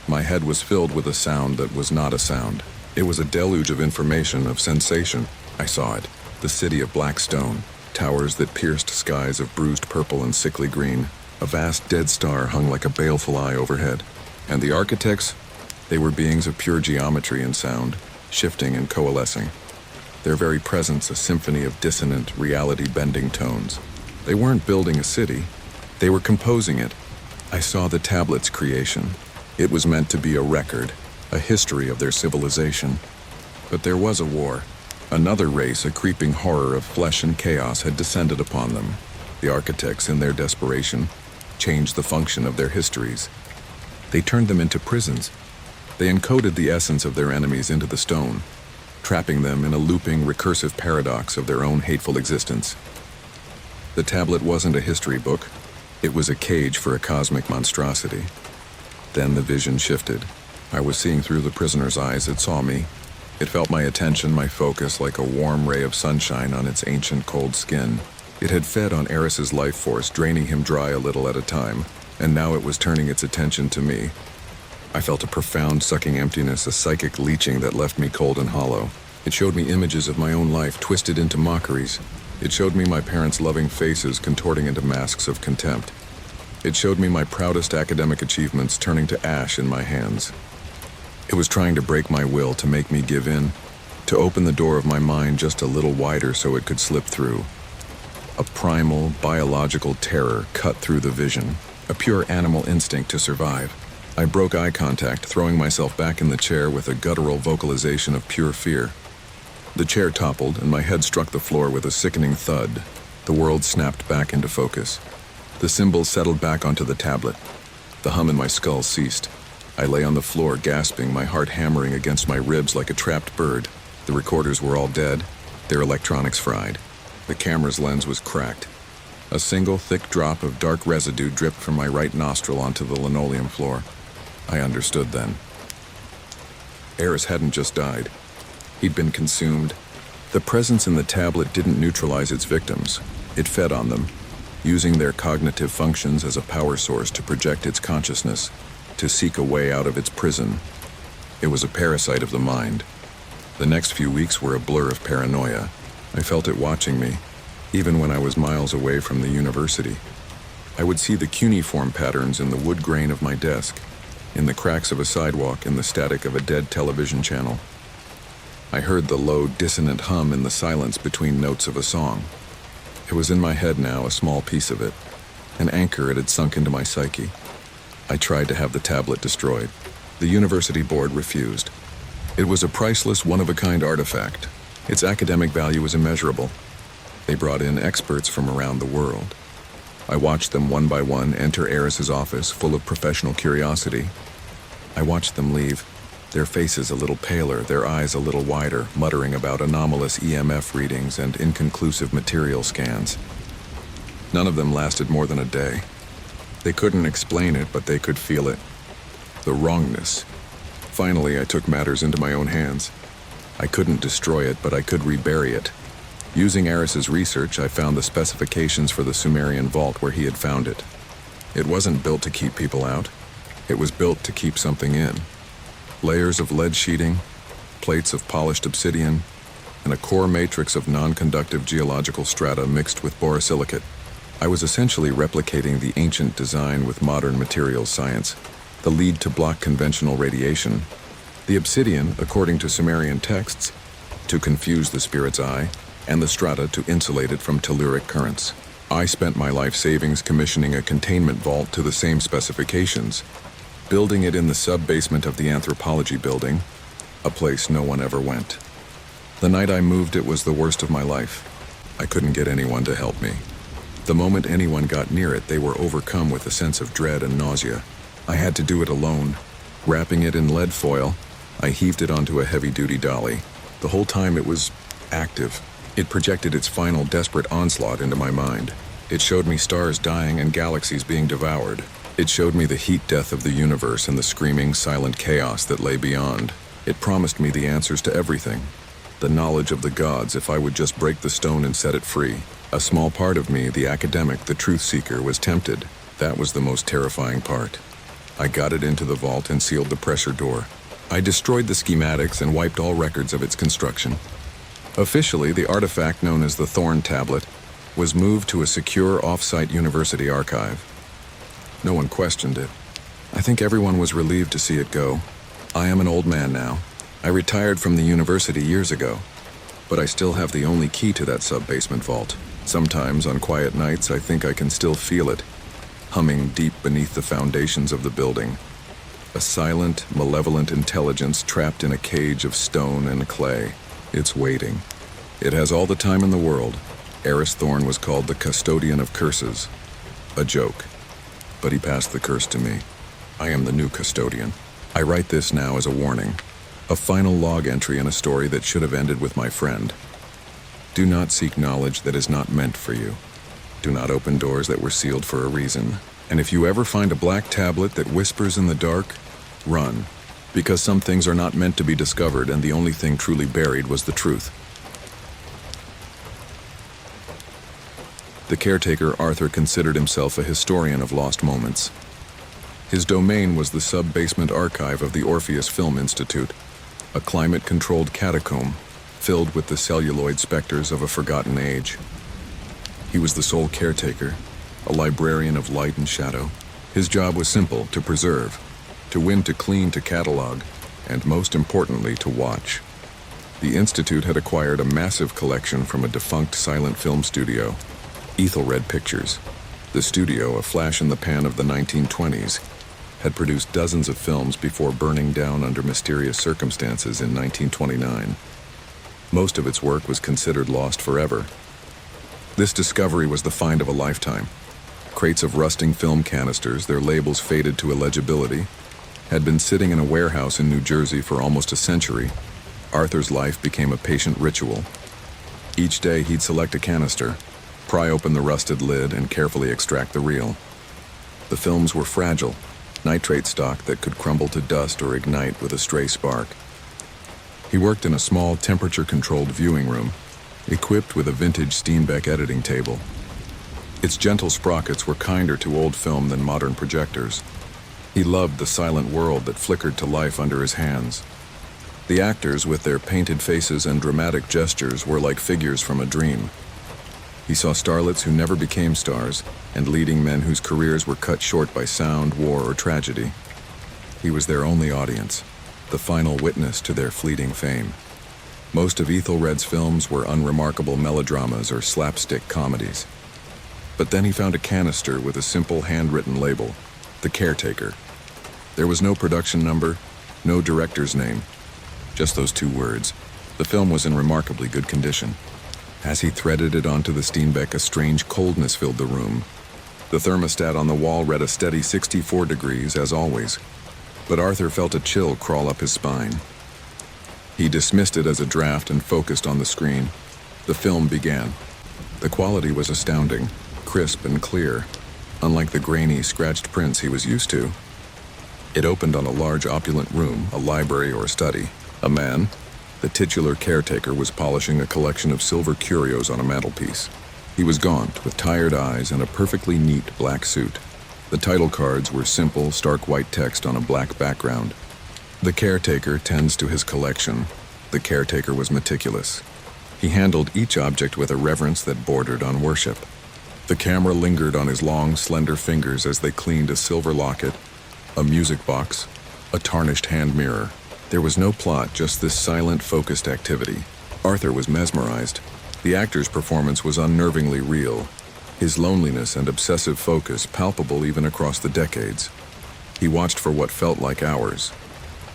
My head was filled with a sound that was not a sound. It was a deluge of information, of sensation. I saw it, the city of black stone, towers that pierced skies of bruised purple and sickly green. A vast dead star hung like a baleful eye overhead. And the architects, they were beings of pure geometry and sound, shifting and coalescing. Their very presence a symphony of dissonant, reality-bending tones. They weren't building a city, they were composing it. I saw the tablet's creation. It was meant to be a record, a history of their civilization. But there was a war. Another race, a creeping horror of flesh and chaos, had descended upon them. The architects, in their desperation, changed the function of their histories. They turned them into prisons. They encoded the essence of their enemies into the stone, trapping them in a looping, recursive paradox of their own hateful existence. The tablet wasn't a history book. It was a cage for a cosmic monstrosity. Then the vision shifted. I was seeing through the prisoner's eyes. It saw me. It felt my attention, my focus, like a warm ray of sunshine on its ancient cold skin. It had fed on Eris's life force, draining him dry a little at a time, and now it was turning its attention to me. I felt a profound sucking emptiness, a psychic leeching that left me cold and hollow. It showed me images of my own life twisted into mockeries. It showed me my parents' loving faces contorting into masks of contempt. It showed me my proudest academic achievements turning to ash in my hands. It was trying to break my will, to make me give in, to open the door of my mind just a little wider so it could slip through. A primal, biological terror cut through the vision, a pure animal instinct to survive. I broke eye contact, throwing myself back in the chair with a guttural vocalization of pure fear. The chair toppled, and my head struck the floor with a sickening thud. The world snapped back into focus. The symbols settled back onto the tablet. The hum in my skull ceased. I lay on the floor, gasping, my heart hammering against my ribs like a trapped bird. The recorders were all dead, their electronics fried. The camera's lens was cracked. A single thick drop of dark residue dripped from my right nostril onto the linoleum floor. I understood then. Eris hadn't just died. He'd been consumed. The presence in the tablet didn't neutralize its victims. It fed on them, using their cognitive functions as a power source to project its consciousness, to seek a way out of its prison. It was a parasite of the mind. The next few weeks were a blur of paranoia. I felt it watching me, even when I was miles away from the university. I would see the cuneiform patterns in the wood grain of my desk, in the cracks of a sidewalk, in the static of a dead television channel. I heard the low, dissonant hum in the silence between notes of a song. It was in my head now, a small piece of it. An anchor, it had sunk into my psyche. I tried to have the tablet destroyed. The university board refused. It was a priceless, one-of-a-kind artifact. Its academic value was immeasurable. They brought in experts from around the world. I watched them one by one enter Eris's office, full of professional curiosity. I watched them leave, their faces a little paler, their eyes a little wider, muttering about anomalous EMF readings and inconclusive material scans. None of them lasted more than a day. They couldn't explain it, but they could feel it. The wrongness. Finally, I took matters into my own hands. I couldn't destroy it, but I could rebury it. Using Eris's research, I found the specifications for the Sumerian vault where he had found it. It wasn't built to keep people out. It was built to keep something in. Layers of lead sheeting, plates of polished obsidian, and a core matrix of non-conductive geological strata mixed with borosilicate. I was essentially replicating the ancient design with modern materials science, the lead to block conventional radiation. The obsidian, according to Sumerian texts, to confuse the spirit's eye, and the strata to insulate it from telluric currents. I spent my life savings commissioning a containment vault to the same specifications, building it in the sub-basement of the anthropology building, a place no one ever went. The night I moved, it was the worst of my life. I couldn't get anyone to help me. The moment anyone got near it, they were overcome with a sense of dread and nausea. I had to do it alone. Wrapping it in lead foil, I heaved it onto a heavy-duty dolly. The whole time it was active. It projected its final desperate onslaught into my mind. It showed me stars dying and galaxies being devoured. It showed me the heat death of the universe and the screaming, silent chaos that lay beyond. It promised me the answers to everything, the knowledge of the gods if I would just break the stone and set it free. A small part of me, the academic, the truth seeker, was tempted. That was the most terrifying part. I got it into the vault and sealed the pressure door. I destroyed the schematics and wiped all records of its construction. Officially, the artifact known as the Thorn Tablet was moved to a secure off-site university archive. No one questioned it. I think everyone was relieved to see it go. I am an old man now. I retired from the university years ago, but I still have the only key to that sub-basement vault. Sometimes, on quiet nights, I think I can still feel it, humming deep beneath the foundations of the building. A silent, malevolent intelligence trapped in a cage of stone and clay. It's waiting. It has all the time in the world. Eris Thorn was called the custodian of curses. A joke. But he passed the curse to me. I am the new custodian. I write this now as a warning. A final log entry in a story that should have ended with my friend. Do not seek knowledge that is not meant for you. Do not open doors that were sealed for a reason. And if you ever find a black tablet that whispers in the dark, run. Because some things are not meant to be discovered, and the only thing truly buried was the truth. The caretaker, Arthur, considered himself a historian of lost moments. His domain was the sub-basement archive of the Orpheus Film Institute, a climate-controlled catacomb filled with the celluloid specters of a forgotten age. He was the sole caretaker, a librarian of light and shadow. His job was simple: to preserve, to win, to clean, to catalog, and most importantly, to watch. The Institute had acquired a massive collection from a defunct silent film studio, Ethelred Pictures. The studio, a flash in the pan of the 1920s, had produced dozens of films before burning down under mysterious circumstances in 1929. Most of its work was considered lost forever. This discovery was the find of a lifetime. Crates of rusting film canisters, their labels faded to illegibility, had been sitting in a warehouse in New Jersey for almost a century. Arthur's life became a patient ritual. Each day he'd select a canister, pry open the rusted lid, and carefully extract the reel. The films were fragile, nitrate stock that could crumble to dust or ignite with a stray spark. He worked in a small, temperature-controlled viewing room, equipped with a vintage Steenbeck editing table. Its gentle sprockets were kinder to old film than modern projectors. He loved the silent world that flickered to life under his hands. The actors, with their painted faces and dramatic gestures, were like figures from a dream. He saw starlets who never became stars, and leading men whose careers were cut short by sound, war, or tragedy. He was their only audience, the final witness to their fleeting fame. Most of Ethelred's films were unremarkable melodramas or slapstick comedies. But then he found a canister with a simple handwritten label, The Caretaker. There was no production number, no director's name, just those two words. The film was in remarkably good condition. As he threaded it onto the Steenbeck, a strange coldness filled the room. The thermostat on the wall read a steady 64 degrees, as always, but Arthur felt a chill crawl up his spine. He dismissed it as a draft and focused on the screen. The film began. The quality was astounding, crisp and clear, unlike the grainy, scratched prints he was used to. It opened on a large, opulent room, a library or a study. A man, the titular caretaker, was polishing a collection of silver curios on a mantelpiece. He was gaunt, with tired eyes and a perfectly neat black suit. The title cards were simple, stark white text on a black background. The caretaker tends to his collection. The caretaker was meticulous. He handled each object with a reverence that bordered on worship. The camera lingered on his long, slender fingers as they cleaned a silver locket, a music box, a tarnished hand mirror. There was no plot, just this silent, focused activity. Arthur was mesmerized. The actor's performance was unnervingly real, his loneliness and obsessive focus palpable even across the decades. He watched for what felt like hours.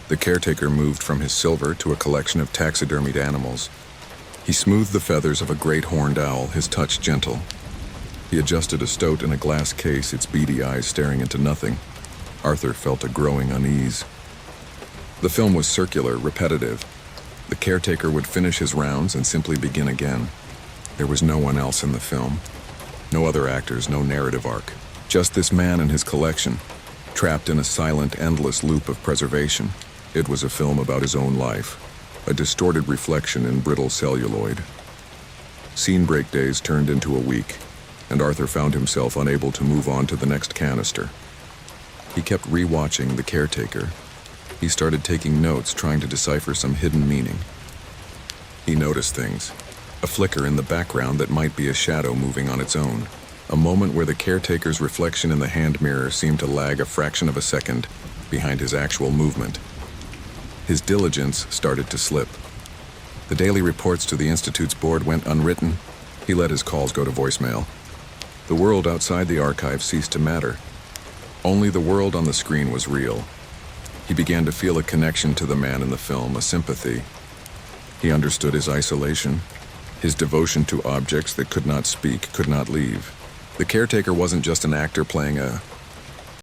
The caretaker moved from his silver to a collection of taxidermied animals. He smoothed the feathers of a great horned owl, his touch gentle. He adjusted a stoat in a glass case, its beady eyes staring into nothing. Arthur felt a growing unease. The film was circular, repetitive. The caretaker would finish his rounds and simply begin again. There was no one else in the film. No other actors, no narrative arc. Just this man and his collection, trapped in a silent, endless loop of preservation. It was a film about his own life, a distorted reflection in brittle celluloid. Scene break days turned into a week, and Arthur found himself unable to move on to the next canister. He kept rewatching The Caretaker. He started taking notes, trying to decipher some hidden meaning. He noticed things. A flicker in the background that might be a shadow moving on its own. A moment where the caretaker's reflection in the hand mirror seemed to lag a fraction of a second behind his actual movement. His diligence started to slip. The daily reports to the Institute's board went unwritten. He let his calls go to voicemail. The world outside the archive ceased to matter. Only the world on the screen was real. He began to feel a connection to the man in the film, a sympathy. He understood his isolation, his devotion to objects that could not speak, could not leave. The caretaker wasn't just an actor playing a